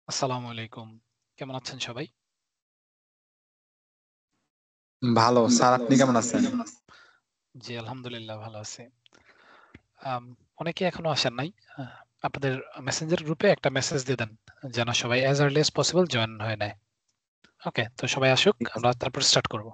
আসসালামু আলাইকুম। কেমন আছেন সবাই? ভালো স্যার, আপনি কেমন আছেন? জি, আলহামদুলিল্লাহ ভালো আছি। অনেকে এখনো আসেন নাই। আ আপনাদের মেসেঞ্জার গ্রুপে একটা মেসেজ দিয়ে দেন যেন সবাই as early as possible join হয়ে নেয়। ওকে, তো সবাই আসুক, ঠিক আছে। আমরা তারপর স্টার্ট করব।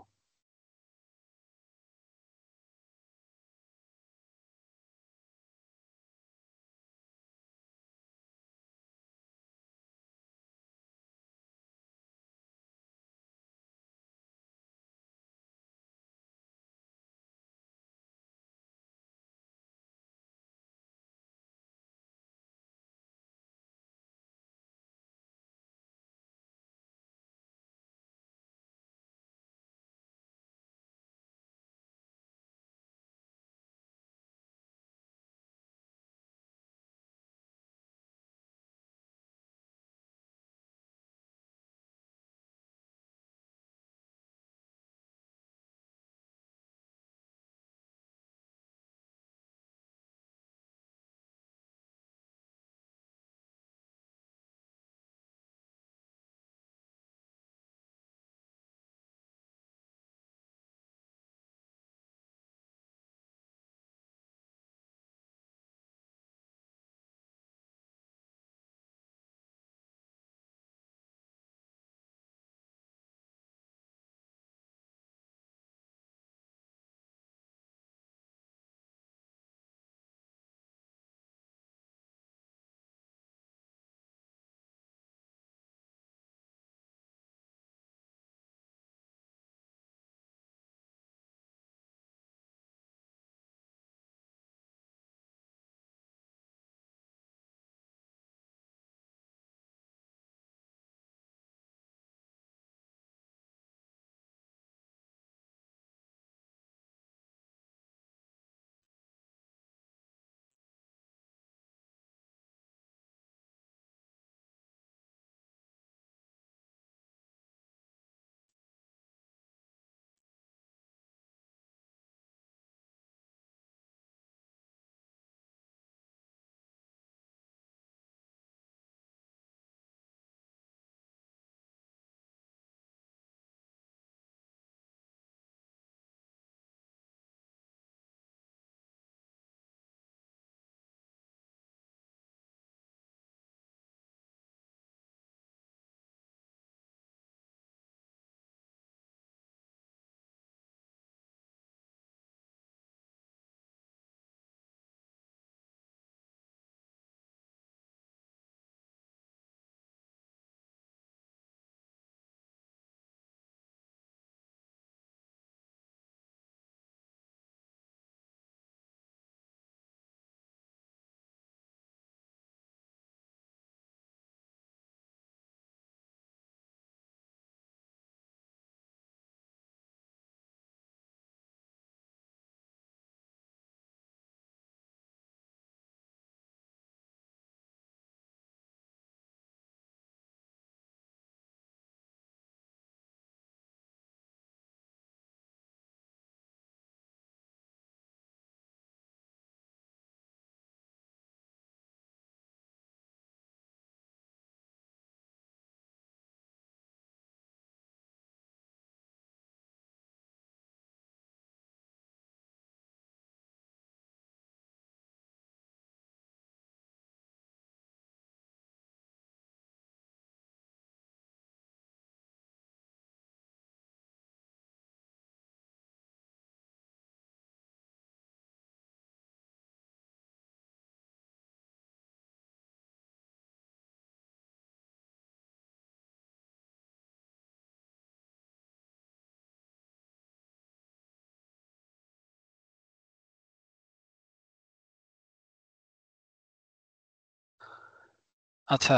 আচ্ছা,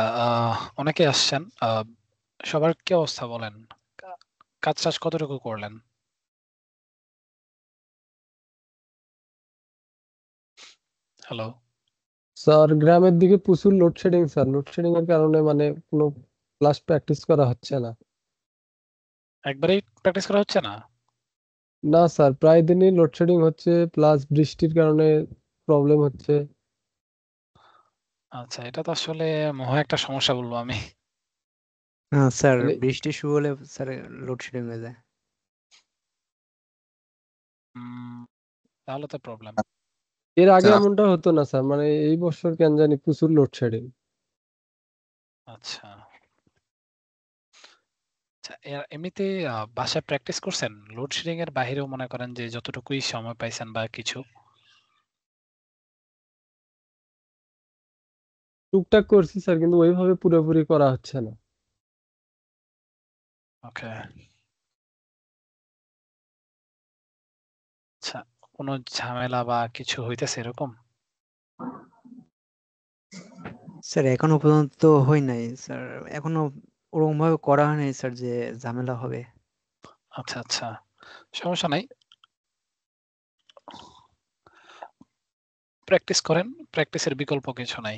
অনেকে আসছেন। সবার কি অবস্থা বলেন? কাজ টাজ কতটুকু করলেন? হ্যালো? স্যার গ্রামের দিকে প্রচুর লোডশেডিং স্যার। লোডশেডিং এর কারণে মানে কোনো ক্লাস প্র্যাকটিস করা হচ্ছে না। একবারেই প্র্যাকটিস করা হচ্ছে না? না স্যার, প্রায় দিনই লোডশেডিং হচ্ছে, প্লাস বৃষ্টির কারণে প্রবলেম হচ্ছে। আচ্ছা, এটা তো আসলে মহা একটা সমস্যা বলবো আমি। স্যার মানে বৃষ্টি শুরু হলে স্যার লোডশেডিং হয়ে যায়। তাহলে তো প্রবলেম। এর আগে স্যার, এমনটা হতো না স্যার, মানে এই বছর কেন জানি প্রচুর লোডশেডিং। আচ্ছা। আচ্ছা, এমনিতে বাসায় প্র্যাকটিস করছেন? লোডশেডিং এর বাহিরেও মনে করেন যে যতটুকুই সময় পাইছেন বা কিছু? টুকটাক করছি স্যার, কিন্তু ওইভাবে পুরোপুরি করা হচ্ছে না। ওকে। আচ্ছা, কোনো ঝামেলা বা কিছু হইতেছে এরকম? স্যার এখনো পর্যন্ত হয় নাই স্যার, এখনো ওরকম ভাবে করা হয় নাই স্যার যে ঝামেলা হবে। আচ্ছা, আচ্ছা। সমস্যা নাই। প্র্যাকটিস করেন। প্র্যাকটিসের বিকল্প কিছু নাই।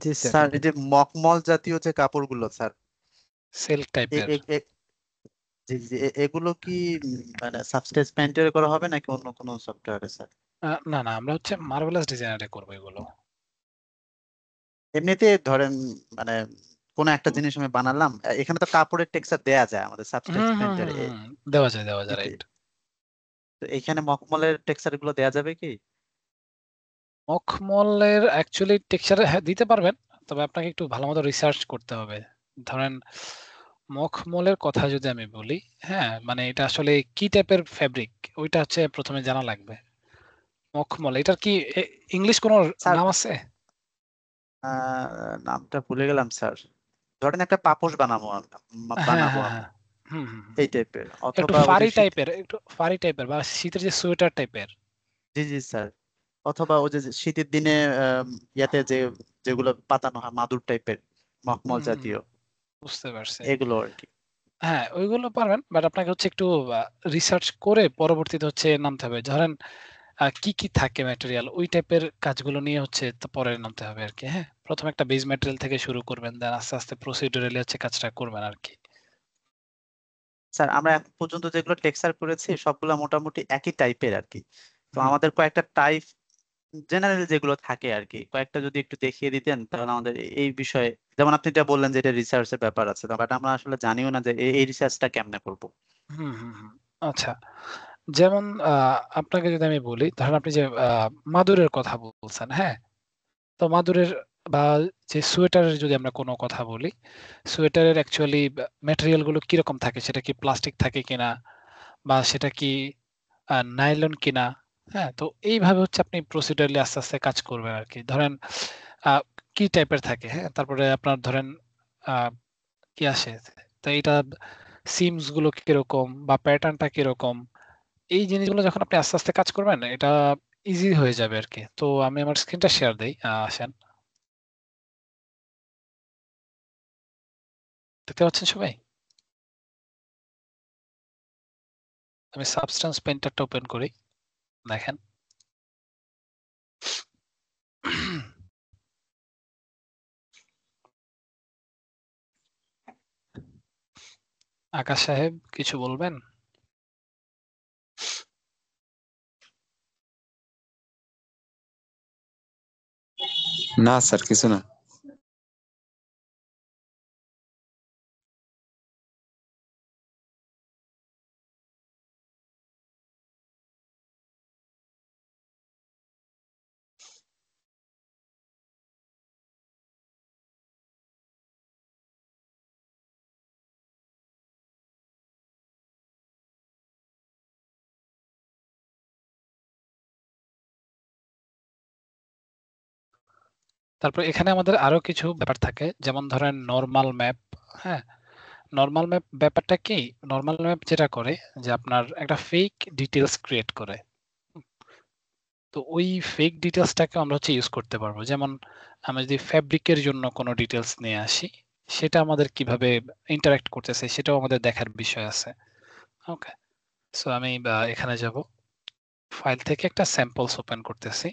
জি স্যার। স্যার এই যে মখমল জাতীয় যে কাপড়গুলো স্যার, সিল্ক এ- টাইপের। এ- এ- জি জি এগুলো কি মানে সাবস্টেন্স পেইন্টের করা হবে নাকি অন্য কোনো সফটওয়্যারে স্যার? না, না, আমরা হচ্ছে মার্ভেলাস ডিজাইনারে করবো এগুলো। এমনিতে ধরেন মানে কোন একটা জিনিস আমি বানালাম, এখানে তো কাপড়ের টেক্সচার দেয়া যায় আমাদের সাবস্টেন্স হুম, হুম, পেইন্টারে, হুম, হুম। দেওয়া যায়, কিন্তু রাইট। তো এখানে মখমলের টেক্সচার গুলো দেয়া যাবে কি? মখমলের অ্যাকচুয়ালি টেক্সচার হ্যাঁ দিতে পারবেন। তবে আপনাকে একটু ভালোমতো রিসার্চ করতে হবে। ধরেন মখমলের কথা যদি আমি বলি, হ্যাঁ? মানে এটা আসলে কি টাইপের ফেব্রিক ওইটা হচ্ছে ১ম এ জানা লাগবে। মখমল এটার কি ইংলিশ কোনো স্যার নাম আছে? নামটা ভুলে গেলাম স্যার। ধরেন একটা পাপোশ হ্যাঁ, বানাবো হ্যাঁ, আমি হ্যাঁ। হুম, হুম, হুম। এই টাইপের, একটু অথবা ওই যে শীত। একটু ফাড়ি টাইপের বা শীতের যে সোয়েটার টাইপের। জি জি স্যার, অথবা ওই যে যে শীতের দিনে ইয়াতে যে যেগুলো পাতানো হয় মাদুর টাইপের, হুম, মখমল হুম, হুম। জাতীয়, বুঝতে পারছি। এগুলো আর কি। হ্যাঁ, ওইগুলো পারবেন। বাট আপনাকে হচ্ছে একটু রিসার্চ করে পরবর্তীতে হচ্ছে নামতে হবে। ধরেন কি থাকে ম্যাটেরিয়াল ওই টাইপের কাজগুলো নিয়ে হচ্ছে তো পরে নামতে হবে আরকি, হ্যাঁ? ১ম একটা বেস ম্যাটেরিয়াল থেকে শুরু করবেন। দেন আস্তে, আস্তে প্রসিডিউরালি হচ্ছে কাজটা করবেন আরকি। স্যার আমরা এখন পর্যন্ত যেগুলো টেক্সচার করেছি সবগুলো মোটামুটি একই টাইপের আর কি। তো হুম। আমাদের কয়েকটা টাইপ জেনারেল যেগুলো থাকে আর কি, কয়েকটা যদি একটু দেখিয়ে দিতেন তাহলে আমাদের এই বিষয়ে, যেমন আপনি এটা বললেন যে এটা রিসার্চের ব্যাপার আছে, বাট আমরা আসলে জানিও না যে এই রিসার্চটা কেমনে করবো। হুম, হুম, হুম। আচ্ছা। যেমন আপনাকে যদি আমি বলি, ধরেন আপনি যে মাদুরের কথা বলছেন, হ্যাঁ? তো মাদুরের বা যে সোয়েটারের যদি আমরা কোনো কথা বলি, সোয়েটারের অ্যাকচুয়ালি ম্যাটেরিয়াল গুলো কিরকম থাকে? সেটা কি প্লাস্টিক থাকে কিনা? বা সেটা কি নাইলন কিনা? হ্যাঁ? তো এইভাবে হচ্ছে আপনি প্রসিডিউরালি আস্তে, আস্তে কাজ করবেন আরকি। ধরেন আ কি টাইপের থাকে, হ্যাঁ? তারপরে আপনার ধরেন আ কি আসে? তো এইটা সিমস গুলো কিরকম বা প্যাটার্নটা কিরকম? এই জিনিসগুলো যখন আপনি আস্তে, আস্তে কাজ করবেন এটা ইজি হয়ে যাবে আরকি। তো আমি আমার স্ক্রিনটা শেয়ার দেই। আসেন। দেখতে পাচ্ছেন সবাই? আমি সাবস্টেন্স পেইন্টারটা ওপেন করি। দেখেন। আকাশ সাহেব কিছু বলবেন? না স্যার, কিছু না। তারপর এখানে আমাদের আরো কিছু ব্যাপার থাকে। যেমন ধরেন নরমাল ম্যাপ, হ্যাঁ? নরমাল ম্যাপ ব্যাপারটা কি? নরমাল ম্যাপ যেটা করে যে আপনার একটা ফেক ডিটেইলস ক্রিয়েট করে। তো ওই ফেক ডিটেলসটাকে আমরা হচ্ছে ইউজ করতে পারবো। যেমন আমরা যদি ফ্যাব্রিকের জন্য কোনো ডিটেলস নিয়ে আসি, সেটা আমাদের কিভাবে ইন্টারঅ্যাক্ট করতেছে সেটাও আমাদের দেখার বিষয় আছে। ওকে, সো আমি এখানে যাব, ফাইল থেকে একটা স্যাম্পলস ওপেন করতেছি,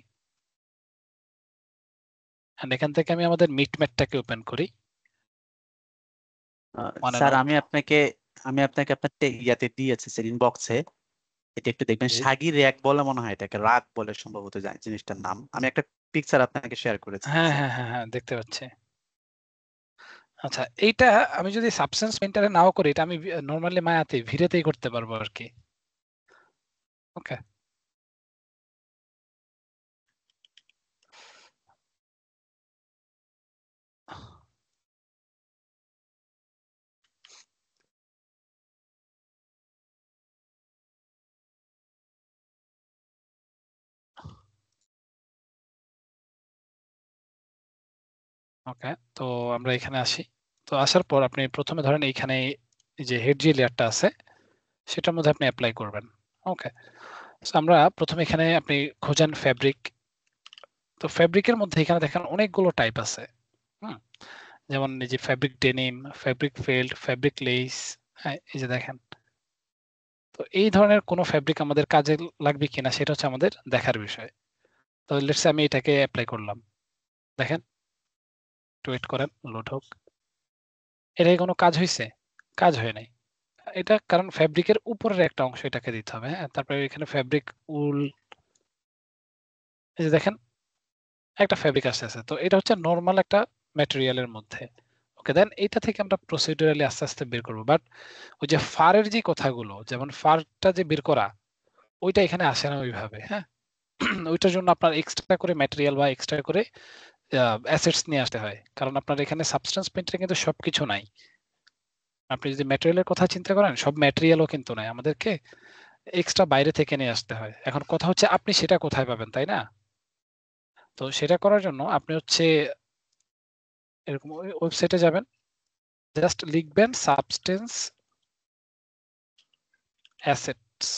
এন্ড এখান থেকে আমি আমাদের মিটম্যাটটাকে ওপেন করি। মানে স্যার নোট আমি আপনাকে আপনার ইয়াতে দিয়েছি সেদিন বক্সে, এটা একটু দেখবেন, সাগি র্যাক বলে মনে হয়, এটাকে রাগ বলে সম্ভবত জিনিসটার নাম। আমি একটা পিকচার আপনাকে শেয়ার করেছি। হ্যাঁ হ্যাঁ হ্যাঁ হ্যাঁ, দেখতে পাচ্ছি। আচ্ছা, এইটা আমি যদি সাবস্টেন্স পেইন্টারে নাও করি, এটা আমি নরমালি মায়াতে ভিড়েতেই করতে পারবো আর কি। ওকে, ওকে, তো আমরা এখানে আসি। তো আসার পর আপনি প্রথমে ধরেন এইখানে এই যে হেড যে লেয়ারটা আছে সেটার মধ্যে আপনি অ্যাপ্লাই করবেন। ওকে, সো আমরা প্রথমে এখানে আপনি খোঁজেন ফ্যাব্রিক। তো ফ্যাব্রিকের মধ্যে এখানে দেখেন অনেকগুলো টাইপ আছে। হুম, যেমন এই যে fabric denim, fabric felt, fabric lace. হ্যাঁ, এই যে দেখেন। তো এই ধরনের কোনো ফ্যাব্রিক আমাদের কাজে লাগবে কিনা সেটা হচ্ছে আমাদের দেখার বিষয়। তো লেটস আমি এটাকে অ্যাপ্লাই করলাম। দেখেন, একটু ওয়েট করেন, লোড হোক। এটা কি কোনো কাজ হয়েছে? কাজ হয় নাই। এটা কারণ ফ্যাব্রিকের উপরের একটা অংশ এটাকে দিতে হবে। হ্যাঁ, তারপরে এখানে ফ্যাব্রিক উল, এই যে দেখেন একটা ফ্যাব্রিক আসতেছে। তো এটা হচ্ছে নরমাল একটা ম্যাটেরিয়ালের মধ্যে। ওকে, দেন এটা থেকে আমরা প্রসিডিউরালি আস্তে আস্তে বের করব। বাট ওই যে ফারের যে কথাগুলো, যেমন ফারটা যে বের করা, ওইটা এখানে আসে না ওইভাবে। হ্যাঁ, ওইটার জন্য আপনার এক্সট্রা করে ম্যাটেরিয়াল বা এক্সট্রা করে অ্যাসেটস নিয়ে আসতে হয়। কারণ আপনার এখানে সাবস্টেন্স পেইন্টে কিন্তু সবকিছু নাই। আপনি যদি ম্যাটেরিয়ালের কথা চিন্তা করেন, সব ম্যাটেরিয়ালও কিন্তু নাই, আমাদেরকে এক্সট্রা বাইরে থেকে নিয়ে আসতে হয়। এখন কথা হচ্ছে আপনি সেটা কোথায় পাবেন, তাই না? তো সেটা করার জন্য আপনি হচ্ছে এরকম ওয়েবসাইটে যাবেন, জাস্ট লিখবেন সাবস্টেন্স অ্যাসেটস।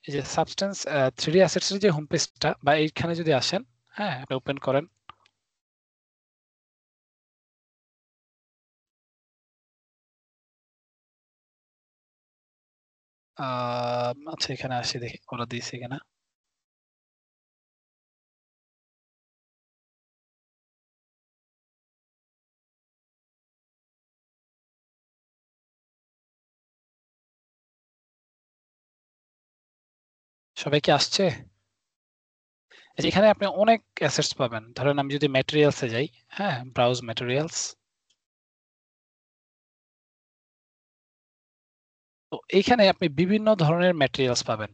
এই যে সাবস্টেন্স 3D অ্যাসেটস এর যে হোম পেজটা বা এইখানে যদি আসেন, হ্যাঁ, আপনি ওপেন করেন। আচ্ছা, এখানে আসি, দেখি ওরা দিয়েছে কিনা। সবাই কি আসছে? এই যে এখানে আপনি অনেক অ্যাসেটস পাবেন। ধরেন আমি যদি ম্যাটেরিয়ালসে যাই, হ্যাঁ, ব্রাউজ ম্যাটেরিয়ালস। তো এইখানে আপনি বিভিন্ন ধরনের ম্যাটেরিয়ালস পাবেন।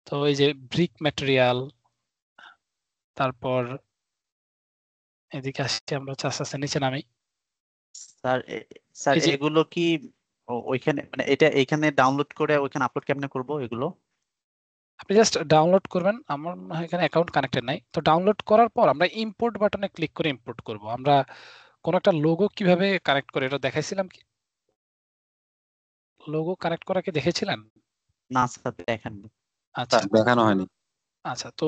তো এই যে ব্রিক ম্যাটেরিয়াল, তারপর এদিকে আসছি আমরা, আস্তে আস্তে নিচে নামি। স্যার স্যার এই যে এগুলো কি ওইখানে, মানে এটা এখানে ডাউনলোড করে ওইখানে আপলোড কেমনে করব এগুলো? আপনি জাস্ট ডাউনলোড করবেন। আমার মনে হয় এখানে অ্যাকাউন্ট কানেক্টেড নাই। তো ডাউনলোড করার পর আমরা ইম্পোর্ট বাটনে ক্লিক করে ইম্পোর্ট করব। আমরা কোন একটা লোগো কিভাবে কানেক্ট করে এটা দেখাইছিলাম কি? লোগো কানেক্ট করা কি দেখেছিলেন? না স্যার দেখাননি। আচ্ছা দেখানো হয়নি। আচ্ছা, তো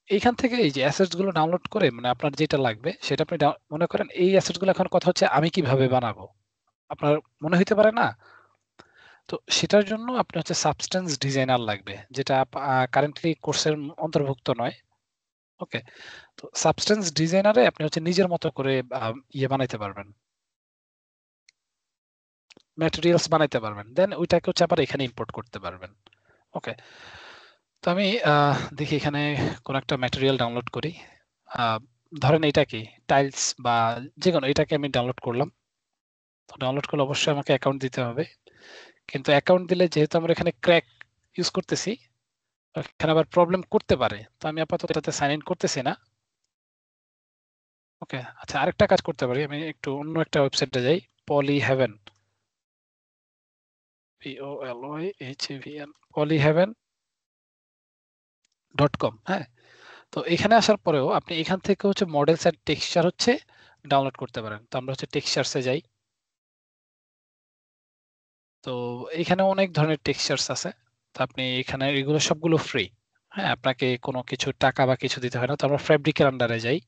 এইখান থেকে এই যে অ্যাসেটস গুলো ডাউনলোড করে, মানে আপনার যেটা লাগবে সেটা আপনি মনে করেন এই অ্যাসেটস গুলো, এখন কথা হচ্ছে আমি কিভাবে বানাবো, আপনার মনে হইতে পারে না? তো সেটার জন্য আপনি হচ্ছে সাবস্টেন্স ডিজাইনার লাগবে, যেটা কারেন্টলি কোর্সের অন্তর্ভুক্ত নয়। ওকে, তো সাবস্টেন্স ডিজাইনারে আপনি হচ্ছে নিজের মতো করে ইয়ে বানাইতে পারবেন, ম্যাটেরিয়ালস বানাইতে পারবেন। দেন ওইটাকে হচ্ছে আবার এখানে ইম্পোর্ট করতে পারবেন। ওকে, তো আমি দেখি এখানে কোন একটা ম্যাটেরিয়াল ডাউনলোড করি। ধরেন এটা কি টাইলস বা যে কোনো, এটাকে আমি ডাউনলোড করলাম। তো ডাউনলোড করলে অবশ্যই আমাকে অ্যাকাউন্ট দিতে হবে। কিন্তু অ্যাকাউন্ট দিলে যেহেতু আমরা এখানে ক্র্যাক ইউজ করতেছি, এখানে আবার প্রবলেম করতে পারে। তো আমি আপাতত এটাতে সাইন ইন করতেছি না। ওকে, আচ্ছা, আরেকটা কাজ করতে পারি, আমি একটু অন্য একটা ওয়েবসাইটে যাই, পলিহেভেন, POLYHAVN, polyheaven.com। হ্যাঁ, তো এখানে আসার পরেও আপনি এখান থেকে হচ্ছে মডেলস এন্ড টেক্সচার হচ্ছে ডাউনলোড করতে পারেন। তো আমরা হচ্ছে টেক্সচারসে যাই। তো এখানে অনেক ধরনের টেক্সচারস আছে। তো আপনি এখানে এগুলো সবগুলো ফ্রি। হ্যাঁ, আপনাকে কোনো কিছু টাকা বা কিছু দিতে হয় না। তো আমরা ফেব্রিকের আন্ডারে যাই।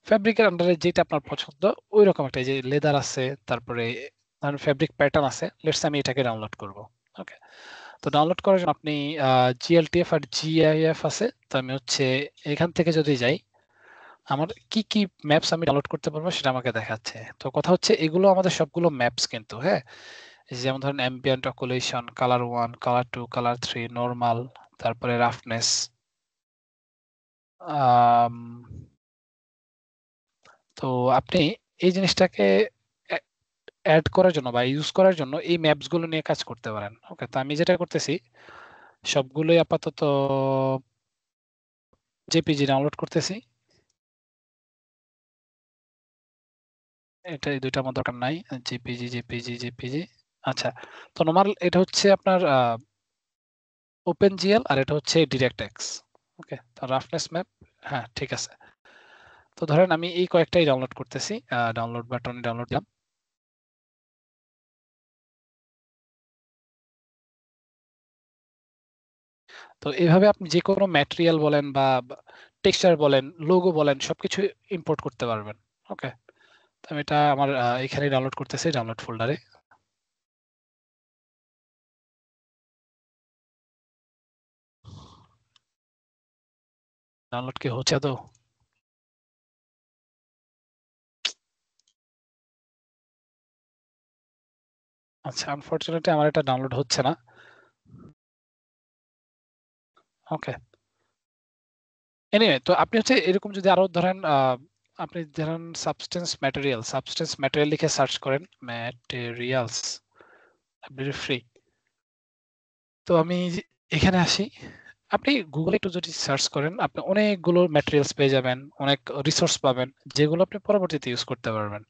ফেব্রিকের আন্ডারে যেটা আপনার পছন্দ ওই রকম একটা, যে লেদার আছে, তারপরে ধরেন ফেব্রিক প্যাটার্ন আছে, লেটস আমি এটাকে ডাউনলোড করব। ওকে, তো ডাউনলোড করার জন্য আপনি GLTF আর GIF আছে। তো আমি হচ্ছে এখান থেকে যদি যাই, আমার কি কি ম্যাপস আমি ডাউনলোড করতে পারবো সেটা আমাকে দেখাচ্ছে। তো কথা হচ্ছে এগুলো আমাদের সবগুলো ম্যাপস কিন্তু, হ্যাঁ, যেমন ধরেন ambient occlusion, colour 1, colour 2, colour 3, normal, তারপরে রাফনেস। তো আপনি এই জিনিসটাকে অ্যাড করার জন্য বা ইউজ করার জন্য এই ম্যাপস গুলো নিয়ে কাজ করতে পারেন। ওকে, তো আমি যেটা করতেছি সবগুলোই আপাতত জেপিজি ডাউনলোড করতেছি। এটা এই দুইটা আমার দরকার নাই, জেপিজি। আচ্ছা, তো নরমাল এটা হচ্ছে আপনার ওপেন জিএল আর এটা হচ্ছে ডিরেক্ট এক্স। ওকে, তো রাফনেস ম্যাপ, হ্যাঁ ঠিক আছে। তো ধরেন আমি এই কয়েকটাই ডাউনলোড করতেছি, ডাউনলোড বাটনে ডাউনলোড দিলাম। তো এইভাবে আপনি যে কোনো ম্যাটেরিয়াল বলেন বা টেক্সচার বলেন, লোগো বলেন, সবকিছু ইম্পোর্ট করতে পারবেন। ওকে, তো আমি এটা আমার এখানে ডাউনলোড করতেছি, ডাউনলোড ফোল্ডারে। ডাউনলোড কি হচ্ছে তো? আচ্ছা, আনফরচুনেটলি আমার এটা ডাউনলোড হচ্ছে না। ওকে, এনিওয়ে, তো আপনি হচ্ছে এরকম যদি আরো ধরেন আপনি ধরেন সাবস্টেন্স ম্যাটেরিয়াল লিখে সার্চ করেন, ম্যাটেরিয়ালস ফ্রি। তো আমি এখানে আসি, আপনি গুগলে একটু যদি সার্চ করেন আপনি অনেকগুলো ম্যাটেরিয়ালস পেয়ে যাবেন, অনেক রিসোর্স পাবেন যেগুলো আপনি পরবর্তীতে ইউজ করতে পারবেন।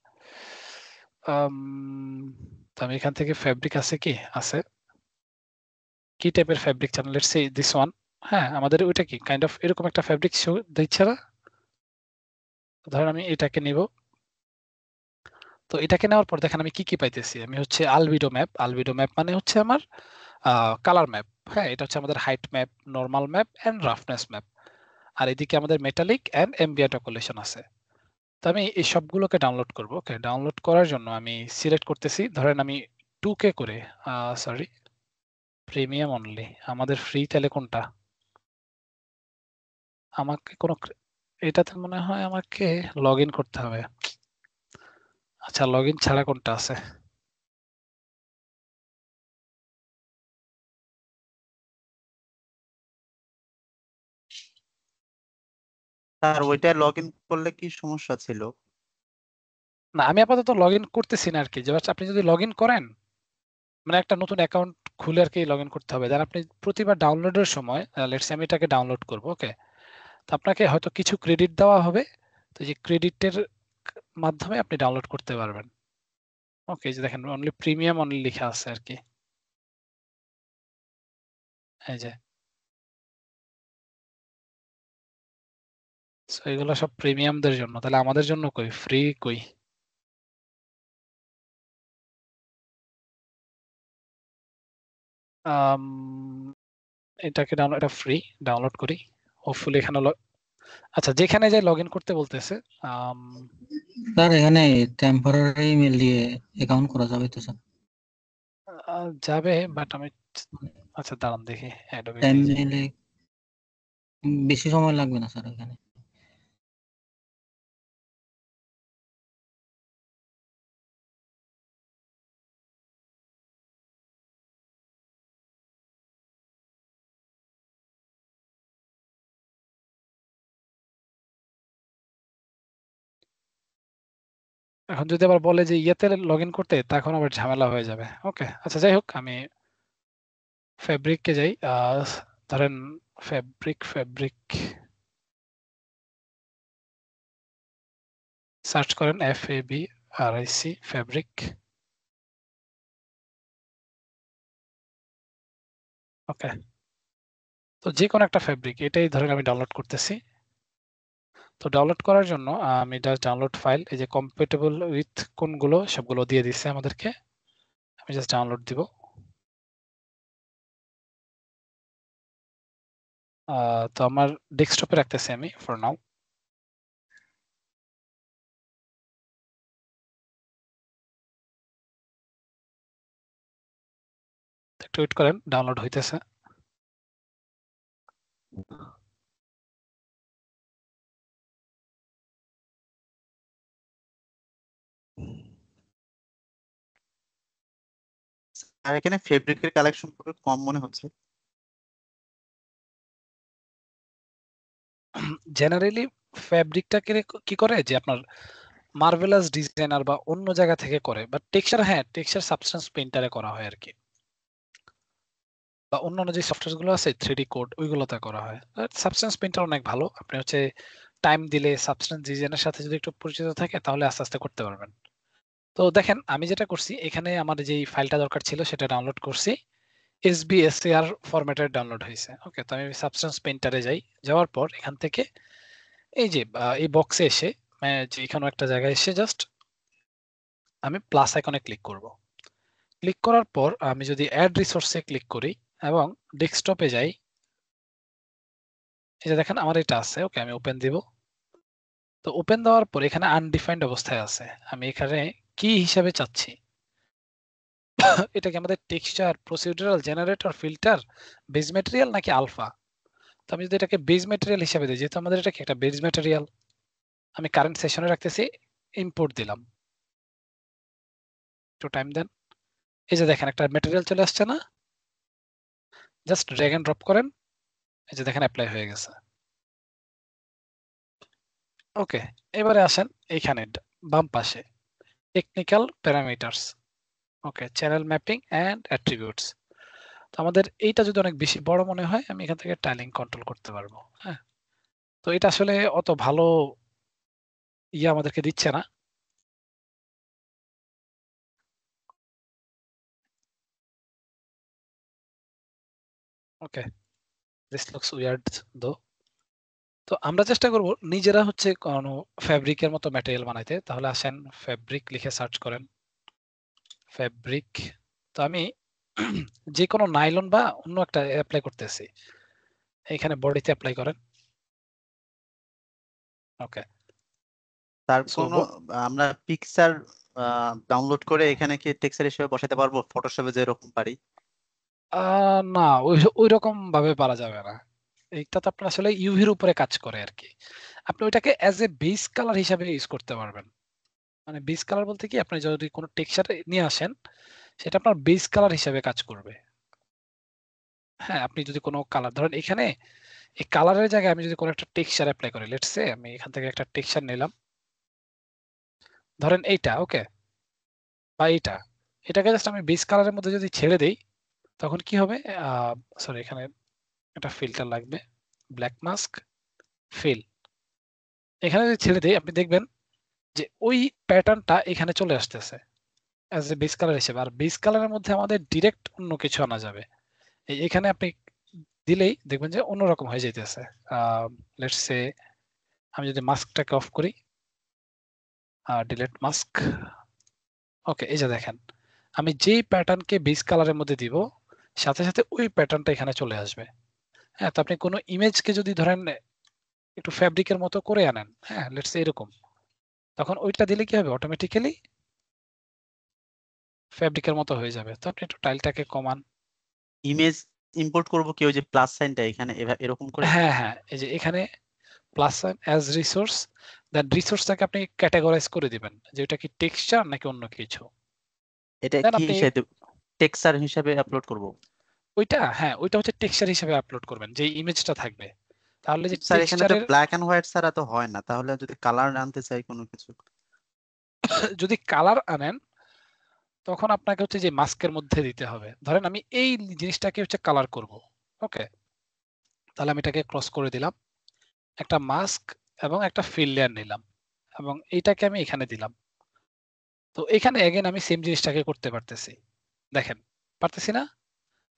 তো আমি এখান থেকে ফেব্রিক আছে কি আছে, কি টাইপের ফেব্রিক চান, লেটস সে দিস ওয়ান। হ্যাঁ, আমাদের ওইটা কি কাইন্ড অফ এরকম একটা ফেব্রিক শো দিচ্ছে না? ধরেন আমি এটাকে নিব। তো এটাকে নেওয়ার পর দেখেন আমি কি কি পাইতেছি। আমি হচ্ছে আলবিডো ম্যাপ মানে হচ্ছে আমার কালার ম্যাপ। হ্যাঁ, এটা হচ্ছে আমাদের height map, normal map and roughness map. আর এদিকে আমাদের মেটালিক এন্ড অ্যাম্বিয়েন্ট অকুলেশন আছে। তো আমি এই সবগুলোকে ডাউনলোড করব। ওকে, ডাউনলোড করার জন্য আমি সিলেক্ট করতেছি, ধরেন আমি 2K করে, সরি প্রিমিয়াম অনলি, আমাদের ফ্রি তাহলে কোনটা? আমাকে কোনো এটাতে মনে হয় আমাকে লগ ইন করতে হবে। আচ্ছা, লগ ইন ছাড়া কোনটা আছে? স্যার ওইটা লগ ইন করলে কি সমস্যা ছিল? না, আমি আপাতত লগ ইন করতেছি না আর কি। জাস্ট আপনি যদি লগ ইন করেন, মানে একটা নতুন অ্যাকাউন্ট খুলে আর কি লগ ইন করতে হবে। দেন আপনি প্রতিবার ডাউনলোডের সময়, লেটস আমি এটাকে ডাউনলোড করব। ওকে, তো আপনাকে হয়তো কিছু ক্রেডিট দেওয়া হবে। তো যে ক্রেডিটের মাধ্যমে আপনি ডাউনলোড করতে পারবেন। ওকে, যে দেখেন অনলি প্রিমিয়াম অনলি লেখা আছে আর কি, এই যে। সো এগুলো সব প্রিমিয়ামদের জন্য, তাহলে আমাদের জন্য কই ফ্রি কই? আম, এটাকে ডাউনলোড, এটা ফ্রি, ডাউনলোড করি। হোপফুলি এখানে আচ্ছা, যেখানে যাই লগ ইন করতে বলতেছে। স্যার এখানে টেম্পোরারি ইমেল দিয়ে অ্যাকাউন্ট করা যাবে তো স্যার? যাবে, বাট আমি, আচ্ছা দাঁড়ান দেখি, অ্যাডোবি টাইম পেজ। নিলে বেশি সময় লাগবে না স্যার এখানে? এখন যদি আবার বলে যে ইয়েতে লগ ইন করতে, তখন আবার ঝামেলা হয়ে যাবে। ওকে, আচ্ছা যাই হোক, আমি ফেব্রিককে যাই। ধরেন ফেব্রিক সার্চ করেন, FABRIC ফেব্রিক। ওকে, তো যে কোনো একটা ফেব্রিক, এটাই ধরেন আমি ডাউনলোড করতেছি। তো ডাউনলোড করার জন্য আমি জাস্ট ডাউনলোড ফাইল, এই যে কম্প্যাটেবল উইথ কোনগুলো সবগুলো দিয়ে দিচ্ছে আমাদেরকে, আমি জাস্ট ডাউনলোড দিব। তো আমার ডেস্কটপে রাখতেছি আমি ফর নাও। একটু ওয়েট করেন, ডাউনলোড হইতেছে। আর এখানে ফেব্রিকের কালেকশন খুবই কম মনে হচ্ছে। জেনারেলি ফ্যাব্রিকটাকে কি করে যে আপনার মার্ভেলাস ডিজাইনার বা অন্য জায়গা থেকে করে, বাট টেক্সচার, হ্যাঁ টেক্সচার সাবস্টেন্স পেইন্টারে করা হয় আর কি, বা অন্যান্য যে সফটওয়্যার গুলো আছে 3D কোড ওইগুলোতে করা হয়। সাবস্টেন্স পেইন্টার অনেক ভালো, আপনি হচ্ছে টাইম দিলে সাবস্টেন্স ডিজাইনের সাথে যদি একটু পরিচিত থাকে তাহলে আস্তে আস্তে করতে পারবেন। তো দেখেন আমি যেটা করছি, এখানে আমার যেই ফাইলটা দরকার ছিল সেটা ডাউনলোড করছি, SBSAR ফরম্যাটে ডাউনলোড হয়েছে। ওকে, তো আমি সাবস্টেন্স পেইন্টারে যাই, যাওয়ার পর এখান থেকে এই যে এই বক্সে এসে যে এখানে একটা জায়গায় এসে জাস্ট আমি প্লাস আইকনে ক্লিক করব। ক্লিক করার পর আমি যদি অ্যাড রিসোর্সে ক্লিক করি এবং ডেস্কটপে যাই, এই যে দেখেন আমার এটা আছে। ওকে, আমি ওপেন দিব। তো ওপেন দেওয়ার পর এখানে আনডিফাইন্ড অবস্থায় আছে, আমি এখানে কি হিসাবে চাচ্ছি এটাকে আমাদের texture, procedural, generator, filter, base material নাকি আলফা। তো আমি যদি এটাকে বেজ ম্যাটেরিয়াল হিসাবে দিই, যেহেতু আমাদের এটা কি একটা বেজ ম্যাটেরিয়াল, আমি কারেন্ট সেশনে রাখতেছি, ইম্পোর্ট দিলাম, একটু টাইম দেন। এই যে দেখেন একটা ম্যাটেরিয়াল চলে আসছে না, জাস্ট ড্র্যাগ এন্ড ড্রপ করেন, এই যে দেখেন অ্যাপ্লাই হয়ে গেছে। ওকে, এবারে আসেন এইখানে বাম পাশে technical parameters. Okay, channel mapping and attributes. তো আমাদের এইটা যদি অনেক বেশি বড় মনে হয়, আমি এখান থেকে টাইলিং কন্ট্রোল করতে পারবো। হ্যাঁ, তো এটা আসলে অত ভালো আমাদেরকে দিচ্ছে না। ওকে, দিস লুকস উইয়ার্ড দো। তো আমরা চেষ্টা করব নিজেরা হচ্ছে কোনো ফ্যাব্রিকের মতো ম্যাটেরিয়াল বানাইতে। তাহলে আসেন ফ্যাব্রিক লিখে সার্চ করেন, ফ্যাব্রিক। তো আমি যে কোনো নাইলন বা অন্য একটা অ্যাপ্লাই করতেছি, এখানে বডিতে অ্যাপ্লাই করেন। ওকে, তার সো কোনো আমরা পিকচার ডাউনলোড করে এখানে কি টেক্সচার হিসেবে বসাতে পারবো ফটোশপে যেরকম পারি? না, ওই ওই রকম ভাবে পারা যাবে না। এইটা তো আপনার আসলে ইউভির উপরে কাজ করে আর কি। আপনি ওইটাকে অ্যাজ এ বেস কালার হিসাবে ইউজ করতে পারবেন। মানে বেস কালার বলতে কি, আপনি যদি কোনো টেক্সচার নিয়ে আসেন সেটা আপনার বেস কালার হিসাবে কাজ করবে। হ্যাঁ, আপনি যদি কোনো কালার ধরেন, এখানে এই কালারের জায়গায় আমি যদি কোনো একটা টেক্সচার অ্যাপ্লাই করি, লেটস সে আমি এখান থেকে একটা টেক্সচার নিলাম, ধরেন এইটা। ওকে, বা এইটা, এটাকে জাস্ট আমি বেস কালারের মধ্যে যদি ছেড়ে দেই, তখন কি হবে, সরি এখানে একটা ফিল্টার লাগবে, ব্ল্যাক মাস্ক ফিল। এখানে যদি ছেড়ে দেই, আপনি দেখবেন যে ওই প্যাটার্নটা এখানে চলে আসতেছে অ্যাজ এ বেস কালার হিসেবে। আর বেস কালারের মধ্যে আমাদের ডিরেক্ট অন্য কিছু আনা যাবে। এখানে আপনি দিলেই দেখবেন যে অন্যরকম হয়ে যাইতেছে। লেটস সে আমি যদি মাস্কটাকে অফ করি, ডিলিট মাস্ক। ওকে, এই যে দেখেন আমি যেই প্যাটার্নকে বেস কালারের মধ্যে দিব, সাথে সাথে ওই প্যাটার্নটা এখানে চলে আসবে। হ্যাঁ, তো আপনি কোনো ইমেজকে যদি ধরেন একটু ফ্যাব্রিকের মতো করে আনেন, হ্যাঁ লেটস সে এরকম, তখন ওইটা দিলে কি হবে, অটোমেটিক্যালি ফ্যাব্রিকের মতো হয়ে যাবে। তো আপনি একটু টাইলটাকে কমান। ইমেজ ইম্পোর্ট করব কি ওই যে প্লাস সাইনটা এখানে এরকম করে? হ্যাঁ হ্যাঁ, এই যে এখানে প্লাস সাইন অ্যাজ রিসোর্স, দেন রিসোর্সটাকে আপনি ক্যাটাগরাইজ করে দিবেন যে এটা কি টেক্সচার নাকি অন্য কিছু। এটা দেন কি আপনি হিসেবে টেক্সচার হিসেবে আপলোড করব? ওইটা, হ্যাঁ ওইটা হচ্ছে টেক্সচার হিসেবে আপলোড করবেন, যে ইমেজটা থাকবে। তাহলে যে স্যার এখানে তো টেক্সচারের ব্ল্যাক এন্ড হোয়াইট ছাড়া তো হয় না, তাহলে যদি কালার আনতে চাই কোনো কিছু? যদি কালার আনেন, তখন আপনাকে হচ্ছে যে মাস্কের মধ্যে দিতে হবে। ধরেন আমি এই জিনিসটাকে হচ্ছে কালার করব। ওকে, তাহলে আমি এটাকে ক্রস করে দিলাম, একটা মাস্ক এবং একটা ফিল লেয়ার নিলাম, এবং এইটাকে আমি এখানে দিলাম। তো এখানে এগেন আমি সেম জিনিসটাকে করতে পারতেছি, দেখেন পারতেছি না?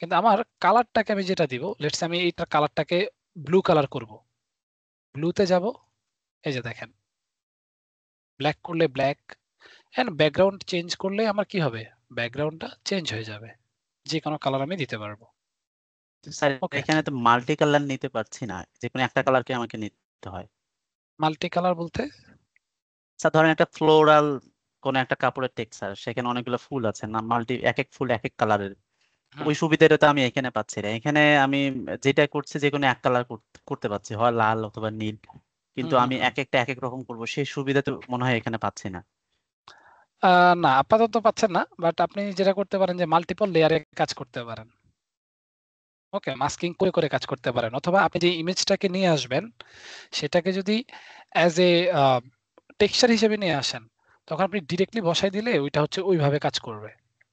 কিন্তু আমার কালারটাকে আমি যেটা দিব, লেটস আমি এইটার কালারটাকে ব্লু কালার করব। ব্লুতে যাব, এই যে দেখেন ব্ল্যাক করলে ব্ল্যাক, এন্ড ব্যাকগ্রাউন্ড চেঞ্জ করলে আমার কি হবে, ব্যাকগ্রাউন্ডটা চেঞ্জ হয়ে যাবে, যে কোনো কালার আমি দিতে পারবো। স্যার ওকে, এখানে তো মাল্টি কালার নিতে পারছি না, যে কোনো একটা কালারকে আমাকে নিতে হয়। মাল্টি কালার বলতে স্যার ধরেন একটা ফ্লোরাল কোন একটা কাপড়ের টেক্সচার, সেখানে অনেকগুলো ফুল আছে না, এক এক ফুল এক এক কালারের, হুম ওই সুবিধাটা তো আমি এখানে পাচ্ছি না। এখানে আমি যেটা করছি যে কোনো এক কালার করতে পারছি, হয় লাল অথবা নীল, হুম কিন্তু হুম আমি হুম। এক একটা এক এক রকম করবো, সেই সুবিধা তো মনে হয় এখানে পাচ্ছি না। না আপাতত পাচ্ছেন না, বাট আপনি যেটা করতে পারেন যে মাল্টিপল লেয়ারে কাজ করতে পারেন। ওকে, মাস্কিং করে করে কাজ করতে পারেন, অথবা আপনি যে ইমেজটাকে নিয়ে আসবেন সেটাকে যদি অ্যাজ এ টেক্সচার হিসেবে নিয়ে আসেন, তখন আপনি ডিরেক্টলি বসাই দিলে ওইটা হচ্ছে ওইভাবে কাজ করবে,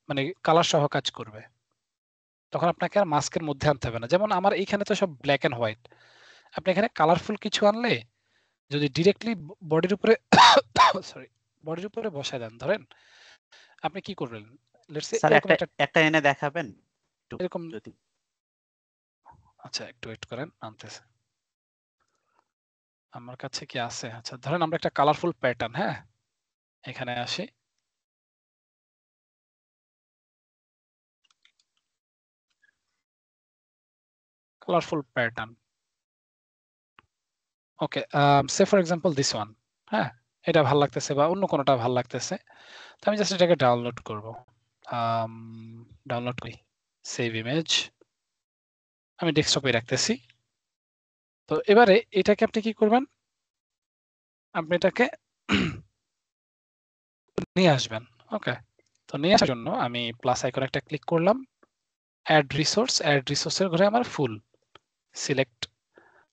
মানে কালার সহ কাজ করবে। তখন আপনাকে আর মাস্কের মধ্যে আনতে হবে না। যেমন আমার এইখানে তো সব ব্ল্যাক এন্ড হোয়াইট, আপনি এখানে কালারফুল কিছু আনলে যদি ডিরেক্টলি বডির উপরে সরি বডির উপরে বসায় দেন, ধরেন আপনি কি করবেন, লেটস সে স্যার এরকম একটা একটা, একটা এনে দেখাবেন একটু এরকম, যদি। আচ্ছা একটু ওয়েট করেন, আনতেছে। আমার কাছে কি আছে, আচ্ছা ধরেন আমরা একটা কালারফুল প্যাটার্ন, হ্যাঁ এখানে আসি, colourful pattern. Okay, say for example this one, হ্যাঁ এটা ভাল লাগতেছে বা অন্য কোনোটা ভাল লাগতেছে, তো আমি জাস্ট এটাকে ডাউনলোড করব। ডাউনলোড করি, সেভ ইমেজ, আমি ডেস্কটপে রাখতেছি। তো এবারে এটাকে আপনি কি করবেন, আপনি এটাকে নিয়ে আসবেন। ওকে, তো নিয়ে আসার জন্য আমি প্লাস আইকন একটা ক্লিক করলাম, অ্যাড রিসোর্সের ঘরে আমার ফুল সিলেক্ট।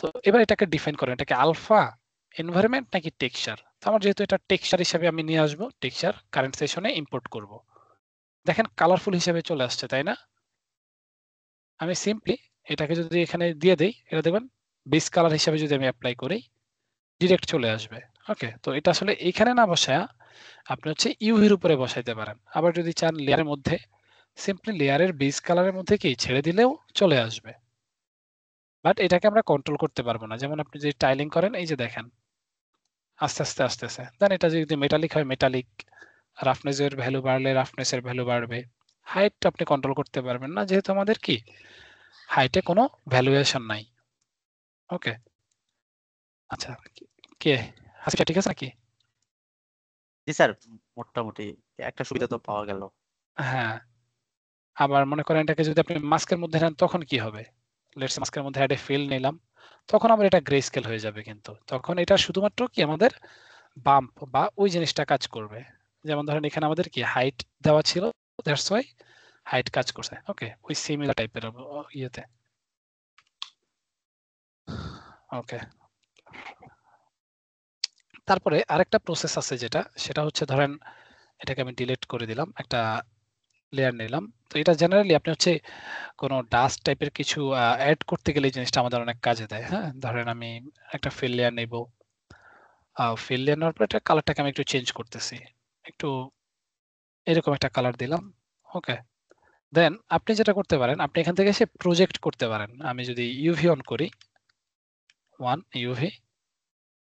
তো এবার এটাকে ডিফাইন করেন, এটাকে আলফা, এনভায়রনমেন্ট নাকি টেক্সচার। তো আমার যেহেতু এটা টেক্সচার হিসেবে আমি নিয়ে আসবো, টেক্সচার কারেন্ট সেশনে ইম্পোর্ট করব। দেখেন কালারফুল হিসেবে চলে আসছে, তাই না? আমি সিম্পলি এটাকে যদি এখানে দিয়ে দেই, এটা দেখবেন বেস কালার হিসেবে যদি আমি অ্যাপ্লাই করি, ডিরেক্ট চলে আসবে। ওকে, তো এটা আসলে এখানে না বসায়া আপনি হচ্ছে ইউভির উপরে বসাইতে পারেন। আবার যদি চান লেয়ারের মধ্যে, সিম্পলি লেয়ারের বেস কালারের মধ্যে কি ছেড়ে দিলেও চলে আসবে। বাট এটাকে আমরা কন্ট্রোল করতে পারবো না। যেমন আপনি যদি টাইলিং করেন, এই যে দেখেন আস্তে আস্তে আসতেছে, দেন এটা যদি মেটালিক হয় মেটালিক, রাফনেসের ভ্যালু বাড়লে রাফনেসের ভ্যালু বাড়বে। হাইট আপনি কন্ট্রোল করতে পারবেন না, যেহেতু আমাদের কি হাইটে কোনো ভ্যালুয়েশন নাই। ওকে, আচ্ছা কে হাসিটা ঠিক আছে নাকি? জি স্যার, মোটামুটি একটা সুবিধা তো পাওয়া গেল। হ্যাঁ, আবার মনে করেন এটাকে যদি আপনি মাস্কের মধ্যে নেন তখন কি হবে, লেটস মাস্কের মধ্যে অ্যাড এ ফিল নিলাম, তখন আবার এটা গ্রে স্কেল হয়ে যাবে, কিন্তু তখন এটা শুধুমাত্র কি আমাদের বাম্প বা ওই জিনিসটা কাজ করবে। যেমন ধরেন এখানে আমাদের কি হাইট দেওয়া ছিল, দ্যাটস ওয়াই হাইট কাজ করছে। ওকে, ওই সিমিলার টাইপের ইয়েতে। ওকে, তারপরে আরেকটা প্রসেস আছে যেটা, সেটা হচ্ছে ধরেন এটাকে আমি ডিলিট করে দিলাম, একটা লেয়ার নিলাম। তো এটা জেনারেলি আপনি হচ্ছে কোনো ডাস্ট টাইপের কিছু অ্যাড করতে গেলে এই জিনিসটা আমাদের অনেক কাজে দেয়। হ্যাঁ, ধরেন আমি একটা ফিল লেয়ার নেব, ফিল লেয়ার নেওয়ার পর এটা কালারটাকে আমি একটু চেঞ্জ করতেছি, একটু এরকম একটা কালার দিলাম। ওকে, দেন আপনি যেটা করতে পারেন, আপনি এখান থেকে এসে প্রজেক্ট করতে পারেন। আমি যদি ইউভি অন করি, 1 ইউভি,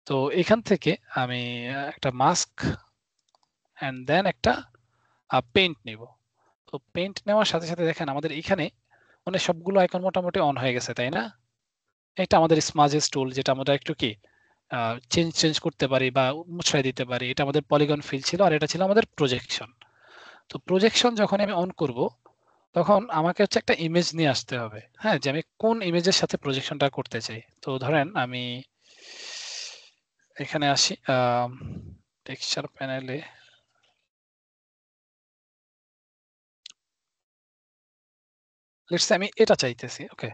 তো এখান থেকে আমি একটা মাস্ক এন্ড দেন একটা পেইন্ট নিব। তো পেইন্ট নেওয়ার সাথে সাথে দেখেন আমাদের এখানে মানে সবগুলো আইকন মোটামুটি অন হয়ে গেছে, তাই না? এটা আমাদের স্মাজেস টুল, যেটা আমরা একটু কি চেঞ্জ চেঞ্জ করতে পারি বা মুছড়াই দিতে পারি। এটা আমাদের পলিগন ফিল ছিল, আর এটা ছিল আমাদের প্রজেকশন। তো প্রজেকশন যখন আমি অন করব, তখন আমাকে হচ্ছে একটা ইমেজ নিয়ে আসতে হবে, হ্যাঁ, যে আমি কোন ইমেজের সাথে প্রজেকশনটা করতে চাই। তো ধরেন আমি এখানে আসি, টেক্সচার প্যানেলে, লেটস সে আমি এটা চাইতেছি। ওকে,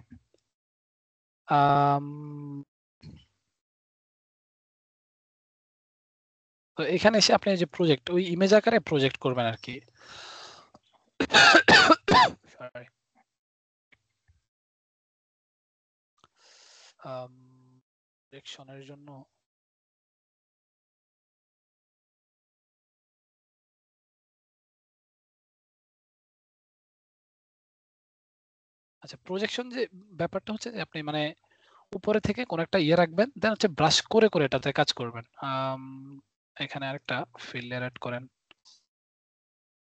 তো এখানে এসে আপনি যে প্রজেক্ট, ওই ইমেজ আকারে প্রজেক্ট করবেন আর কি। সরি, প্রজেকশনের জন্য আচ্ছা, প্রজেকশন যে ব্যাপারটা হচ্ছে যে আপনি মানে উপরে থেকে কোন একটা ইয়ে রাখবেন, দেন হচ্ছে ব্রাশ করে করে এটাতে কাজ করবেন। এখানে আরেকটা ফিল লেয়ার অ্যাড করেন,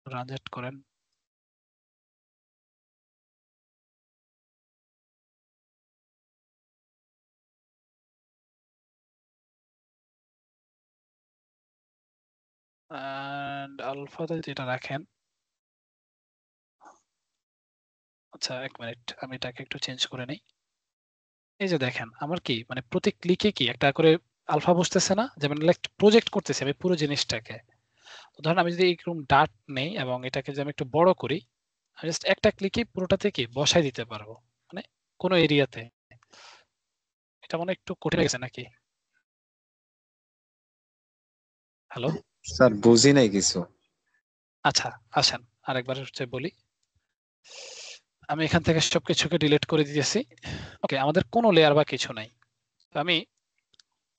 রান অ্যাড করেন, and আলফাতে যেটা রাখেন, আচ্ছা এক মিনিট আমি এটাকে একটু চেঞ্জ করে নেই। এই যে দেখেন আমার কি মানে প্রতি ক্লিকে কি একটা করে আলফা বসতেছে না, যেমন প্রজেক্ট করতেছি আমি পুরো জিনিসটাকে। তো ধরেন আমি যদি এরকম ডাট নেই এবং এটাকে যদি আমি একটু বড় করি, আমি জাস্ট একটা ক্লিকে পুরোটাতে কি বসাই দিতে পারবো, মানে কোনো এরিয়াতে। এটা মনে হয় একটু কঠিন হয়ে গেছে নাকি? হ্যালো, স্যার বুঝি নাই কিছু। আচ্ছা আসেন আরেকবার হচ্ছে বলি। আমি এখান থেকে সবকিছুকে ডিলিট করে দিয়েছি। ওকে, আমাদের কোনো লেয়ার বা কিছু নাই। তো আমি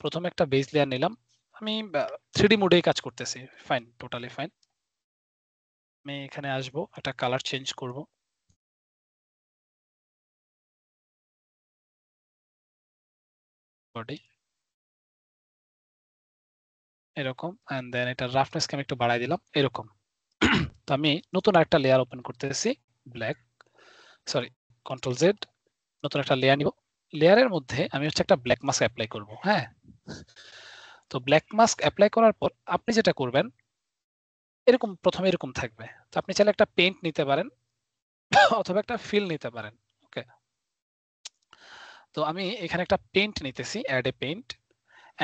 প্রথমে একটা বেস লেয়ার নিলাম। আমি 3D মোডেই কাজ করতেছি, ফাইন, টোটালি ফাইন। আমি এখানে আসবো, একটা কালার চেঞ্জ করব। বডি এরকম, এন্ড দেন এটা রাফনেসকে আমি একটু বাড়াই দিলাম এরকম। তো আমি নতুন একটা লেয়ার ওপেন করতেছি, ব্ল্যাক, সরি কন্ট্রোল জেড, নতুন একটা লেয়ার নিব। লেয়ারের মধ্যে আমি হচ্ছে একটা ব্ল্যাক মাস্ক অ্যাপ্লাই করব। হ্যাঁ, তো ব্ল্যাক মাস্ক অ্যাপ্লাই করার পর আপনি যেটা করবেন এরকম, প্রথমে এরকম থাকবে। তো আপনি চাইলে একটা পেইন্ট নিতে পারেন অথবা একটা ফিল নিতে পারেন। ওকে, তো আমি এখানে একটা পেইন্ট নিতেছি, add a paint,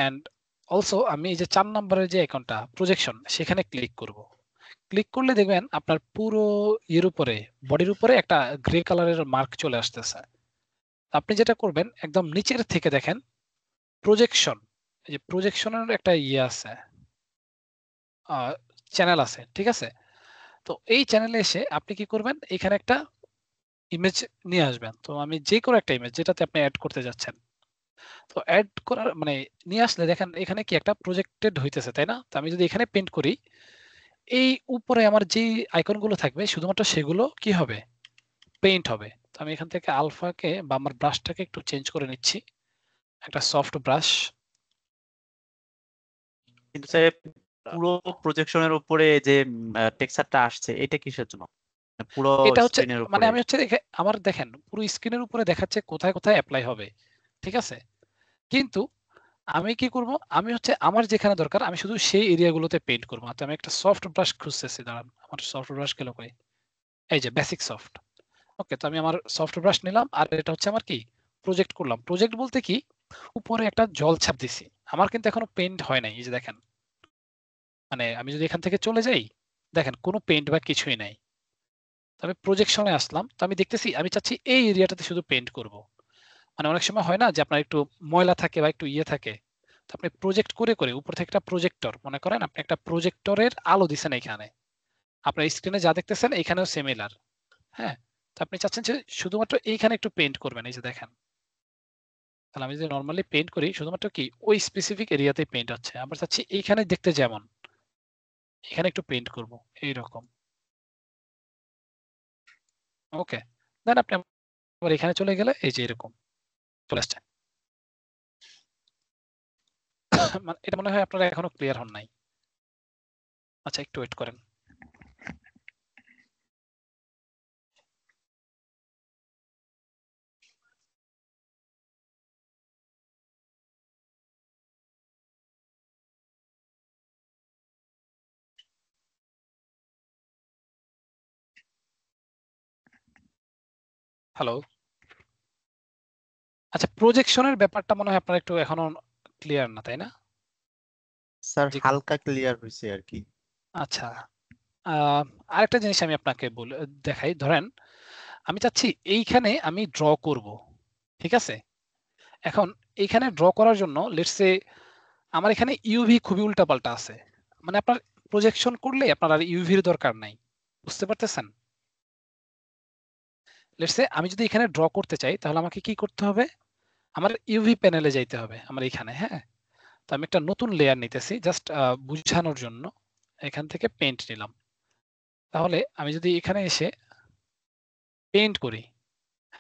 and also আমি এই যে 4 নম্বরের যে আইকনটা প্রজেকশন, সেখানে ক্লিক করব। ক্লিক করলে দেখবেন আপনার পুরো এর উপরে, বডির উপরে একটা গ্রে কালারের মার্ক চলে আসতেছে। আপনি যেটা করবেন একদম নিচের থেকে দেখেন প্রজেকশন, এই যে প্রজেকশনের একটা ইয়ে আছে, চ্যানেল আছে, ঠিক আছে? তো এই চ্যানেলে এসে আপনি কি করবেন, এখানে একটা ইমেজ নিয়ে আসবেন। তো আমি যে কোনো একটা ইমেজ যেটাতে আপনি অ্যাড করতে যাচ্ছেন, তো অ্যাড করার মানে নিয়ে আসলে দেখেন এখানে কি একটা প্রজেক্টেড হইতেছে, তাই না? তো আমি যদি এখানে পেন্ট করি, এই উপরে আমার যে আইকন গুলো থাকবে শুধুমাত্র সেগুলো কি হবে, পেইন্ট হবে। তো আমি এখান থেকে আলফাকে বা আমার ব্রাশটাকে একটু চেঞ্জ করে নিচ্ছি, একটা সফট ব্রাশ। কিন্তু স্যার পুরো প্রজেকশনের উপরে যে টেক্সচারটা আসছে এটা কিসের জন্য? মানে পুরো এটা হচ্ছে স্ক্রিনের মানে উপরে? আমি হচ্ছে আমার দেখেন পুরো স্ক্রিনের উপরে দেখাচ্ছে কোথায় কোথায় অ্যাপ্লাই হবে, ঠিক আছে? কিন্তু আমি কি করব, আমি হচ্ছে আমার যেখানে দরকার আমি শুধু সেই এরিয়াগুলোতে পেইন্ট করব। তো আমি একটা সফট ব্রাশ খুঁজতেছি, দাঁড়ান আমার সফট ব্রাশ গেল কই, এই যে বেসিক সফট। ওকে, তো আমি আমার সফট ব্রাশ নিলাম, আর এটা হচ্ছে আমার কি প্রজেক্ট করলাম। প্রজেক্ট বলতে কি, উপরে একটা জল ছাপ দিছি। আমার কিন্তু এখনো পেইন্ট হয় নাই, এই যে দেখেন, মানে আমি যদি এখান থেকে চলে যাই, দেখেন কোনো পেইন্ট বা কিছুই নাই। তো আমি প্রজেকশনে আসলাম, তো আমি দেখতেছি আমি চাচ্ছি এই এরিয়াটাতে শুধু পেইন্ট করব। মানে অনেক সময় হয় না যে আপনার একটু ময়লা থাকে বা একটু ইয়ে থাকে, তো আপনি প্রজেক্ট করে করে উপর থেকে একটা প্রজেক্টর, মনে করেন আপনি একটা প্রজেক্টরের আলো দিচ্ছেন এখানে, আপনার স্ক্রিনে যা দেখতেছেন এখানেও সিমিলার। হ্যাঁ, তো আপনি চাচ্ছেন যে শুধুমাত্র এইখানে একটু পেইন্ট করবেন, এই যে দেখেন। তাহলে আমি যদি নর্মালি পেইন্ট করি শুধুমাত্র কি ওই স্পেসিফিক এরিয়াতে পেইন্ট হচ্ছে। আমরা চাচ্ছি এইখানে দেখতে যেমন, এখানে একটু পেইন্ট করব এইরকম। ওকে, দেন আপনি আবার এখানে চলে গেলে এই যে এরকম চলে আসছে। মানে এটা মনে হয় আপনারা এখনো ক্লিয়ার হন নাই। আচ্ছা একটু ওয়েট করেন। হ্যালো, আচ্ছা প্রজেকশনের ব্যাপারটা মনে হয় আপনার একটু এখনো ক্লিয়ার না, তাই না? স্যার জি, হালকা ক্লিয়ার হয়েছে আর কি। আচ্ছা। আহ, আরেকটা জিনিস আমি আপনাকে দেখাই। ধরেন আমি চাচ্ছি এইখানে আমি ড্র করব, ঠিক আছে? এখন এইখানে ড্র করার জন্য লেটস সে আমার এখানে ইউভি খুবই উল্টাপাল্টা আছে। মানে আপনার প্রজেকশন করলে আপনার আর ইউভির দরকার নাই, বুঝতে পারতেছেন? লেটস সে আমি যদি এখানে ড্র করতে চাই তাহলে আমাকে কি করতে হবে, আমার ইউভি প্যানেলে যাইতে হবে আমার এখানে। হ্যাঁ, তো আমি একটা নতুন লেয়ার নিতেছি জাস্ট বুঝানোর জন্য। এখান থেকে পেইন্ট নিলাম। তাহলে আমি যদি এখানে এসে পেইন্ট করি,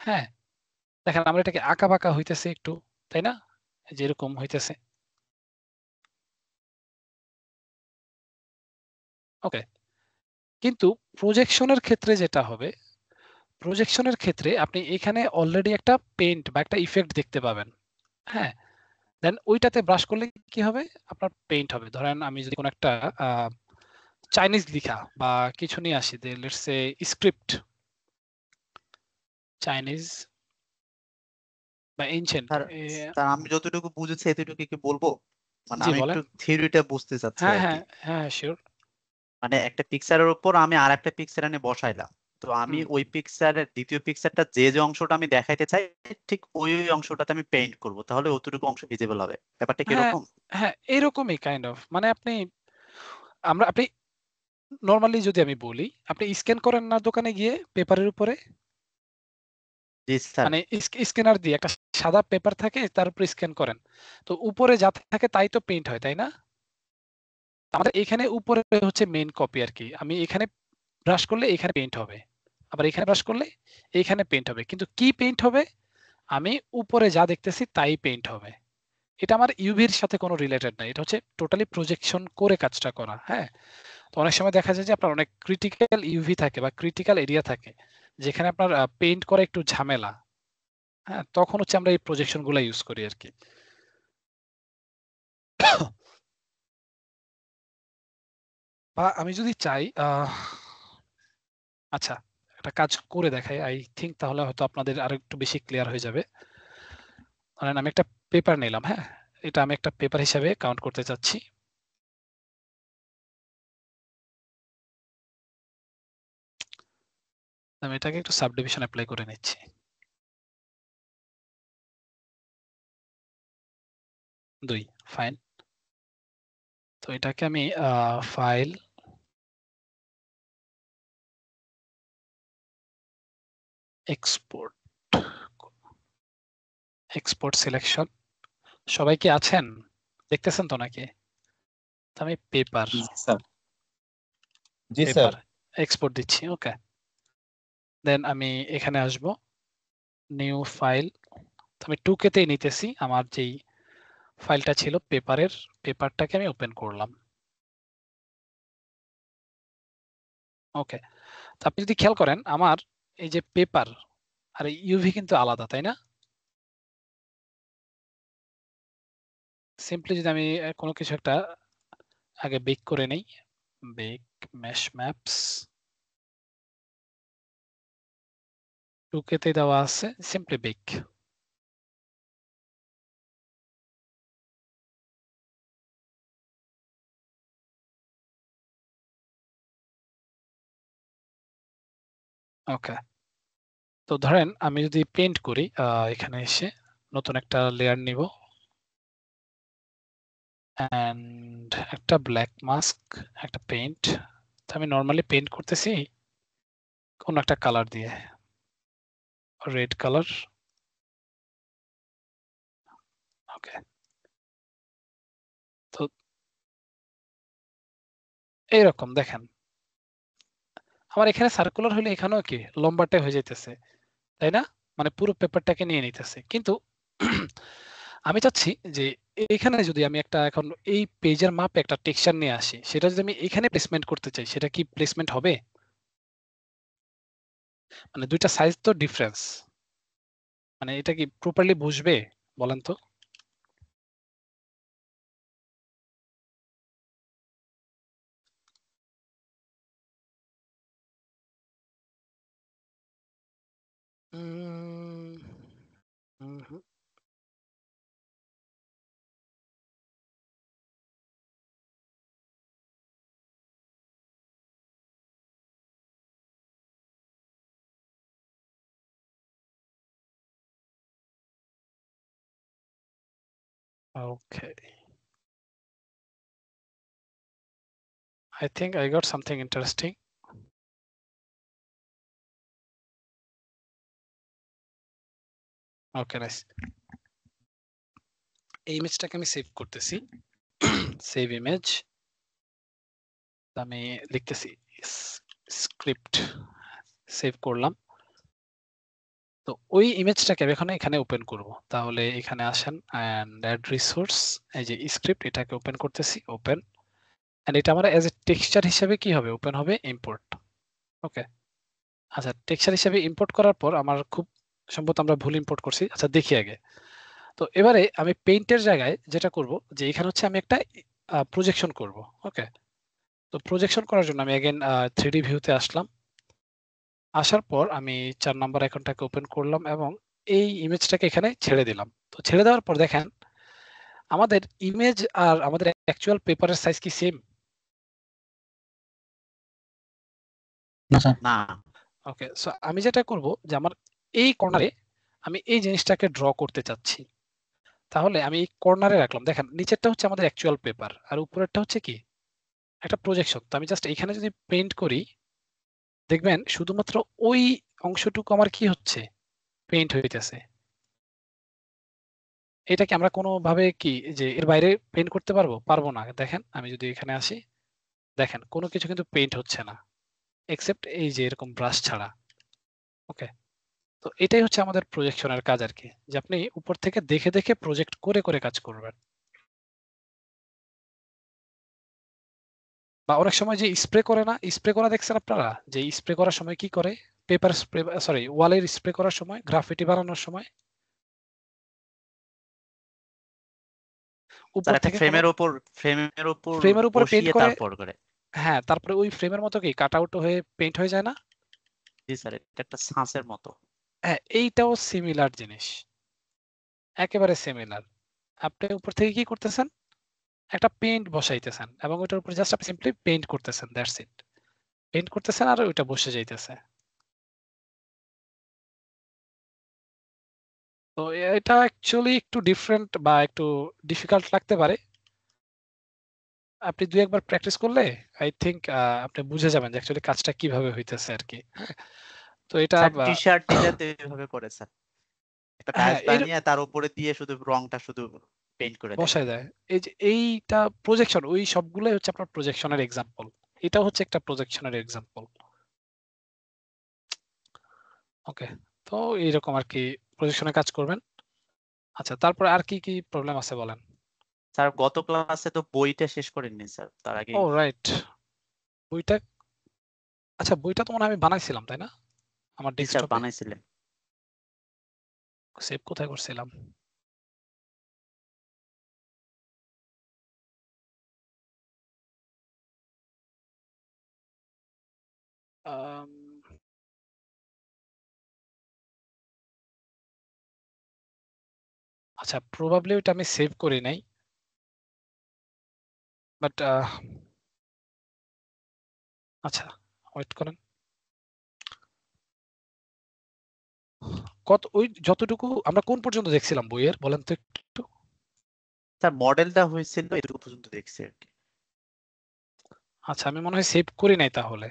হ্যাঁ, দেখেন আমরা এটাকে আঁকা বাঁকা হইতেছে একটু, তাই না? যেরকম হইতেছে। ওকে, কিন্তু প্রজেকশনের ক্ষেত্রে যেটা হবে, প্রজেকশনের ক্ষেত্রে আপনি এখানে অলরেডি একটা পেইন্ট বা একটা ইফেক্ট দেখতে পাবেন। হ্যাঁ, দেন ওইটাতে ব্রাশ করলে কি হবে, আপনার পেইন্ট হবে। ধরেন আমি যদি কোনো একটা চাইনিজ লেখা বা কিছু নিয়ে আসি, লেটস সে স্ক্রিপ্ট, চাইনিজ বা এনশিয়েন্ট। স্যার স্যার আমি যতটুকু বুঝেছি এতটুকু কি বলবো, মানে জি আমি বলেন। একটু থিওরিটা বুঝতে চাচ্ছি হ্যাঁ আর হ্যাঁ কি। হ্যাঁ শিওর। মানে একটা পিকচারের উপর আমি আর একটা পিকচার এনে বসাইলাম, তো আমি ওই পিকচারের দ্বিতীয় পিকচারটা যে অংশটা আমি দেখাইতে চাই ঠিক ওই অংশটাতে আমি পেইন্ট করব, তাহলে অতটুকু অংশ ভিজিবল হবে। ব্যাপারটা হ্যাঁ কিরকম? হ্যাঁ এরকমই কাইন্ড অফ, মানে আপনি নর্মালি যদি আমি বলি, আপনি স্ক্যান করেন না দোকানে গিয়ে পেপারের উপরে, জি স্যার। মানে স্ক্যানার দিয়ে একটা সাদা পেপার থাকে তার উপরে স্ক্যান করেন, তো উপরে যা থাকে তাই তো পেইন্ট হয়, তাই না? আমাদের এখানে উপরে হচ্ছে মেইন কপি আর কি। আমি এখানে ব্রাশ করলে এখানে পেইন্ট হবে, আবার এখানে ব্রাশ করলে এইখানে পেইন্ট হবে, কিন্তু কি পেইন্ট হবে? আমি উপরে যা দেখতেছি তাই পেইন্ট হবে। এটা আমার ইউভির সাথে কোনো রিলেটেড নাই, এটা হচ্ছে টোটালি প্রজেকশন করে কাজটা করা। হ্যাঁ, তো অনেক সময় দেখা যায় যে আপনার অনেক ক্রিটিক্যাল ইউভি থাকে বা ক্রিটিক্যাল এরিয়া থাকে যেখানে আপনার পেইন্ট করা একটু ঝামেলা। হ্যাঁ, তখন হচ্ছে আমরা এই প্রজেকশন গুলো ইউজ করি আর কি। বা আমি যদি চাই আচ্ছা একটা কাজ করে দেখাই, আই থিঙ্ক তাহলে হয়তো আপনাদের আরো একটু বেশি ক্লিয়ার হয়ে যাবে। ধরেন আমি একটা পেপার নিলাম, হ্যাঁ, এটা আমি একটা পেপার হিসাবে কাউন্ট করতে চাচ্ছি। আমি এটাকে একটু সাবডিভিশন অ্যাপ্লাই করে নিচ্ছি। 2 ফাইন। তো এটাকে আমি ফাইল, এক্সপোর্ট, এক্সপোর্ট সিলেকশন। সবাই কি আছেন? দেখতেছেন তো নাকি? তো আমি পেপার, জি স্যার। জি স্যার। পেপার এক্সপোর্ট দিচ্ছি। ওকে, দেন আমি এখানে আসব, নিউ ফাইল। আমি 2K তেই নিতেছি, আমার যেই ফাইলটা ছিল পেপারের, পেপারটাকে আমি ওপেন করলাম। ওকে, তো আপনি যদি খেয়াল করেন আমার এই যে পেপার আর ইউভি কিন্তু আলাদা, তাই না? সিম্পলি যদি আমি কোনো কিছু একটা আগে বেক করে নেই, বেক মেশ ম্যাপস 2K তে দেওয়া আছে, সিম্পলি বেক। ওকে, তো ধরেন আমি যদি পেইন্ট করি, এখানে এসে নতুন একটা লেয়ার নিব এন্ড একটা ব্ল্যাক মাস্ক, একটা পেইন্ট। তো আমি নর্মালি পেইন্ট করতেছি কোন একটা কালার দিয়ে, রেড কালার। ওকে, তো এইরকম দেখেন আমার এখানে সার্কুলার হলে এখানেও কি লম্বাটে হয়ে যাইতেছে, তাই না? মানে পুরো পেপারটাকে নিয়ে নিতেছে। কিন্তু আমি চাচ্ছি যে এখানে যদি আমি একটা এখন এই পেজের মাপে একটা টেক্সচার নিয়ে আসি, সেটা যদি আমি এখানে প্লেসমেন্ট করতে চাই, সেটা কি প্লেসমেন্ট হবে? মানে দুইটা সাইজ তো ডিফারেন্স, মানে এটা কি প্রপারলি বুঝবে বলেন তো? উম, হুম, okay, I think I got something interesting. Okay, nice. এই ইমেজটাকে আমি সেভ করতেছি, সেভ ইমেজ। আমি লিখতেছি স্ক্রিপ্ট, সেভ করলাম। তো ওই ইমেজটাকে আমি এখন এখানে ওপেন করব। তাহলে এখানে আসেন এন্ড অ্যাড রিসোর্স, এই যে স্ক্রিপ্ট, এটাকে ওপেন করতেছি, ওপেন। এন্ড এটা আমার এজ এ টেক্সচার হিসেবে কি হবে, ওপেন হবে, ইম্পোর্ট। ওকে, আচ্ছা টেক্সচার হিসেবে ইম্পোর্ট করার পর আমার খুব সম্ভবত আমরা ভুল ইম্পোর্ট করছি। আচ্ছা দেখি আগে। তো এবারে আমি পেইন্টের জায়গায় যেটা করব যে এখানে হচ্ছে আমি একটা প্রজেকশন করব। ওকে, তো তো প্রজেকশন করার জন্য আমি अगेन 3D ভিউতে আসলাম। আসার পর আমি 4 নাম্বার আইকনটাকে ওপেন করলাম এবং এই ইমেজটাকে এখানে ছেড়ে দিলাম। তো ছেড়ে দেওয়ার পর দেখেন আমাদের ইমেজ আর আমাদের অ্যাকচুয়াল পেপারের সাইজ কি সেম? না স্যার। না, ওকে, সো আমি যেটা করব যে আমার এই কর্নারে আমি এই জিনিসটাকে ড্র করতে চাচ্ছি। তাহলে আমি এই কর্নারে রাখলাম। দেখেন নিচেরটা হচ্ছে আমাদের অ্যাকচুয়াল পেপার আর উপরেরটা হচ্ছে কি একটা প্রজেকশন। তো আমি জাস্ট এখানে যদি পেইন্ট করি দেখবেন শুধুমাত্র ওই অংশটুকু আমার কি হচ্ছে পেইন্ট হইতেছে। এটা কি আমরা কোনোভাবে কি যে এর বাইরে পেইন্ট করতে পারবো? পারবো না। দেখেন আমি যদি এখানে আসি দেখেন কোনো কিছু কিন্তু পেইন্ট হচ্ছে না এক্সেপ্ট এই যে এরকম ব্রাশ ছাড়া। ওকে, তো এটাই হচ্ছে আমাদের প্রজেকশনের কাজ আর কি, যে আপনি উপর থেকে দেখে দেখে প্রজেক্ট করে করে কাজ করবেন। বা অনেক সময় যে স্প্রে করে না, স্প্রে করা দেখছেন আপনারা, যে স্প্রে করার সময় কি করে পেপার স্প্রে সরি ওয়ালের স্প্রে করার সময় গ্রাফিটি বানানোর সময় উপর তার একটা থেকে কোনো ফ্রেমের উপর ফ্রেমের উপরে পেইন্ট বসিয়ে করে, তারপর করে। হ্যাঁ তারপরে ওই ফ্রেমের মতো কি কাট আউট হয়ে পেইন্ট হয়ে যায় না? জি স্যার, এটা একটা ছাঁচের মতো। হ্যাঁ এইটাও সিমিলার জিনিস, একেবারে সিমিলার। আপনি উপর থেকে কি করতেছেন একটা পেইন্ট বসাইতেছেন এবং ওইটার উপর জাস্ট আপনি সিম্পলি পেইন্ট করতেছেন, দ্যাটস ইট। পেইন্ট করতেছেন আর ওইটা বসে যাইতেছে। তো এটা অ্যাকচুয়ালি একটু ডিফারেন্ট বা একটু ডিফিকাল্ট লাগতে পারে। আপনি দুই একবার প্র্যাকটিস করলে আই থিংক আপনি বুঝে যাবেন যে অ্যাকচুয়ালি কাজটা কিভাবে হইতেছে আর কি। তো এটা স্যার টি শার্ট নিলে তো এইভাবে করে স্যার, একটা হ্যাঁ ব্যাচ বানিয়ে তার উপরে দিয়ে শুধু রংটা শুধু পেইন্ট করে দেয়। বসায় দেয়। এই যে এইটা প্রজেকশন, ওই সবগুলোই হচ্ছে আপনার প্রজেকশনের এক্সাম্পল। এটা হচ্ছে একটা প্রজেকশনের এক্সাম্পল। ওকে, তো এইরকম আর কি প্রজেকশনে কাজ করবেন। আচ্ছা তারপরে আর কি কি প্রবলেম আছে বলেন। স্যার গত ক্লাসে তো বইটা শেষ করেননি স্যার, তার আগে ও রাইট, বইটা, আচ্ছা বইটা তো মনে হয় আমি বানাইছিলাম তাই না আমার জি স্যার ডেস্কটপে? বানাইছিলেন। সেভ কোথায় করছিলাম? আম, আচ্ছা প্রবাবলি ওইটা আমি সেভ করি নাই, বাট আচ্ছা ওয়েট করেন। কত ওই যতটুকু আমরা কোন পর্যন্ত দেখছিলাম বইয়ের বলেন তো একটু। স্যার মডেলটা হয়েছিল এটুকু পর্যন্ত দেখছি আর কি। আচ্ছা আমি মনে হয় সেভ করি নাই তাহলে,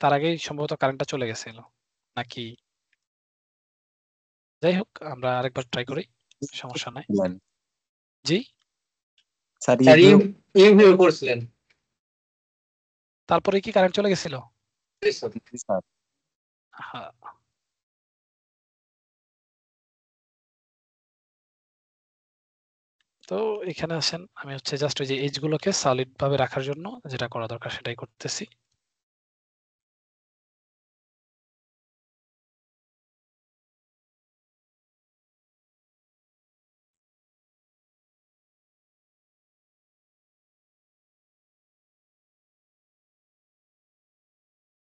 তার আগেই সম্ভবত কারেন্টটা চলে গেছিল নাকি। যাই হোক আমরা আরেকবার ট্রাই করি, সমস্যা নাই। জি স্যার স্যার ইউভিউ ইউ করছিলেন। তারপরে কি কারেন্ট চলে গেছিল? স্যার হ্যাঁ তো এখানে আসেন, আমি হচ্ছে জাস্ট ওই যে এজ গুলোকে সলিড ভাবে রাখার জন্য যেটা করা দরকার সেটাই করতেছি।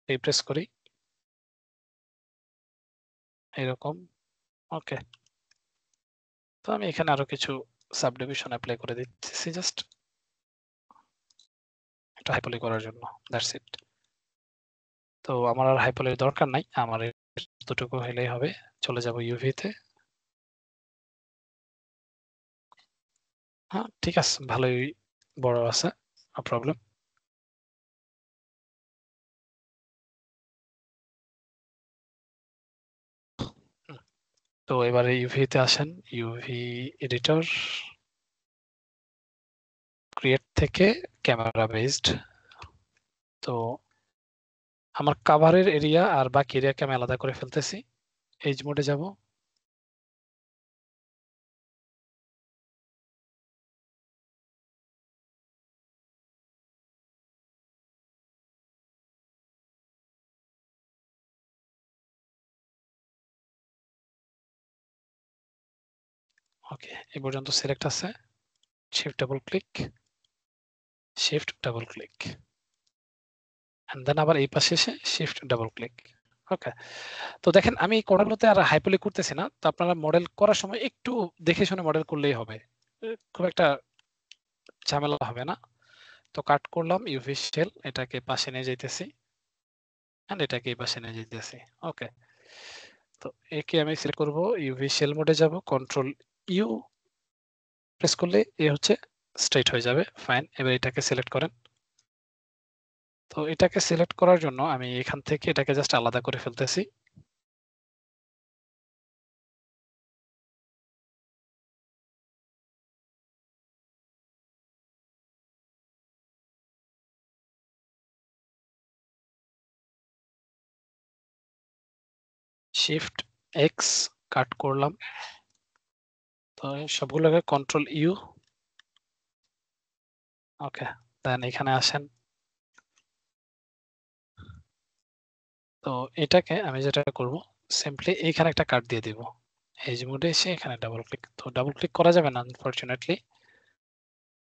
রিপ্রেস করি এরকম। ওকে, তো আমি এখানে আরো কিছু সাবডিভিশন অ্যাপ্লাই করে দিচ্ছি জাস্ট এটা হাইপারলি করার জন্য, দ্যাটস ইট। তো আমার আর হাইপারলির দরকার নাই, আমার এতটুকু হলেই হবে। চলে যাব ইউভিতে। হ্যাঁ ঠিক আছে, ভালোই বড় আছে, নো প্রবলেম। তো এবারে ইউভিতে আসেন, ইউভি এডিটর, ক্রিয়েট থেকে ক্যামেরা বেসড। তো আমার কাভারের এরিয়া আর বাকি এরিয়াকে আমি আলাদা করে ফেলতেছি। এজ মোডে যাব, ওকে এই পর্যন্ত সিলেক্ট আছে। Shift double click, shift double click, and then আবার এই পাশে এসে শিফট ডাবল ক্লিক। ওকে, তো দেখেন আমি কোডালোতে আর হাইপারলিক করতেছি না, তো আপনারা মডেল করার সময় একটু দেখে শুনে মডেল করলেই হবে, খুব একটা ঝামেলা হবে না। তো কাট করলাম ইউভি শেল, এটাকে পাশে নিয়ে যাইতেছি এন্ড এটাকে এই পাশে নিয়ে যাইতেছি। ওকে, তো একে আমি সিলেক্ট করব, ইউভি শেল মোডে যাব, কন্ট্রোল ইউ প্রেস করলে এ হচ্ছে স্ট্রেট হয়ে যাবে। ফাইন, এবার এটাকে সিলেক্ট করেন। তো এটাকে সিলেক্ট করার জন্য আমি এখান থেকে এটাকে জাস্ট আলাদা করে ফেলতেছি। শিফট এক্স কাট করলাম, তো সবগুলোকে কন্ট্রোল ইউ। ওকে, দেন এখানে আসেন। তো এটাকে আমি যেটা করব, সিম্পলি এইখানে একটা কাট দিয়ে দিব, এজ মোডে এসে এখানে ডাবল ক্লিক। তো ডাবল ক্লিক করা যাবে না আনফরচুনেটলি,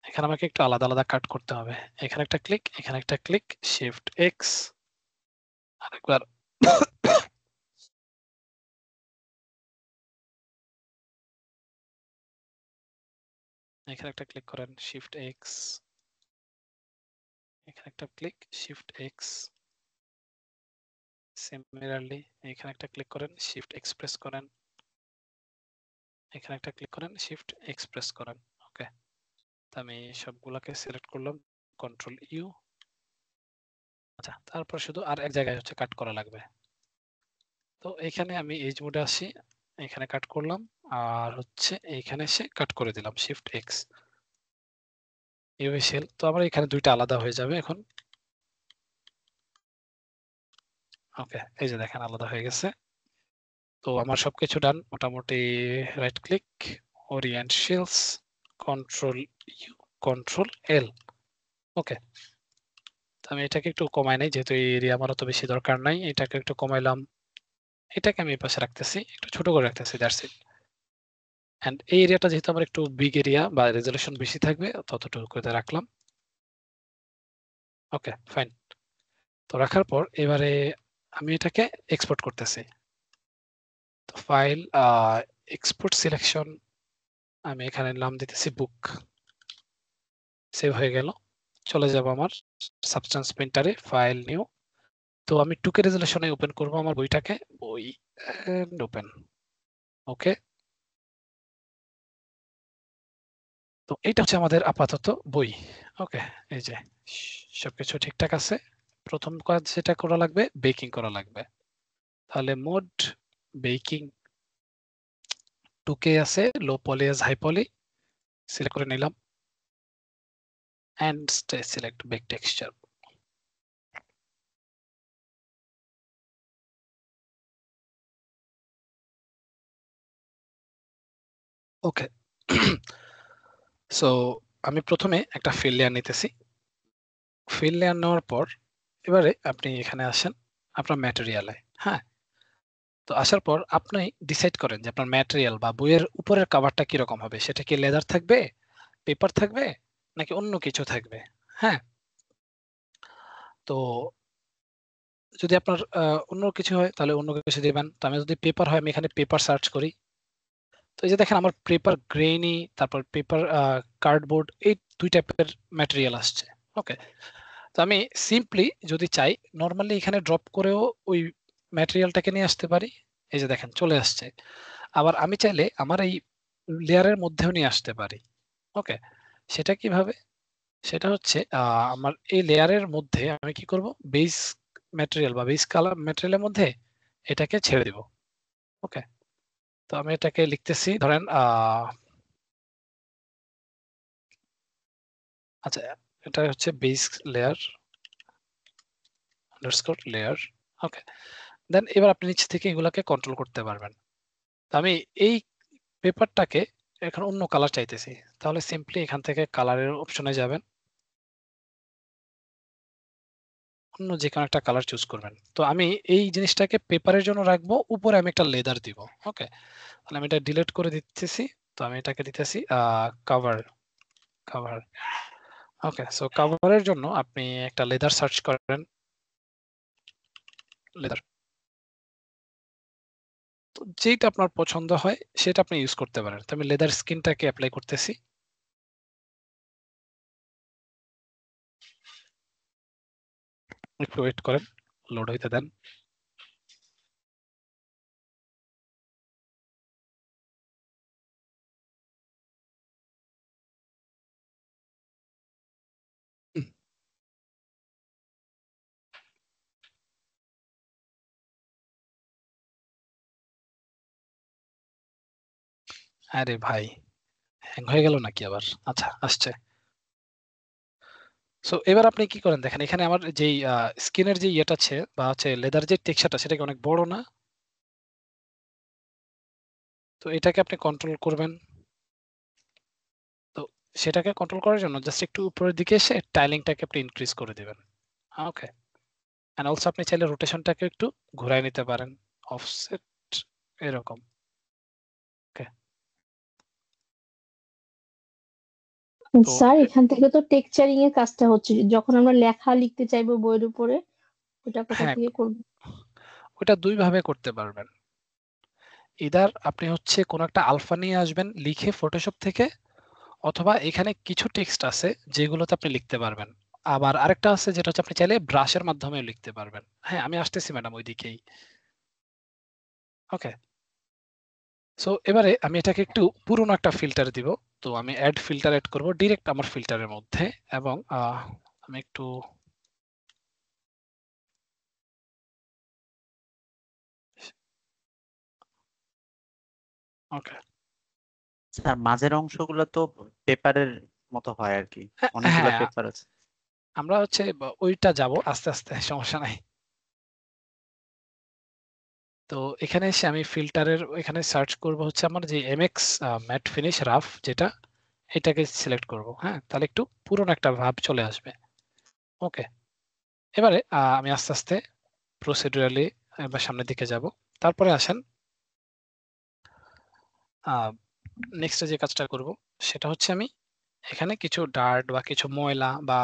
এখানে আমাকে একটু আলাদা আলাদা কাট করতে হবে। এখানে একটা ক্লিক, এখানে একটা ক্লিক, শিফট এক্স, আরেকবার এখানে একটা ক্লিক করেন, শিফট এক্স, এখানে একটা ক্লিক, শিফট এক্স, সিমিলারলি এখানে একটা ক্লিক করেন, শিফট এক্স প্রেস করেন, এখানে একটা ক্লিক করেন, শিফট এক্স প্রেস করেন। ওকে, তো আমি সবগুলোকে সিলেক্ট করলাম, কন্ট্রোল ইউ। আচ্ছা, তারপর শুধু আর এক জায়গায় হচ্ছে কাট করা লাগবে। তো এখানে আমি এজ মোডে আসি, এখানে কাট করলাম, আর হচ্ছে এইখানে এসে কাট করে দিলাম, শিফট এক্স, ইউভি শেল। তো আমার এখানে দুইটা আলাদা হয়ে যাবে এখন। ওকে, এই যে দেখেন আলাদা হয়ে গেছে। তো আমার সবকিছু ডান মোটামুটি। Right click, orient shells, control U, control L. Okay, তো আমি এটাকে একটু কমাই নাই, যেহেতু এই এরিয়া আমার অত বেশি দরকার নাই, এটাকে একটু কমাইলাম। এটাকে আমি এই পাশে রাখতেছি, একটু ছোট করে রাখতেছি, দ্যাটস ইট। এন্ড এই এরিয়াটা যেহেতু আমার একটু বিগ এরিয়া বা রেজলিউশন বেশি থাকবে, ততটুকু করে রাখলাম। ওকে, ফাইন। তো রাখার পর এবারে আমি এটাকে এক্সপোর্ট করতেছি। তো ফাইল, এক্সপোর্ট সিলেকশন, আমি এখানে নাম দিতেছি বুক। সেভ হয়ে গেল। চলে যাব আমার সাবস্টেন্স প্রিন্টারে, ফাইল নিউ। তো আমি 2K রেজলিউশনে ওপেন করব আমার বইটাকে, বই এন্ড ওপেন। ওকে, তো এটা হচ্ছে আমাদের আপাতত বই। ওকে, এই যে সবকিছু ঠিকঠাক আছে। প্রথম কাজ যেটা করা লাগবে, বেকিং করা লাগবে। তাহলে মোড বেকিং 2K আছে, low poly as high poly select করে নিলাম, and select bake texture. Okay, so আমি প্রথমে একটা ফিল লেয়ার নিতেছি। ফিল লেয়ার নেওয়ার পর এবারে আপনি এখানে আসেন আপনার ম্যাটেরিয়ালে। হ্যাঁ, তো আসার পর আপনি ডিসাইড করেন যে আপনার ম্যাটেরিয়াল বা বইয়ের উপরের কভারটা কিরকম হবে, সেটা কি লেদার থাকবে, পেপার থাকবে, নাকি অন্য কিছু থাকবে। হ্যাঁ, তো যদি আপনার অন্য কিছু হয় তাহলে অন্য কিছু দিবেন। তো আমি যদি পেপার হয়, আমি এখানে পেপার সার্চ করি। তো এই যে দেখেন আমার পেপার গ্রেইনি, তারপর পেপার কার্ডবোর্ড, এই দুই টাইপের ম্যাটেরিয়াল আসছে। ওকে, তো আমি সিম্পলি যদি চাই নর্মালি এখানে ড্রপ করেও ওই ম্যাটেরিয়ালটাকে নিয়ে আসতে পারি। এই যে দেখেন চলে আসছে। আবার আমি চাইলে আমার এই লেয়ারের মধ্যেও নিয়ে আসতে পারি। ওকে, সেটা কিভাবে? সেটা হচ্ছে আমার এই লেয়ারের মধ্যে আমি কি করব, বেস ম্যাটেরিয়াল বা বেস কালার ম্যাটেরিয়ালের মধ্যে এটাকে ছেড়ে দিব। ওকে, তো আমি এটাকে লিখতেছি, ধরেন আচ্ছা, এটা হচ্ছে বেস লেয়ার আন্ডারস্কোর লেয়ার। ওকে, দেন এবার আপনি নিচে থেকে এগুলাকে কন্ট্রোল করতে পারবেন। তো আমি এই পেপারটাকে এখন অন্য কালার চাইতেছি, তাহলে সিম্পলি এখান থেকে কালারের অপশনে যাবেন, অন্য যে কোনো একটা কালার চুজ করবেন। তো আমি এই জিনিসটাকে পেপারের জন্য রাখবো, উপরে আমি একটা লেদার দিব। ওকে, তাহলে আমি এটা ডিলিট করে দিতেছি। তো আমি এটাকে দিতেছি কভার, কভার। ওকে, সো কভারের জন্য আপনি একটা লেদার সার্চ করেন, লেদার। তো যেটা আপনার পছন্দ হয় সেটা আপনি ইউজ করতে পারেন। তো আমি লেদার স্কিনটাকে অ্যাপ্লাই করতেছি। একটু ওয়েট করেন, লোড হইতে দেন। আরে ভাই, হ্যাং হয়ে গেল নাকি আবার? আচ্ছা, আসছে। সো এবার আপনি কি করেন দেখেন, এখানে আমার যেই স্কিনের যে ইয়েটা আছে বা হচ্ছে লেদার যে টেক্সচারটা সেটা কি অনেক বড় না? তো এটাকে আপনি কন্ট্রোল করবেন। তো সেটাকে কন্ট্রোল করার জন্য জাস্ট একটু উপরের দিকে এসে টাইলিংটাকে আপনি ইনক্রিজ করে দিবেন। ওকে, এন্ড অলসো আপনি চাইলে রোটেশনটাকে একটু ঘুরায় নিতে পারেন, অফসেট এরকম। ওকে, তো স্যার এখান থেকে তো টেক্সচারিং এর কাজটা হচ্ছে, যখন আমরা লেখা লিখতে চাইবো বইয়ের উপরে, ওটা কোথা হ্যাঁ, থেকে করব? ওটা দুই ভাবে করতে পারবেন। ইদার আপনি হচ্ছে কোনো একটা আলফা নিয়ে আসবেন লিখে ফটোশপ থেকে, অথবা এখানে কিছু টেক্সট আছে যেগুলোতে আপনি লিখতে পারবেন। আবার আরেকটা আছে যেটা হচ্ছে আপনি চাইলে ব্রাশের মাধ্যমে লিখতে পারবেন। হ্যাঁ, আমি আসতেছি ম্যাডাম ওইদিকেই। ওকে, সো এবারে আমি এটাকে একটু পুরনো একটা ফিল্টার দিব। তো আমি অ্যাড ফিল্টার অ্যাড করব ডিরেক্ট আমার ফিল্টারের মধ্যে, এবং আমি একটু ওকে, স্যার মাঝের অংশগুলো তো পেপারের মতো হয় আর কি, অনেকগুলো হ্যাঁ, পেপার আছে। আমরা হচ্ছে ওইটা যাব আস্তে আস্তে, সমস্যা নাই। তো এখানে এসে আমি ফিল্টারের এখানে সার্চ করব হচ্ছে আমার যে এমএক্স ম্যাট ফিনিশ রাফ, যেটা এটাকে সিলেক্ট করব। হ্যাঁ, তাহলে একটু পুরনো একটা ভাব চলে আসবে। ওকে, এবারে আমি আস্তে আস্তে প্রসিডিউরালি এবার সামনের দিকে যাব। তারপরে আসেন নেক্সট যে কাজটা করব সেটা হচ্ছে আমি এখানে কিছু ডার্ট বা কিছু ময়লা বা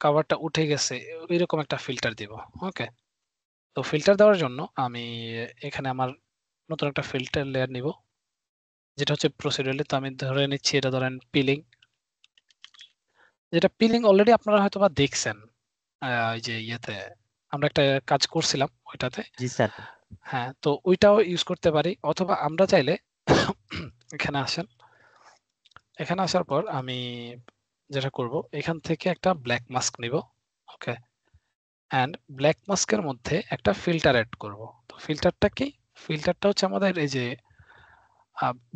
কভারটা উঠে গেছে এরকম একটা ফিল্টার দিব। ওকে, তো ফিল্টার দেওয়ার জন্য আমি এখানে আমার নতুন একটা ফিল্টার লেয়ার নিব, যেটা হচ্ছে প্রসিডিউরালি। তো আমি ধরে নিচ্ছি এটা ধরেন পিলিং, যেটা পিলিং অলরেডি আপনারা হয়তো বা দেখছেন ওই যে ইয়েতে আমরা একটা কাজ করছিলাম ওইটাতে। জি স্যার। হ্যাঁ, তো ওইটাও ইউজ করতে পারি, অথবা আমরা চাইলে এখানে আসেন, এখানে আসার পর আমি যেটা করব এখান থেকে একটা ব্ল্যাক মাস্ক নিব। ওকে, অ্যান্ড ব্ল্যাক মাস্কের মধ্যে একটা ফিল্টার অ্যাড করব। তো ফিল্টারটা কি? ফিল্টারটা হচ্ছে আমাদের এই যে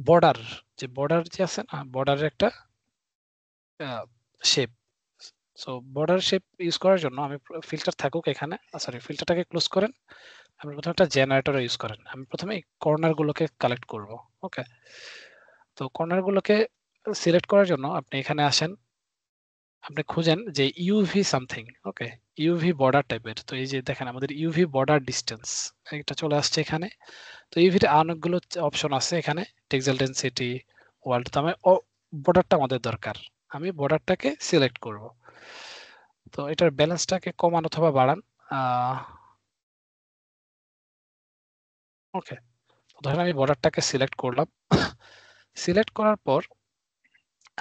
বর্ডার, যে বর্ডার যে আছে না, বর্ডারের একটা shape. So border shape use করার জন্য আমি ফিল্টার থাকুক এখানে, সরি ফিল্টারটাকে ক্লোজ করেন, আপনি প্রথমে একটা জেনারেটর ইউজ করেন। আমি প্রথমে এই কর্নার গুলোকে কালেক্ট করব। ওকে, তো কর্নার গুলোকে সিলেক্ট করার জন্য আপনি এখানে আসেন, আপনি খুঁজেন যে ইউভি সামথিং। ওকে, ইউভি বর্ডার টাইপের। তো এই যে দেখেন আমাদের ইউভি বর্ডার ডিস্টেন্স এটা চলে আসছে এখানে। তো ইউভির অনেকগুলো অপশন আছে এখানে, টেক্সচার ডেনসিটি, ওয়ার্ল্ড। তো আমি বর্ডারটা আমাদের দরকার, আমি বর্ডারটাকে সিলেক্ট করব। তো এটার ব্যালেন্সটাকে কমান অথবা বাড়ান। ওকে, ধরেন আমি বর্ডারটাকে সিলেক্ট করলাম। সিলেক্ট করার পর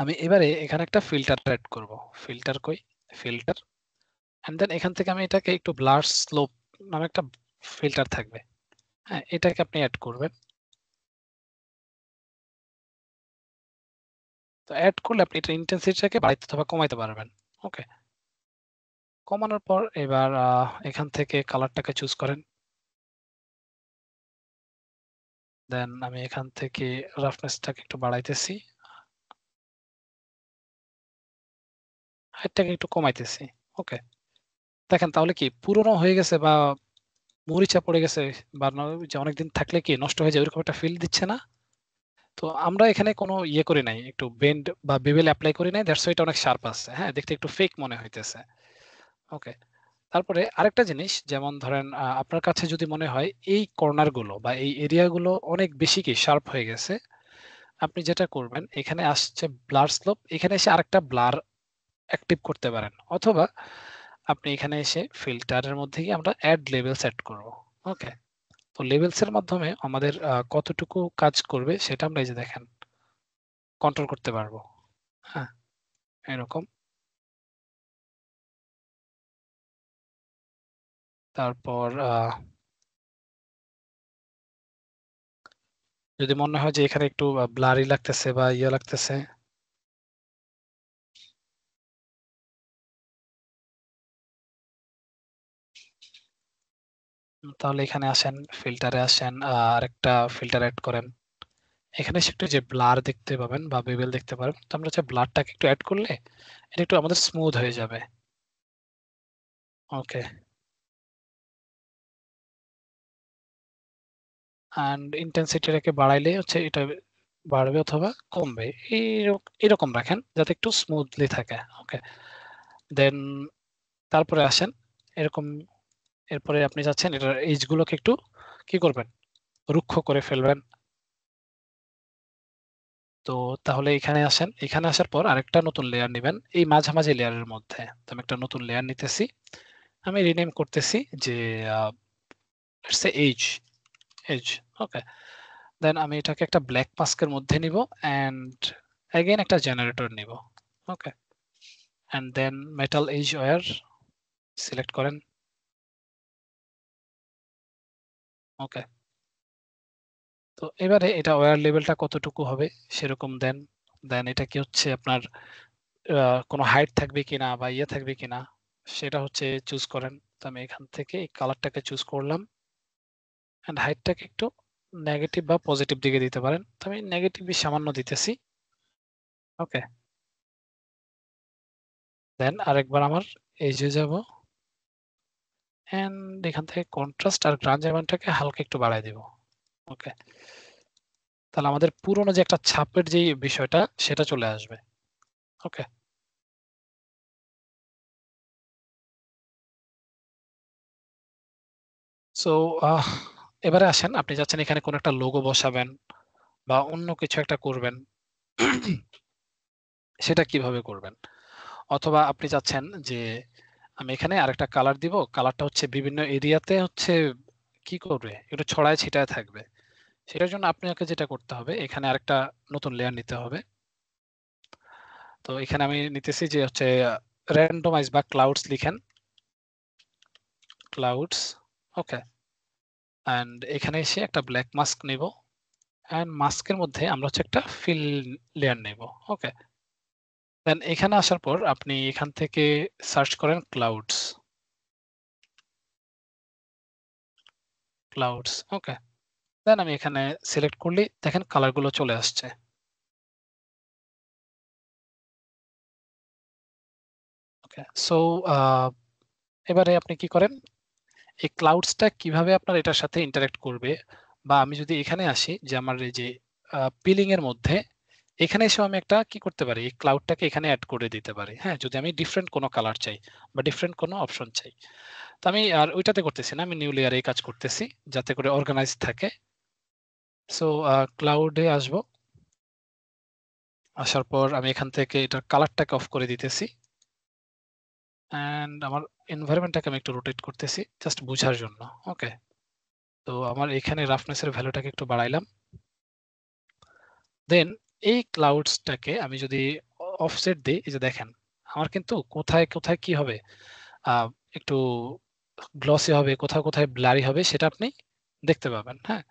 আমি এবারে এখানে একটা ফিল্টার অ্যাড করব। ফিল্টার কই? ফিল্টার, এন্ড দেন এখান থেকে আমি এটাকে একটু ব্লার স্লোপ নামে একটা ফিল্টার থাকবে। হ্যাঁ, এটাকে আপনি অ্যাড করবেন। তো অ্যাড করলে আপনি এটা ইন্টেন্সিটিটাকে বাড়াইতে অথবা কমাইতে পারবেন। ওকে, কমানোর পর এবার এখান থেকে কালারটাকে চুজ করেন। দেন আমি এখান থেকে রাফনেসটাকে একটু বাড়াইতেছি, হাইটটাকে একটু কমাইতেছি। ওকে, দেখেন তাহলে কি পুরনো হয়ে গেছে বা মরিচা পড়ে গেছে, বা যে অনেকদিন থাকলে কি নষ্ট হয়ে যায় ওইরকম একটা ফিল দিচ্ছে না? তো আমরা এখানে কোনো ইয়ে করি নাই, একটু বেন্ড বা বেভেল অ্যাপ্লাই করি নাই, দ্যাটস এটা অনেক শার্প আছে। হ্যাঁ, দেখতে একটু ফেক মনে হইতেছে। ওকে, তারপরে আরেকটা জিনিস, যেমন ধরেন আপনার কাছে যদি মনে হয় এই কর্নার গুলো বা এই এরিয়া গুলো অনেক বেশি কি শার্প হয়ে গেছে, আপনি যেটা করবেন এখানে আসছে ব্লার স্লোপ, এখানে এসে আরেকটা ব্লার অ্যাক্টিভ করতে পারেন, অথবা আপনি এখানে এসে ফিল্টারের মধ্যে গিয়ে আমরা অ্যাড লেভেল সেট করব। ওকে, তো লেভেলস এর মাধ্যমে আমাদের কতটুকু কাজ করবে সেটা আমরা এই যে দেখেন কন্ট্রোল করতে পারবো। হ্যাঁ, এরকম। তারপর যদি মনে হয় যে এখানে একটু ব্লারি লাগতেছে বা ইয়ে লাগতেছে, তাহলে এখানে আসেন, ফিল্টারে আসেন, আরেকটা ফিল্টার অ্যাড করেন। এখানে এসে একটু যে ব্লার দেখতে পাবেন বা বেবেল দেখতে পাবেন, তো আমরা যে ব্লারটাকে একটু অ্যাড করলে এটা একটু আমাদের স্মুথ হয়ে যাবে। ওকে, অ্যান্ড ইন্টেন্সিটিটাকে বাড়াইলে হচ্ছে এটা বাড়বে অথবা কমবে, এরকম রাখেন যাতে একটু স্মুথলি থাকে। ওকে, দেন তারপরে আসেন এরকম, এরপরে আপনি যাচ্ছেন এটার এজ গুলোকে একটু কি করবেন, রুক্ষ করে ফেলবেন। তো তাহলে এখানে আসেন, এখানে আসার পর আরেকটা নতুন লেয়ার নেবেন এই মাঝামাঝি লেয়ারের মধ্যে। তো আমি একটা নতুন লেয়ার নিতেছি, আমি রিনেম করতেছি যে এজ এজ। ওকে, দেন আমি এটাকে একটা ব্ল্যাক মাস্কের মধ্যে নিব অ্যান্ড অ্যাগেন একটা জেনারেটর নিব। Okay, and then metal edge wear select করেন। ওকে, তো এবারে এটা ওয়্যার লেভেলটা কতটুকু হবে সেরকম দেন। দেন এটা কি হচ্ছে আপনার কোনো হাইট থাকবে কিনা বা ইয়ে থাকবে কিনা সেটা হচ্ছে চুজ করেন। তো আমি এখান থেকে এই কালারটাকে চুজ করলাম অ্যান্ড হাইটটাকে একটু নেগেটিভ বা পজিটিভ দিকে দিতে পারেন, তো আমি নেগেটিভই সামান্য দিতেছি। ওকে, দেন আরেকবার আমার এজে যাব অ্যান্ড এখান থেকে কন্ট্রাস্ট আর গ্রানজামেন্টটাকে হালকা একটু বাড়ায় দিব। ওকে, তাহলে আমাদের পুরোনো যে একটা ছাপের যে বিষয়টা সেটা চলে আসবে। ওকে, সো এবারে আসেন, আপনি যাচ্ছেন এখানে কোন একটা লোগো বসাবেন বা অন্য কিছু একটা করবেন, সেটা কিভাবে করবেন? অথবা আপনি চাচ্ছেন যে আমি এখানে আরেকটা কালার দিব, কালারটা হচ্ছে বিভিন্ন এরিয়াতে হচ্ছে কি করবে, একটু ছড়ায় ছিটায় থাকবে। সেটার জন্য আপনাকে যেটা করতে হবে, এখানে আরেকটা নতুন লেয়ার নিতে হবে। তো এখানে আমি নিতেছি যে হচ্ছে র্যান্ডমাইজ বা ক্লাউডস লিখেন, ক্লাউডস। ওকে, অ্যান্ড এখানে এসে একটা ব্ল্যাক মাস্ক নেব অ্যান্ড মাস্কের মধ্যে আমরা হচ্ছে একটা ফিল লেয়ার নেব। ওকে, দেন এখানে আসার পর আপনি এখান থেকে সার্চ করেন ক্লাউডস, ক্লাউডস। ওকে, দেন আমি এখানে সিলেক্ট করলে দেখেন কালারগুলো চলে আসছে। ওকে, সো এবারে আপনি কি করেন, এই ক্লাউডসটা কিভাবে আপনার এটার সাথে ইন্টারেক্ট করবে, বা আমি যদি এখানে আসি যে আমার এই যে পিলিং এর মধ্যে এখানে এসে আমি একটা কি করতে পারি, এই ক্লাউডটাকে এখানে অ্যাড করে দিতে পারি। হ্যাঁ, যদি আমি ডিফারেন্ট কোনো কালার চাই বা ডিফারেন্ট কোনো অপশন চাই, তো আমি আর ওইটাতে করতেছি না, আমি নিউ লেয়ারে কাজ করতেছি যাতে করে অর্গানাইজ থাকে। সো ক্লাউডে আসবো, আসার পর আমি এখান থেকে এটার কালারটাকে অফ করে দিতেছি অ্যান্ড আমার এনভায়রনমেন্টটাকে আমি একটু রোটেট করতেছি জাস্ট বোঝার জন্য। ওকে, তো আমার এখানে রাফনেসের ভ্যালুটাকে একটু বাড়াইলাম। দেন এই ক্লাউডসটাকে আমি যদি অফসেট দিই, এই যে দেখেন আমার কিন্তু কোথায় কোথায় কি হবে, একটু গ্লসি হবে, কোথাও কোথায় ব্লারি হবে সেটা আপনি দেখতে পাবেন। হ্যাঁ,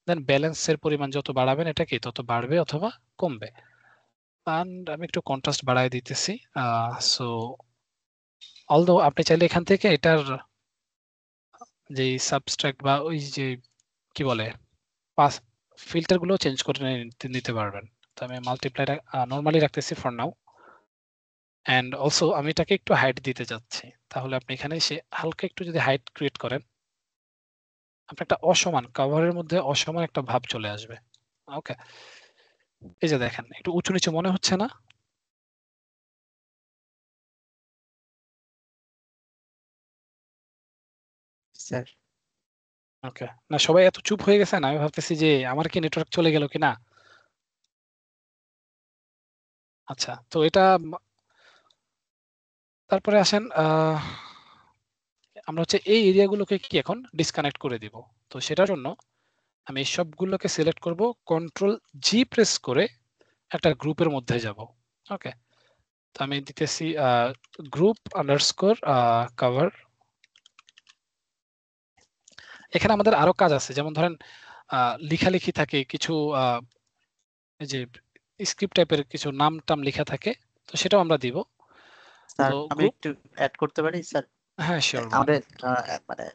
দেন ব্যালেন্সের পরিমাণ যত বাড়াবেন এটা কি তত বাড়বে অথবা কমবে। অ্যান্ড আমি একটু কন্ট্রাস্ট বাড়ায় দিতেছি। সো অলদো আপনি চাইলে এখান থেকে এটার যে সাবস্ট্রাক্ট বা ওই যে কি বলে পাস ফিল্টার গুলো চেঞ্জ করে নিতে পারবেন। তো আমি মাল্টিপ্লাই নরমালি রাখতেছি ফর নাও, অ্যান্ড অলসো আমি এটাকে একটু হাইট দিতে যাচ্ছি। তাহলে আপনি এখানে এসে হালকা একটু যদি হাইট ক্রিয়েট করেন, আপনি একটা অসমান কভারের মধ্যে অসমান একটা ভাব চলে আসবে। ওকে, এই যে দেখেন একটু উঁচু নিচু মনে হচ্ছে না? স্যার ওকে, না সবাই এত চুপ হয়ে গেছে, না আমি ভাবতেছি যে আমার কি নেটওয়ার্ক চলে গেল কিনা। আচ্ছা, তো এটা তারপরে আসেন আমরা হচ্ছে এই এরিয়াগুলোকে কি এখন ডিসকানেক্ট করে দিব। তো সেটার জন্য আমি এই সবগুলোকে সিলেক্ট করব, কন্ট্রোল জি প্রেস করে একটা গ্রুপের মধ্যে যাব। ওকে, তো আমি দিতেছি গ্রুপ আন্ডারস্কোর কভার। এখানে আমাদের আরো কাজ আছে, যেমন ধরেন লেখালেখি থাকে কিছু, এই যে স্ক্রিপ্ট টাইপের কিছু নাম টাম লেখা থাকে, তো সেটাও আমরা দিব। স্যার তো আমি গ্রুপ, একটু অ্যাড করতে পারি স্যার? হ্যাঁ শিওর বলেন। আমাদের মানে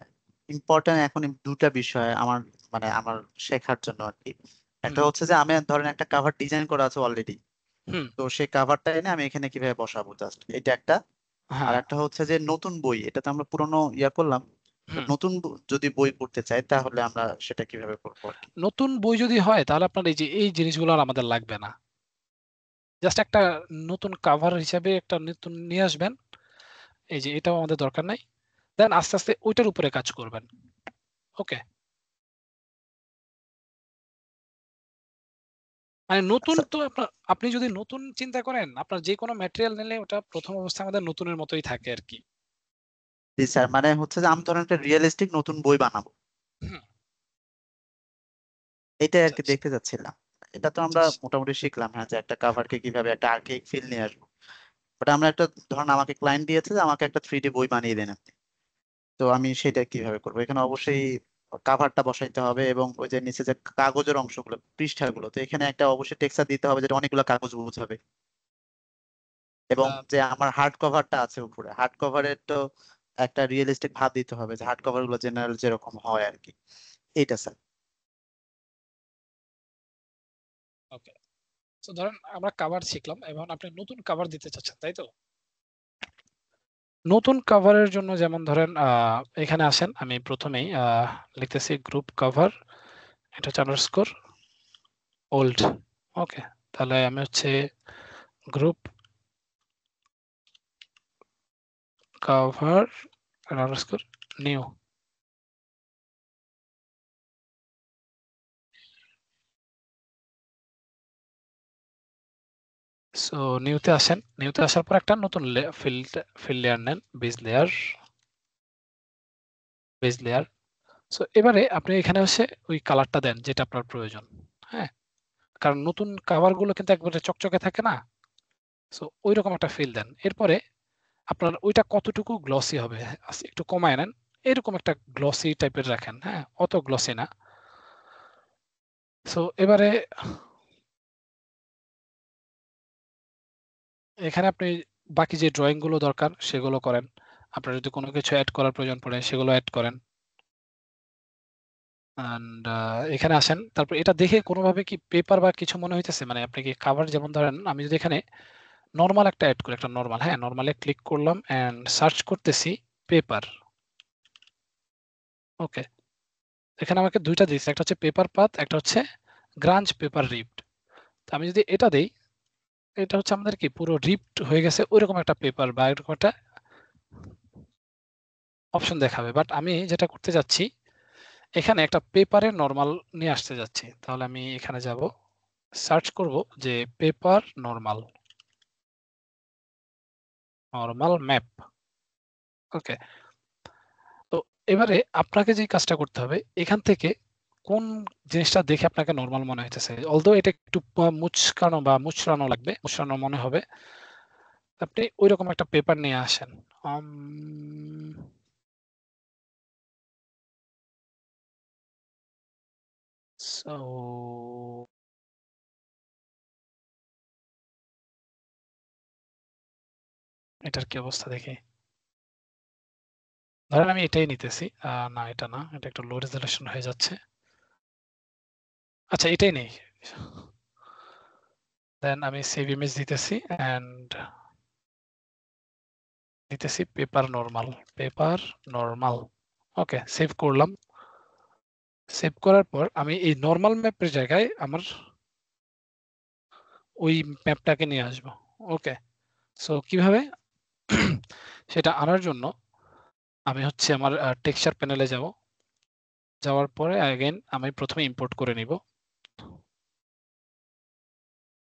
ইম্পর্টেন্ট এখন দুটা বিষয় আমার, মানে আমার শেখার জন্য আর কি। একটা হুম হচ্ছে যে আমি ধরেন একটা কাভার ডিজাইন করা আছে অলরেডি, হুম তো সেই কাভারটা এনে আমি এখানে কিভাবে বসাবো, জাস্ট এটা একটা। আর হ্যাঁ একটা হচ্ছে যে নতুন বই, এটা তো আমরা পুরনো ইয়া করলাম, তো হুম। নতুন যদি বই পড়তে চাই তাহলে আমরা সেটা কিভাবে করবো আর কি। নতুন বই যদি হয় তাহলে আপনার এই যে এই জিনিসগুলো আর আমাদের লাগবে না, জাস্ট একটা নতুন কাভার হিসাবে একটা নতুন নিয়ে আসবেন, এই যে এটাও আমাদের দরকার নাই। দেন আস্তে আস্তে ওইটার উপরে কাজ করবেন। ওকে, মানে নতুন আচ্ছা, তো আপনার, আপনি যদি নতুন চিন্তা করেন, আপনার যে কোনো ম্যাটেরিয়াল নিলে ওটা প্রথম অবস্থায় আমাদের নতুনের মতোই থাকে আর কি। জি স্যার, মানে হচ্ছে যে আমি ধরেন একটা রিয়েলিস্টিক নতুন বই বানাবো, হুম, এটাই আর আচ্ছা কি দেখতে চাচ্ছিলাম। এটা তো আমরা আচ্ছা। মোটামুটি শিখলাম, হ্যাঁ, যে একটা কাভারকে কিভাবে একটা আর্কেইক ফিল নিয়ে আসবো। বাট আমরা একটা, ধরুন আমাকে ক্লায়েন্ট দিয়েছে যে আমাকে একটা 3D বই বানিয়ে দেন আপনি, তো আমি সেটা কিভাবে করবো? এখানে অবশ্যই কাভারটা বসাইতে হবে, এবং ওই যে নিচে যে কাগজের অংশগুলো, পৃষ্ঠাগুলো, তো এখানে একটা অবশ্যই টেক্সচার দিতে হবে যেটা অনেকগুলো কাগজ বোঝাবে। এবং আহ, যে আমার হার্ড কভারটা আছে উপরে, হার্ড কভারের তো একটা রিয়েলিস্টিক ভাব দিতে হবে, যে হার্ড কভার গুলো জেনারেল যেরকম হয় আর কি। এইটা স্যার। ওকে, তো ধরেন আমরা কভার শিখলাম, এবং আপনি নতুন কভার দিতে চাচ্ছেন, তাই তো? নতুন কভারের জন্য যেমন ধরেন এখানে আসেন, আমি প্রথমেই লিখতেছি গ্রুপ কভার, এটা হচ্ছে আন্ডারস্কোর ওল্ড। ওকে, তাহলে আমি হচ্ছে group cover underscore new. So নিউতে আসেন, নিউতে আসার পর একটা নতুন ফিল্ড লেয়ার নেন, বেজ লেয়ার। সো এবারে আপনি এখানে এসে ওই কালারটা দেন যেটা আপনার প্রয়োজন। হ্যাঁ, কারণ নতুন কাভার গুলো কিন্তু একবারে চকচকে থাকে না, সো ওই রকম একটা ফিল দেন। এরপরে আপনার ওইটা কতটুকু গ্লসি হবে একটু কমায় নেন, এরকম একটা গ্লসি টাইপের রাখেন, হ্যাঁ অত গ্লসি না। সো এবারে এখানে আপনি বাকি যে ড্রয়িং গুলো দরকার সেগুলো করেন, আপনার যদি কোনো কিছু অ্যাড করার প্রয়োজন পড়ে সেগুলো অ্যাড করেন। অ্যান্ড এখানে আসেন, তারপর এটা দেখে কোনোভাবে কি পেপার বা কিছু মনে হইতেছে, মানে আপনি কি কাভার, যেমন ধরেন আমি যদি এখানে নরমাল একটা অ্যাড করি, একটা নরমাল, হ্যাঁ নরমালে ক্লিক করলাম এন্ড সার্চ করতেছি পেপার। ওকে, এখানে আমাকে দুইটা দিয়েছে, একটা হচ্ছে পেপার পাথ, একটা হচ্ছে গ্রাঞ্জ পেপার রিপড। তো আমি যদি এটা দেই, এটা হচ্ছে আমাদের কি পুরো রিপড হয়ে গেছে ওইরকম একটা পেপার বা এরকম একটা অপশন দেখাবে। বাট আমি যেটা করতে যাচ্ছি, এখানে একটা পেপারের নরমাল নিয়ে আসতে যাচ্ছি, তাহলে আমি এখানে যাব, সার্চ করব যে পেপার নরমাল, নরমাল ম্যাপ। ওকে, তো এবারে আপনাকে যে কাজটা করতে হবে, এখান থেকে কোন জিনিসটা দেখে আপনাকে নরমাল মনে হইতেছে, অলদো এটা একটু মুচকানো বা মুচড়ানো লাগবে, মুচড়ানো মনে হবে, আপনি ওইরকম একটা পেপার নিয়ে আসেন। সো এটার কি অবস্থা দেখি, ধরেন আমি এটাই নিতেছি, না এটা না, এটা একটু লো রেজলিউশন হয়ে যাচ্ছে, আচ্ছা এটাই নেই। দেন আমি সেভ ইমেজ দিতেছি এন্ড দিতেছি পেপার নরমাল, পেপার নরমাল। ওকে, সেভ করলাম। সেভ করার পর আমি এই নরমাল ম্যাপের জায়গায় আমার ওই ম্যাপটাকে নিয়ে আসবো। ওকে, সো কিভাবে সেটা আনার জন্য আমি হচ্ছে আমার টেক্সচার প্যানেলে যাব, যাওয়ার পরে अगेन আমি প্রথমে ইম্পোর্ট করে নিব,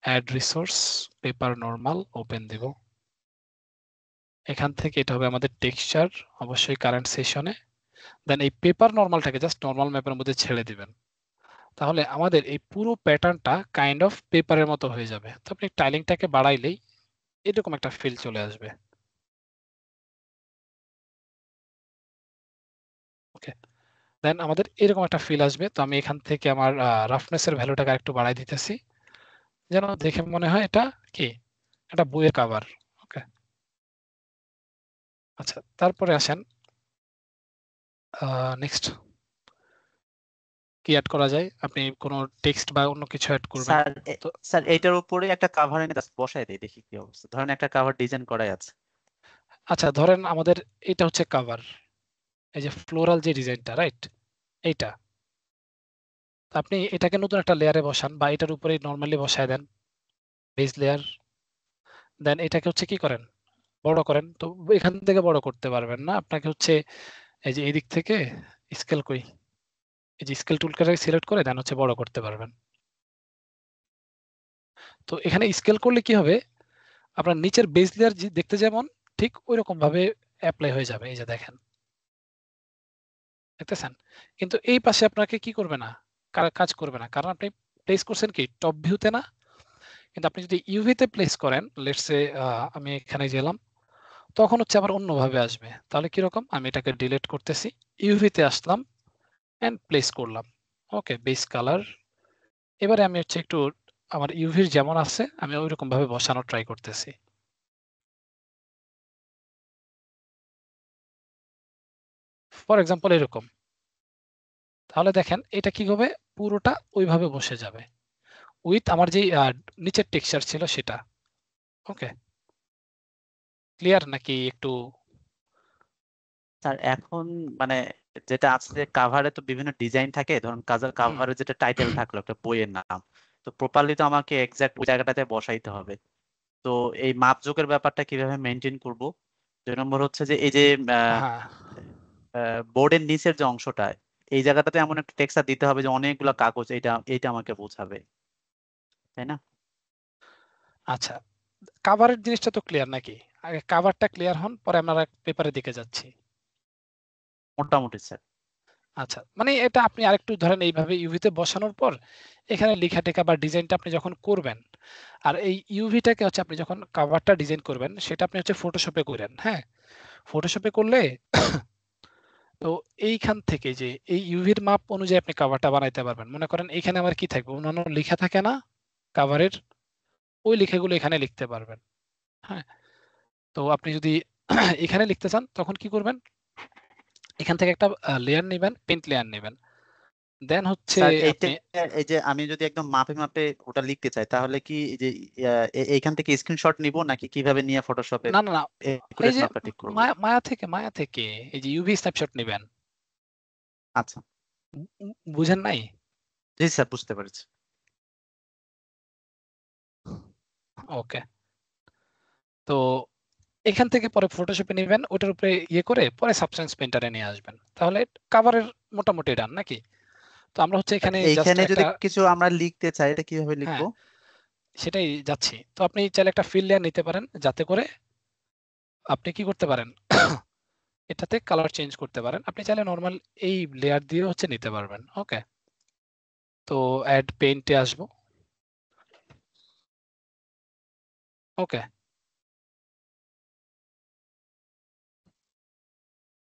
add resource paper normal, open দিব। এখান থেকে এটা হবে আমাদের টেক্সচার, অবশ্যই কারেন্ট সেশনে। দেন এই পেপার নরমালটাকে জাস্ট নরমাল ম্যাপের মধ্যে ছেড়ে দিবেন। তাহলে আমাদের এই পুরো প্যাটার্নটা কাইন্ড অফ পেপারের মতো হয়ে যাবে। তো আপনি টাইলিংটাকে বাড়াইলেই এরকম একটা ফিল চলে আসবে। ওকে, দেন আমাদের এরকম একটা ফিল আসবে। তো আমি এখান থেকে আমার রাফনেসের ভ্যালুটাকে একটু বাড়াই দিতেছি, যেন দেখে মনে হয় এটা কি একটা বইয়ের কভার। ওকে, আচ্ছা, তারপরে আসেন নেক্সট কি অ্যাড করা যায়। আপনি কোনো টেক্সট বা অন্য কিছু অ্যাড করবেন। স্যার তো স্যার এইটার উপরে একটা কাভার এনে just বসাই দেই, দেখি কি অবস্থা। ধরেন একটা কাভার ডিজাইন করাই আছে। আচ্ছা, ধরেন আমাদের এটা হচ্ছে কভার, এই যে ফ্লোরাল যে ডিজাইনটা, রাইট, এইটা। তো আপনি এটাকে নতুন একটা লেয়ারে বসান বা এটার উপরে নর্মালি বসায় দেন, বেস লেয়ার। দেন এটাকে হচ্ছে কি করেন, বড় করেন। তো এখান থেকে বড় করতে পারবেন না, আপনাকে হচ্ছে এই যে এই দিক থেকে স্কেল করি, এই যে স্কেল টুলটাকে সিলেক্ট করে দেন হচ্ছে বড় করতে পারবেন। তো এখানে স্কেল করলে কি হবে, আপনার নিচের বেস লেয়ার দেখতে যেমন ঠিক ওই রকম ভাবে অ্যাপ্লাই হয়ে যাবে। এই যে দেখেন, দেখতেছেন। কিন্তু এই পাশে আপনাকে কি করবে না, কাজ করবে না, কারণ আপনি প্লেস করছেন কি টপ ভিউতে না। কিন্তু আপনি যদি ইউভিতে প্লেস করেন, লেটস সে আমি এখানে গেলাম, তখন হচ্ছে আবার অন্যভাবে আসবে। তাহলে কিরকম, আমি এটাকে ডিলিট করতেছি, ইউভিতে আসলাম এন্ড প্লেস করলাম। ওকে, বেস কালার। এবারে আমি হচ্ছে একটু আমার ইউভির যেমন আছে আমি ওই রকম ভাবে বসানোর ট্রাই করতেছি। ফর এক্সাম্পল এরকম। তাহলে দেখেন এটা কি হবে, পুরোটা ওইভাবে বসে যাবে উইথ আমার যে নিচের টেক্সচার ছিল সেটা। ওকে, ক্লিয়ার নাকি একটু? স্যার এখন মানে যেটা আছে কাভারে তো বিভিন্ন ডিজাইন থাকে, ধরুন কাভারে যেটা টাইটেল থাকলো একটা বইয়ের নাম, তো প্রপারলি তো আমাকে এক্সাক্ট ওই জায়গাটাতে বসাইতে হবে। তো এই মাপজোকের ব্যাপারটা কিভাবে মেনটেন করব? 2 নম্বর হচ্ছে যে এই যে হ্যাঁ, বোর্ডের নিচের যে অংশটা, এই জায়গাটাতে এমন একটা টেক্সচার দিতে হবে যে অনেকগুলো কাগজ এটা এটা আমাকে বোঝাবে, তাই না? আচ্ছা, কাভারের জিনিসটা তো ক্লিয়ার নাকি? আগে কাভারটা ক্লিয়ার হন, পরে আমরা পেপারের দিকে যাচ্ছি। মোটামুটি স্যার। আচ্ছা, মানে এটা আপনি আরেকটু ধরেন এইভাবে ইউভিতে বসানোর পর এখানে লেখা টেখা বা ডিজাইনটা আপনি যখন করবেন, আর এই ইউভিটাকে হচ্ছে আপনি যখন কাভারটা ডিজাইন করবেন সেটা আপনি হচ্ছে ফটোশপে করেন। হ্যাঁ, ফটোশপে করলে তো এইখান থেকে যে এই ইউভির মাপ অনুযায়ী আপনি কাভারটা বানাইতে পারবেন। মনে করেন এখানে আমার কি থাকবে, অন্যান্য লেখা থাকে না কাভারের, ওই লেখাগুলো এখানে লিখতে পারবেন। হ্যাঁ, তো আপনি যদি এখানে লিখতে চান তখন কি করবেন, এখান থেকে একটা লেয়ার নেবেন, পেইন্ট লেয়ার নেবেন। দেন হচ্ছে স্যার এইটা, আপনি এই যে আমি যদি একদম মাপে মাপে ওটা লিখতে চাই তাহলে কি এই যে এইখান থেকে স্ক্রিনশট নিব নাকি কিভাবে নিয়ে ফটোশপে না না না, এই অ্যাকুরেট যে মাপটা ঠিক করব? মায়া থেকে এই যে ইউভি স্ন্যাপশট নেবেন। আচ্ছা, বুঝেন নাই? জি স্যার, বুঝতে পেরেছি। ওকে, তো এখান থেকে পরে ফটোশপে নেবেন, ওটার উপরে ইয়ে করে পরে সাবস্টেন্স পেইন্টারে নিয়ে আসবেন, তাহলে কাভারের মোটামুটি ডান নাকি? তো আমরা হচ্ছে এখানে জাস্ট এইখানে যদি একটা, কিছু আমরা লিখতে চাই এটা কিভাবে হ্যাঁ লিখবো? সেটাই যাচ্ছি। তো আপনি চাইলে একটা ফিল লেয়ার নিতে পারেন, যাতে করে আপনি কি করতে পারেন এটাতে কালার চেঞ্জ করতে পারেন। আপনি চাইলে নরমাল এই লেয়ার দিয়ে হচ্ছে নিতে পারবেন। ওকে, তো অ্যাড পেইন্টে আসবো। ওকে,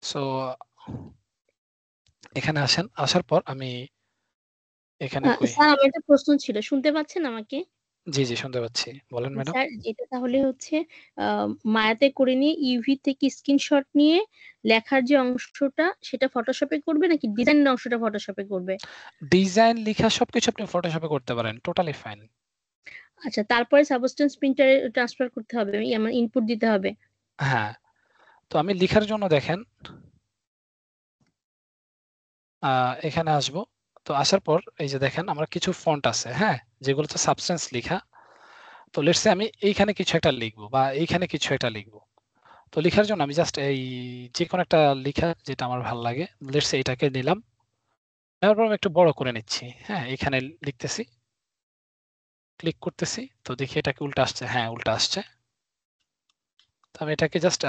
সো এখানে আসেন, আসার পর আমি এখানে কই, স্যার আমার একটা প্রশ্ন ছিল, শুনতে পাচ্ছেন আমাকে? জি জি শুনতে পাচ্ছি, বলেন ম্যাডাম। স্যার এটা তাহলে হচ্ছে মায়াতে করে নিয়ে ইউভি থেকে স্ক্রিনশট নিয়ে লেখার যে অংশটা সেটা ফটোশপে করবে নাকি ডিজাইনের অংশটা ফটোশপে করবে? ডিজাইন লেখা সবকিছু আপনি ফটোশপে করতে পারেন, টোটালি ফাইন। আচ্ছা, তারপরে সাবস্টেন্স প্রিন্টারে ট্রান্সফার করতে হবে, আমার ইনপুট দিতে হবে। হ্যাঁ, তো আমি লেখার জন্য দেখেন এখানে আসবো। তো আসার পর এই যে দেখেন আমার কিছু ফন্ট আছে, হ্যাঁ, যেগুলোতে সাবস্টেন্স লেখা। তো লেটস সে আমি এইখানে কিছু একটা লিখবো বা এইখানে কিছু একটা লিখবো। তো লেখার জন্য আমি জাস্ট এই যে কোনো একটা লেখা যেটা আমার ভালো লাগে, লেটস সে এটাকে নিলাম, নেওয়ার পর আমি একটু বড় করে নিচ্ছি। হ্যাঁ, এখানে লিখতেছি, ক্লিক করতেছি, তো দেখি এটা কি উল্টা আসছে, হ্যাঁ উল্টা আসছে। তো আমি এটাকে জাস্ট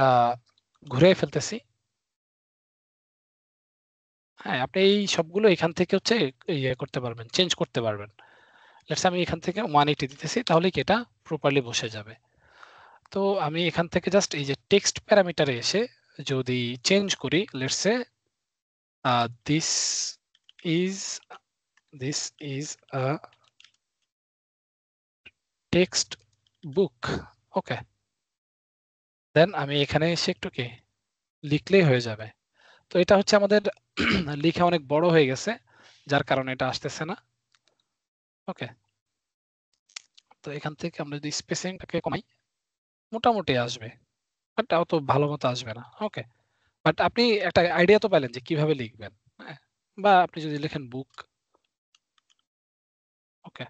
ঘুরে ফেলতেছি। হ্যাঁ, আপনি এই সবগুলো এখান থেকে হচ্ছে ইয়ে করতে পারবেন, চেঞ্জ করতে পারবেন। লেটস আমি এখান থেকে 180 দিতেছি, তাহলে কি এটা প্রপারলি বসে যাবে। তো আমি এখান থেকে জাস্ট এই যে টেক্সট প্যারামিটারে এসে যদি চেঞ্জ করি, let's say this is a text book, okay. Then আমি এখানে এসে একটু কি লিখলেই হয়ে যাবে। তো এটা হচ্ছে আমাদের লিখা অনেক বড় হয়ে গেছে, যার কারণে এটা আসতেছে না। ওকে, তো এখান থেকে আমরা যদি স্পেসিংটাকে কমাই, মোটামুটি আসবে, বাট তাও তো ভালো মতো আসবে না। ওকে, বাট আপনি একটা আইডিয়া তো পেলেন যে কিভাবে লিখবেন। হ্যাঁ, বা আপনি যদি লেখেন বুক, ওকে,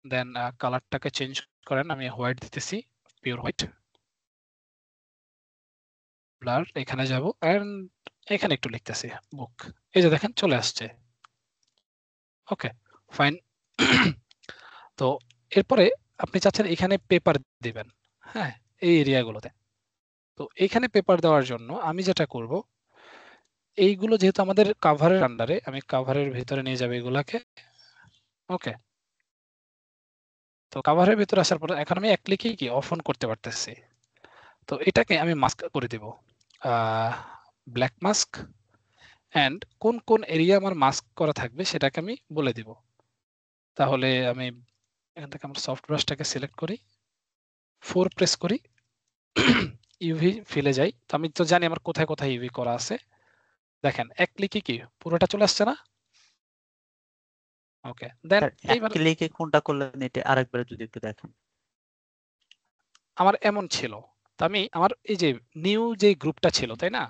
দেন কালারটাকে চেঞ্জ করেন। আমি হোয়াইট দিতেছি, পিওর হোয়াইট। ব্লার এখানে যাব এন্ড এখানে একটু লিখতেছি বুক। এই যে দেখেন চলে আসছে। ওকে, ফাইন। তো এরপরে আপনি চাচ্ছেন এখানে পেপার দিবেন, হ্যাঁ, এই এরিয়াগুলোতে। তো এখানে পেপার দেওয়ার জন্য আমি যেটা করব, এইগুলো যেহেতু আমাদের কাভারের আন্ডারে, আমি কাভারের ভিতরে নিয়ে যাব এগুলাকে। ওকে, তো কাভারের ভিতরে আসার পর এখন আমি এক ক্লিকেই কি অফ অন করতে পারতেছি। তো এটাকে আমি মাস্ক করে দিব, ব্ল্যাক মাস্ক, এন্ড কোন কোন এরিয়া আমার মাস্ক করা থাকবে সেটাকে আমি বলে দিব। তাহলে আমি এখান থেকে আমার সফট ব্রাশটাকে সিলেক্ট করি, 4 প্রেস করি, ইউভি ফিলে যাই। তো আমি তো জানি আমার কোথায় কোথায় ইউভি করা আছে। দেখেন এক ক্লিকে কি পুরোটা চলে আসছে না? ওকে, দেন স্যার এক এইবার ক্লিকে কোনটা করলেন এটা আরেকবার যদি একটু দেখেন। আমার এমন ছিল, তো আমি আমার এই যে নিউ যে গ্রুপটা ছিল, তাই না,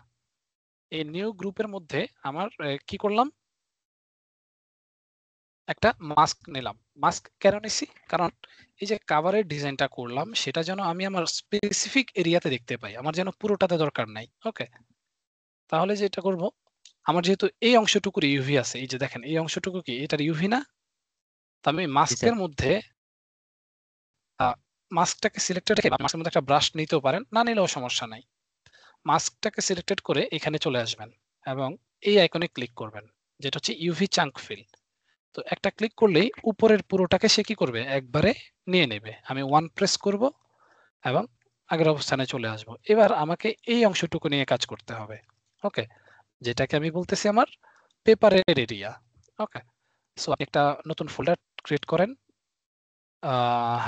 এই নিউ গ্রুপের মধ্যে আমার কি করলাম, একটা মাস্ক নিলাম। মাস্ক কেন নিছি? কারণ এই যে কাভারের ডিজাইনটা করলাম সেটা যেন আমি আমার স্পেসিফিক এরিয়াতে দেখতে পাই, আমার যেন পুরোটাতে দরকার নাই। ওকে, তাহলে যেটা করব, আমার যেহেতু এই অংশটুকুর ইউভি আছে, এই যে দেখেন এই অংশটুকু কি এটার ইউভি না, তো আমি জি স্যার। মাস্কের মধ্যে মাস্কটাকে সিলেক্টেড রেখে মাস্কের মধ্যে একটা ব্রাশ নিতেও পারেন, না নিলেও সমস্যা নাই। মাস্কটাকে সিলেক্টেড করে এখানে চলে আসবেন এবং এই আইকনে ক্লিক করবেন, যেটা হচ্ছে ইউভি চাঙ্ক ফিল। তো একটা ক্লিক করলেই উপরের পুরোটাকে সে কি করবে, একবারে নিয়ে নেবে। আমি 1 প্রেস করব এবং আগের অবস্থানে চলে আসব। এবার আমাকে এই অংশটুকু নিয়ে কাজ করতে হবে। ওকে, যেটাকে আমি বলতেছি আমার পেপারের এরিয়া। ওকে, সো আপনি একটা নতুন ফোল্ডার ক্রিয়েট করেন,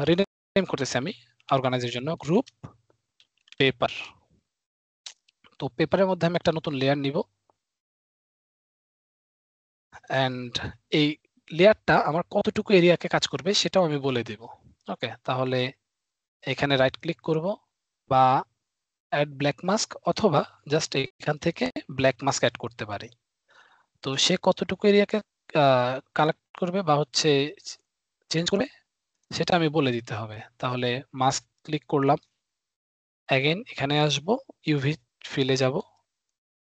রিনেম করতেছি আমি অর্গানাইজের জন্য, গ্রুপ পেপার। তো পেপারের মধ্যে আমি একটা নতুন লেয়ার নিব, এন্ড এই লেয়ারটা আমার কতটুকু এরিয়াকে কাজ করবে সেটাও আমি বলে দেব। ওকে, তাহলে এখানে রাইট ক্লিক করব বা অ্যাড ব্ল্যাক মাস্ক, অথবা জাস্ট এখান থেকে ব্ল্যাক মাস্ক অ্যাড করতে পারি। তো সে কতটুকু এরিয়াকে কালেক্ট করবে বা হচ্ছে চেঞ্জ করবে সেটা আমি বলে দিতে হবে। তাহলে মাস্ক ক্লিক করলাম, অ্যাগেন এখানে আসব, ইউভি ফিলে যাব।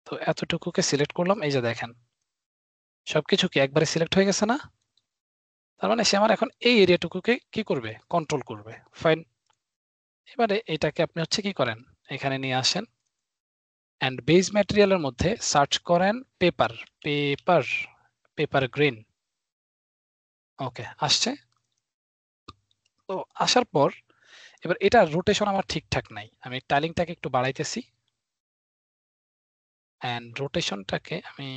তো এতটুকুকে সিলেক্ট করলাম, এই যে দেখেন সবকিছু কি একবারে সিলেক্ট হয়ে গেছে না? তার মানে সে আমার এখন এই এরিয়াটুকুকে কি করবে, কন্ট্রোল করবে। ফাইন, এবারে এটাকে আপনি হচ্ছে কি করেন, এখানে নিয়ে আসেন এন্ড বেজ ম্যাটেরিয়ালের মধ্যে সার্চ করেন পেপার, পেপার, পেপার গ্রিন। ওকে, আসছে। তো আসার পর এবার এটা রোটেশন আমার ঠিকঠাক নাই, আমি টাইলিংটাকে একটু বাড়াইতেছি এন্ড রোটেশনটাকে আমি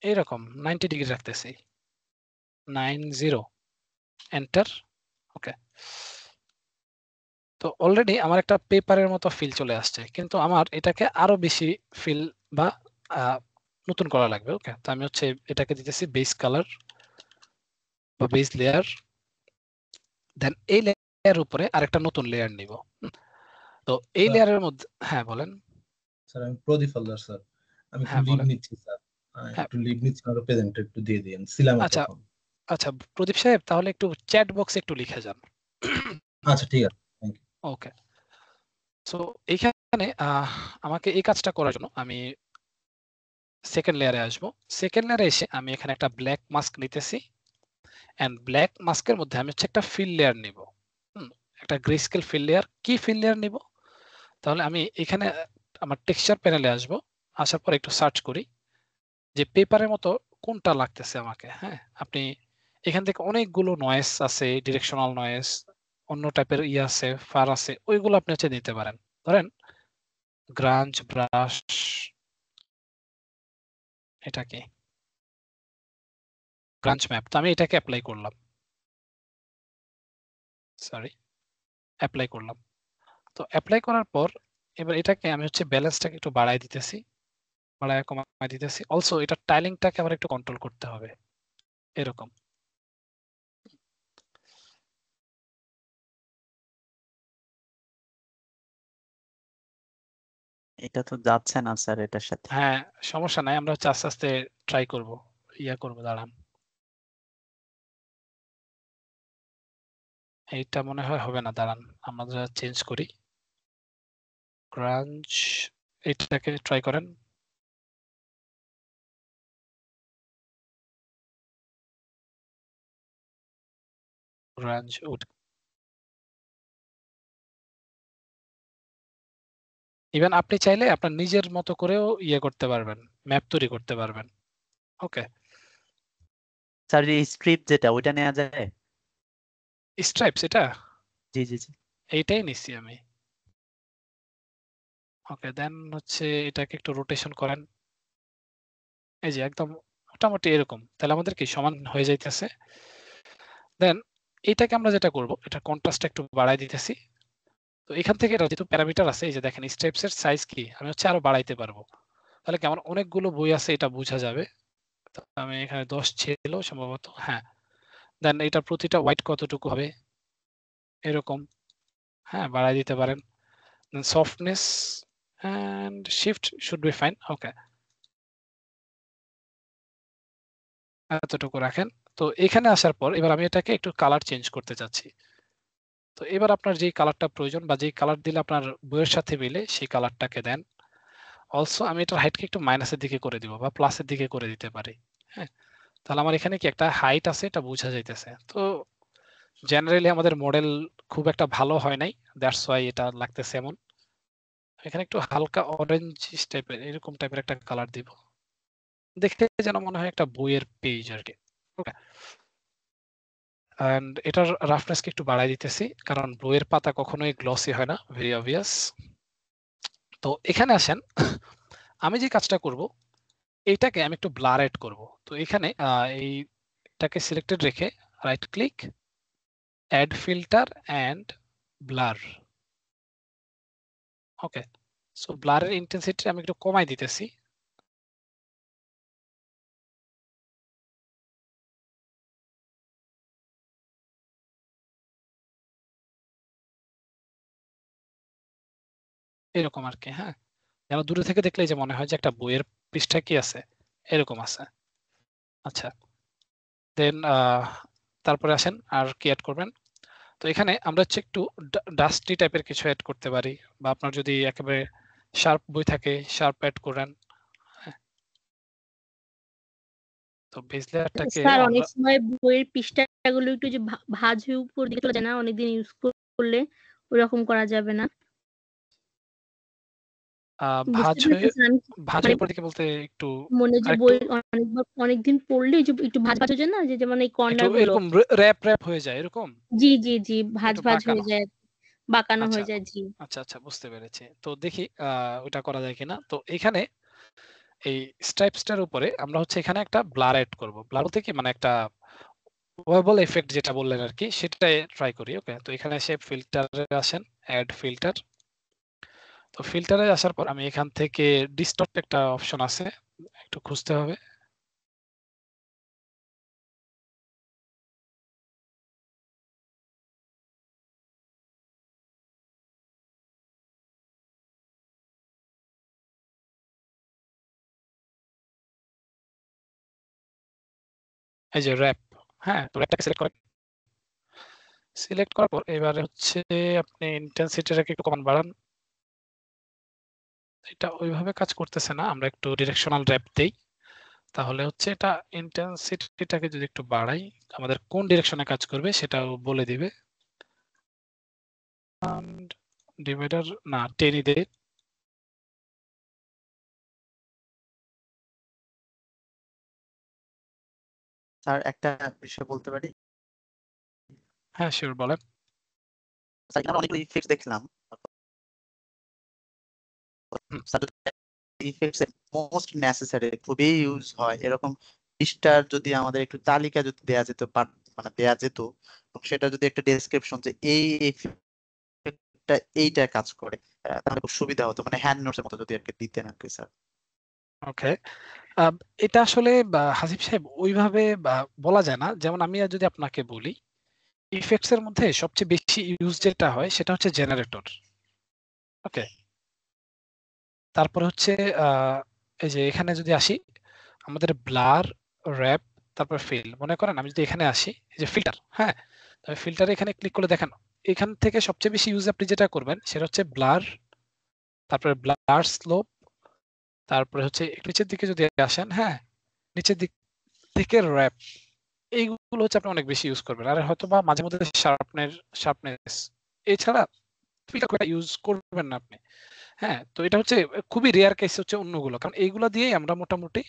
এইরকম 90 ডিগ্রি রাখতেছি, 90, এন্টার। ওকে, তো অলরেডি আমার একটা পেপারের মতো ফিল চলে আসছে, কিন্তু আমার এটাকে আরো বেশি ফিল বা নতুন করা লাগবে। ওকে, তো আমি হচ্ছে এটাকে দিতেছি বেস কালার বা বেস লেয়ার, দেন এই লেয়ার উপরে আরেকটা নতুন লেয়ার নিব। তো এই স্যার লেয়ারের মধ্যে, হ্যাঁ বলেন। স্যার আমি প্রদীপ হালদার স্যার, আমি একটু হ্যাঁ লিভ বলেন। নিচ্ছি স্যার, হ্যাঁ, একটু লিভ নিচ্ছি, আমার প্রেজেন্টটা একটু দিয়ে দিন, ছিলাম আচ্ছা এতক্ষণ। আচ্ছা প্রদীপ সাহেব, তাহলে একটু চ্যাট বক্সে একটু লিখে যান। আচ্ছা ঠিক আছে, থ্যাংক ইউ। ওকে, সো এইখানে আমাকে এই কাজটা করার জন্য আমি সেকেন্ড লেয়ারে আসবো। সেকেন্ড লেয়ারে এসে আমি এখানে একটা ব্ল্যাক মাস্ক নিতেছি এন্ড ব্ল্যাক মাস্কের মধ্যে আমি হচ্ছে একটা ফিল লেয়ার নিব। একটা গ্রে স্কেল ফিল লেয়ার। কি ফিল লেয়ার নিব? তাহলে আমি এখানে আমার টেক্সচার প্যানেলে আসব, আসার পর একটু সার্চ করি যে পেপারের মতো কোনটা লাগতেছে আমাকে। হ্যাঁ, আপনি এখান থেকে অনেকগুলো নয়েজ আছে, ডিরেকশনাল নয়েজ, অন্য টাইপের আছে, ফার আছে, ওইগুলো আপনি হচ্ছে নিতে পারেন। ধরেন গ্রাঞ্জ ব্রাশ, এটা কি গ্রাঞ্জ ম্যাপ, তো আমি এটাকে অ্যাপ্লাই করলাম, সরি অ্যাপ্লাই করলাম। তো অ্যাপ্লাই করার পর এবার এটাকে আমি হচ্ছে ব্যালেন্সটাকে একটু বাড়াই দিতেছি, বাড়ায় কমায় দিতেছি। অলসো এটা টাইলিংটাকে আবার একটু কন্ট্রোল করতে হবে, এরকম। এটা তো যাচ্ছে না স্যার এটার সাথে। হ্যাঁ, সমস্যা নাই, আমরা হচ্ছে আস্তে আস্তে ট্রাই করব, করব। দাঁড়ান, এইটা মনে হয় হবে না, দাঁড়ান আমরা চেঞ্জ করি। গ্রাঞ্জ, এটাকে ট্রাই করেন। গ্রাঞ্জ উড, ইভেন আপনি চাইলে আপনার নিজের মতো করেও করতে পারবেন, ম্যাপ তৈরি করতে পারবেন। ওকে, স্যার এই স্ট্রিপ যেটা ওইটা নেওয়া যায়? স্ট্রাইপস, এটা জি জি জি। এইটাই নিচ্ছি আমি। ওকে, দেন হচ্ছে এটাকে একটু রোটেশন করেন, এই যে একদম মোটামুটি এরকম, তাহলে আমাদের কি সমান হয়ে যাইতেছে। দেন এটাকে আমরা যেটা করব, এটা কন্ট্রাস্ট একটু বাড়াই দিতেছি। তো এখান থেকে এটা যেহেতু প্যারামিটার আছে, এই যে দেখেন স্টেপস এর সাইজ কি আমি হচ্ছে আরো বাড়াইতে পারবো, তাহলে কেমন অনেকগুলো বই আছে এটা বোঝা যাবে। তো আমি এখানে 10 ছিল সম্ভবত, হ্যাঁ। দেন এটা প্রতিটা হোয়াইট কতটুকু হবে এরকম, হ্যাঁ বাড়াই দিতে পারেন। Then softness and shift should be fine. Okay, এতটুকু রাখেন। তো এখানে আসার পর এবার আমি এটাকে একটু কালার চেঞ্জ করতে চাচ্ছি। তো এবার আপনার যেই কালারটা প্রয়োজন বা যেই কালার দিলে আপনার বইয়ের সাথে মিলে সেই কালারটাকে দেন। অলসো আমি এটার হাইটকে একটু মাইনাসের দিকে করে দিব বা প্লাসের দিকে করে দিতে পারি। হ্যাঁ, তাহলে আমার এখানে কি একটা হাইট আছে এটা বোঝা যাইতেছে। তো জেনারেলি আমাদের মডেল খুব একটা ভালো হয় নাই, দ্যাটস ওয়াই এটা লাগতেছে এমন। এখানে একটু হালকা অরেঞ্জ টাইপের এরকম টাইপের একটা কালার দিব, দেখতে যেন মনে হয় একটা বইয়ের পেজ আর কি। ওকে, এন্ড এটার রাফনেসকে একটু বাড়াই দিতেছি, কারণ বইয়ের পাতা কখনোই গ্লসি হয় না, ভেরি অবভিয়াস। তো এখানে আসেন, আমি যে কাজটা করব এইটাকে আমি একটু ব্লার এড করব। তো এখানে এইটাকে সিলেক্টেড রেখে right click, add filter and blur. Okay, so ব্লারের ইন্টেন্সিটি আমি একটু কমাই দিতেছি। এরকম আর কি, হ্যাঁ, যেন দূরে থেকে দেখলে যে মনে হয় যে একটা বইয়ের পৃষ্ঠা কি আছে এরকম আছে। আচ্ছা, দেন তারপরে আসেন আর কি অ্যাড করবেন। তো এখানে আমরা হচ্ছে একটু ডাস্টি টাইপের কিছু অ্যাড করতে পারি, বা আপনার যদি একেবারে শার্প বই থাকে শার্প অ্যাড করেন। তো বেজ লেয়ারটাকে স্যার অনেক আমরা সময় বইয়ের পৃষ্ঠাগুলো একটু যে ভাঁজ হয়ে উপর দিকে চলে যায় না, অনেকদিন ইউজ করলে ওরকম করা যাবে না? ভাঁজ বুঝতে হয়ে পেরেছেন ভাঁজ মানে হয়ে উপর দিকে বলতে একটু মনে যে আরেকটু বই অনেকদিন পড়লে যে একটু ভাঁজ ভাঁজ হয়ে যায় না, যে যেমন এই একটু কর্নার গুলো। এরকম র্যাপ র্যাপ হয়ে যায় এরকম, জি জি জি, ভাঁজ একটু ভাঁজ হয়ে বাঁকানো। যায়, বাঁকানো আচ্ছা হয়ে যায়। জি, আচ্ছা আচ্ছা, বুঝতে পেরেছি। তো দেখি ওটা করা যায় কিনা। তো এখানে এই স্ট্রাইপসটার উপরে আমরা হচ্ছে এখানে একটা ব্লার এড করব। ব্লার বলতে কি মানে একটা ওয়েবল এফেক্ট যেটা বললেন আর কি, সেটাই ট্রাই করি। ওকে, তো এখানে এসে ফিল্টারে আসেন, অ্যাড ফিল্টার। তো ফিল্টারে আসার পর আমি এখান থেকে ডিস্টর্ট একটা অপশন আছে, একটু খুঁজতে হবে। এই যে র্যাপ, হ্যাঁ, তো র্যাপটাকে সিলেক্ট করেন। সিলেক্ট করার পর এবারে হচ্ছে আপনি ইন্টেন্সিটিটাকে একটু কমান বাড়ান। এটা ওইভাবে কাজ করতেছে না, আমরা একটু ডিরেকশনাল র্যাপ দেই, তাহলে হচ্ছে এটা ইন্টেন্সিটিটাকে যদি একটু বাড়াই আমাদের কোন ডিরেকশনে কাজ করবে সেটাও বলে দিবে। ডিভাইডার না 10ই দেই। স্যার একটা বিষয় বলতে পারি? হ্যাঁ শিওর বলেন। স্যার এখানে অনেকগুলো ইফেক্ট দেখলাম। স্যার ইফেক্টস মোস্ট নেসেসারি খুবই ইউজ হয় এরকম 20টার যদি আমাদের একটু তালিকা যদি দেয়া যেত মানে দেয়া যেত, এবং সেটা যদি একটা ডেসক্রিপশন যে এই ইফেক্টটা এইটা কাজ করে, তাহলে খুব সুবিধা হতো, মানে হ্যান্ড নোটস এর মতো যদি আর কি দিতেন আর কি স্যার। ওকে, এটা আসলে হাসিব সাহেব ওইভাবে বলা যায় না। যেমন আমি যদি আপনাকে বলি ইফেক্টস এর মধ্যে সবচেয়ে বেশি ইউজ যেটা হয় সেটা হচ্ছে জেনারেটর। ওকে, তারপর হচ্ছে এই যে এখানে যদি আসি আমাদের ব্লার, র্যাপ, তারপর ফিল। মনে করেন আমি যদি এখানে আসি এই যে ফিল্টার, হ্যাঁ, তবে ফিল্টারে এখানে ক্লিক করলে দেখেন এখান থেকে সবচেয়ে বেশি ইউজ আপনি যেটা করবেন সেটা হচ্ছে ব্লার, তারপরে ব্লার স্লোপ, তারপরে হচ্ছে একটু নিচের দিকে যদি আসেন, হ্যাঁ, নিচের দিক থেকে র্যাপ, এইগুলো হচ্ছে আপনি অনেক বেশি ইউজ করবেন। আর হয়তো বা মাঝে মধ্যে শার্পনেস, এছাড়া ইউজ করবেন না আপনি। হ্যাঁ, তো এটা হচ্ছে খুবই রেয়ার কেস হচ্ছে অন্যগুলো, কারণ এইগুলো দিয়েই আমরা মোটামুটি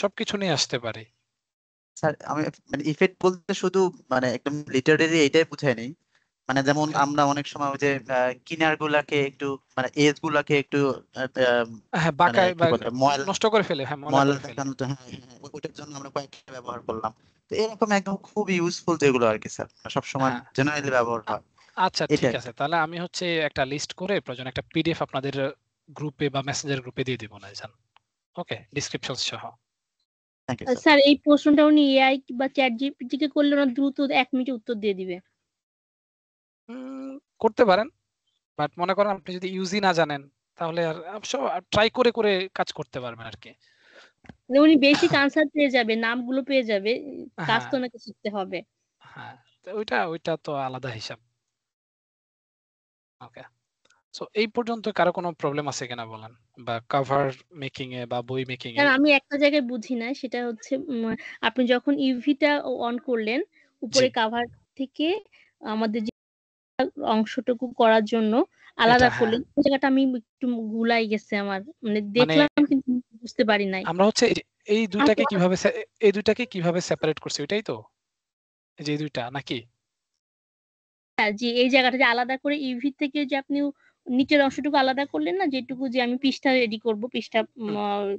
সবকিছু নিয়ে আসতে পারি। স্যার আমি মানে ইফেক্ট বলতে শুধু মানে একদম লিটারেলি এইটাই বুঝাই নেই, মানে যেমন আমরা অনেক সময় ওই যে কিনার গুলাকে একটু মানে এজ গুলাকে একটু হ্যাঁ, মানে বাঁকায় কি বা বলে ময়লা নষ্ট করে ফেলে, হ্যাঁ, ময়লা ময়লা করে ফেলে। দেখানো, তো হ্যাঁ হ্যাঁ, ওইটার জন্য আমরা কয়েকটা ব্যবহার করলাম। তো এরকম একদম খুব ইউজফুল যেগুলো আর কি স্যার সবসময় হ্যাঁ, জেনারেলি ব্যবহার হয়, আচ্ছা এটা ঠিক আর আছে, কি। তাহলে আমি হচ্ছে একটা লিস্ট করে প্রয়োজন একটা পিডিএফ আপনাদের গ্রুপে বা মেসেঞ্জার গ্রুপে দিয়ে দিব না জান। ওকে, ডিসক্রিপশন সহ। Thank you sir. স্যার এই প্রশ্নটা উনি এআই বা চ্যাট জিপিটি কে করলে ওরা দ্রুত 1 মিনিটে উত্তর দিয়ে দিবে। করতে পারেন, বাট মনে করেন আপনি যদি ইউজই না জানেন তাহলে আর ট্রাই করে করে কাজ করতে পারবেন আর কি। মানে উনি বেসিক আনসার পেয়ে যাবে, নামগুলো পেয়ে যাবে, কাজ হ্যাঁ তো ওনাকে শিখতে হবে। হ্যাঁ, তো ওইটা তো আলাদা হিসাব। ওকে, সো এই পর্যন্ত কারো কোনো প্রবলেম আছে কিনা বলেন, বা কভার মেকিং এ বা বই মেকিং এ। স্যার আমি একটা জায়গায় বুঝি না, সেটা হচ্ছে আপনি যখন ইউভিটা অন করলেন উপরে জি, কাভার থেকে আমাদের যে অংশটুকু করার জন্য এটা আলাদা হ্যাঁ, করলেন, ওই জায়গাটা আমি একটু গুলাই গেছে আমার, মানে মানে দেখলাম কিন্তু বুঝতে পারি নাই। আমরা হচ্ছে এই দুইটাকে আচ্ছা, কিভাবে এই দুইটাকে কিভাবে সেপারেট করছি ওইটাই তো, এই যে এই দুইটা নাকি? জি এই জায়গাটা যে আলাদা করে ইউভি থেকে যে আপনি নিচের অংশটুকু আলাদা করলেন না, যেটুকু যে আমি পৃষ্ঠা রেডি করব, পৃষ্ঠা হুম,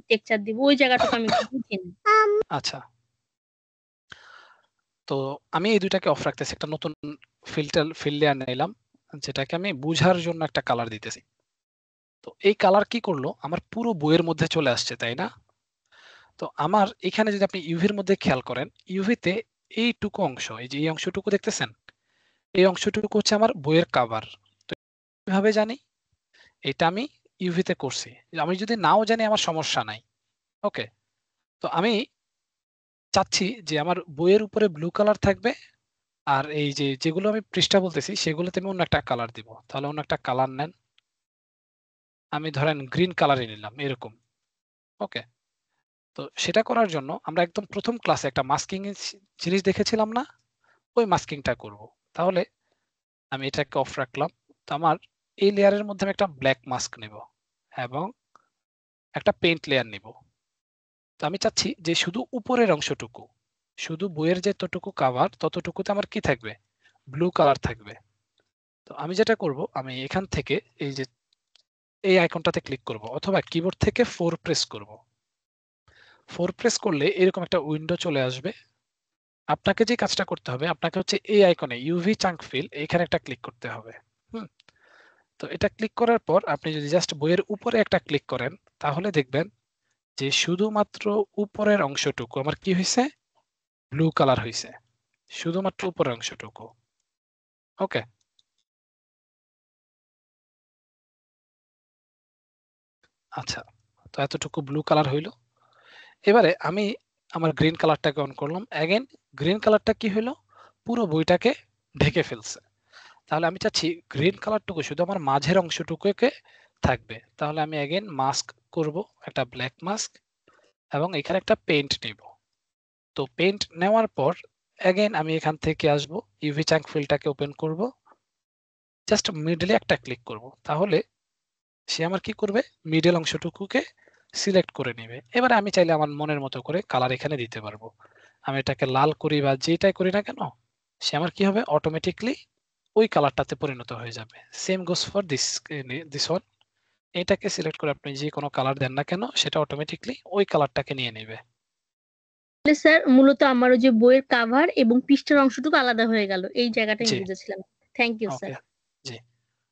টেক্সচার দিব, ওই জায়গাটুকু আমি একটু বুঝি না। আচ্ছা, তো আমি এই দুইটাকে অফ রাখতেছি, একটা নতুন ফিল লেয়ার নিলাম যেটাকে আমি বুঝার জন্য একটা কালার দিতেছি। তো এই কালার কি করলো, আমার পুরো বইয়ের মধ্যে চলে আসছে, তাই না? তো আমার এখানে যদি আপনি ইউভির মধ্যে খেয়াল করেন, ইউভিতে এইটুকু অংশ, এই যে এই অংশটুকু দেখতেছেন, এই অংশটুকু হচ্ছে আমার বইয়ের কাভার। তো কিভাবে জানি এটা আমি ইউভিতে করছি? আমি যদি নাও জানি আমার সমস্যা নাই। ওকে, তো আমি চাচ্ছি যে আমার বইয়ের উপরে ব্লু কালার থাকবে, আর এই যে যেগুলো আমি পৃষ্ঠা বলতেছি সেগুলোতে আমি অন্য একটা কালার দিব। তাহলে অন্য একটা কালার নেন, আমি ধরেন গ্রিন কালারই নিলাম এরকম। ওকে, তো সেটা করার জন্য আমরা একদম প্রথম ক্লাসে একটা মাস্কিং এর জিনিস দেখেছিলাম না, ওই মাস্কিংটা করব। তাহলে আমি এটাকে অফ রাখলাম। তো আমার এই লেয়ারের মধ্যে আমি একটা ব্ল্যাক মাস্ক নেব এবং একটা পেইন্ট লেয়ার নিব। তো আমি চাচ্ছি যে শুধু উপরের অংশটুকু, শুধু বইয়ের যতটুকু কাভার ততটুকুতে আমার কি থাকবে, ব্লু কালার থাকবে। তো আমি যেটা করব, আমি এখান থেকে এই যে এই আইকনটাতে ক্লিক করব অথবা কিবোর্ড থেকে 4 প্রেস করব। 4 প্রেস করলে এরকম একটা উইন্ডো চলে আসবে। আপনাকে যে কাজটা করতে হবে, আপনাকে হচ্ছে এই আইকনে ইউভি চাঙ্ক ফিল এখানে একটা ক্লিক করতে হবে। হুম, তো এটা ক্লিক করার পর আপনি যদি জাস্ট বইয়ের উপরে একটা ক্লিক করেন তাহলে দেখবেন যে শুধুমাত্র উপরের অংশটুকু আমার কি হয়েছে, ব্লু কালার হয়েছে, শুধুমাত্র উপরের অংশটুকু। ওকে, আচ্ছা, তো এতটুকু ব্লু কালার হইলো। এবারে আমি আমার গ্রিন কালারটাকে অন করলাম, অ্যাগেন গ্রিন কালারটা কি হলো, পুরো বইটাকে ঢেকে ফেলছে। তাহলে আমি চাচ্ছি গ্রিন কালারটুকু শুধু আমার মাঝের অংশটুকুকে থাকবে। তাহলে আমি অ্যাগেন মাস্ক করব, একটা ব্ল্যাক মাস্ক, এবং এখানে একটা পেইন্ট নিব। তো পেইন্ট নেওয়ার পর অ্যাগেন আমি এখান থেকে আসব, ইউভি চাঙ্ক ফিলটাকে ওপেন করব, জাস্ট মিডলে একটা ক্লিক করব, তাহলে সে আমার কি করবে, মিডল অংশটুকুকে সিলেক্ট করে নেবে। এবারে আমি চাইলে আমার মনের মতো করে কালার এখানে দিতে পারবো। আমি এটাকে লাল করি বা যেটাই করি না কেন, সে আমার কি হবে, অটোমেটিকলি ওই কালারটাতে পরিণত হয়ে যাবে। Same goes for this one. এটাকে সিলেক্ট করে আপনি যে কোনো কালার দেন না কেন, সেটা অটোমেটিকলি ওই কালারটাকে নিয়ে নেবে। তাহলে স্যার মূলত আমার ওই যে বইয়ের কাভার এবং পৃষ্ঠার অংশটুকু আলাদা হয়ে গেল, এই জায়গাটা আমি জি, বুঝেছিলাম। Thank you sir. ওকে, জি।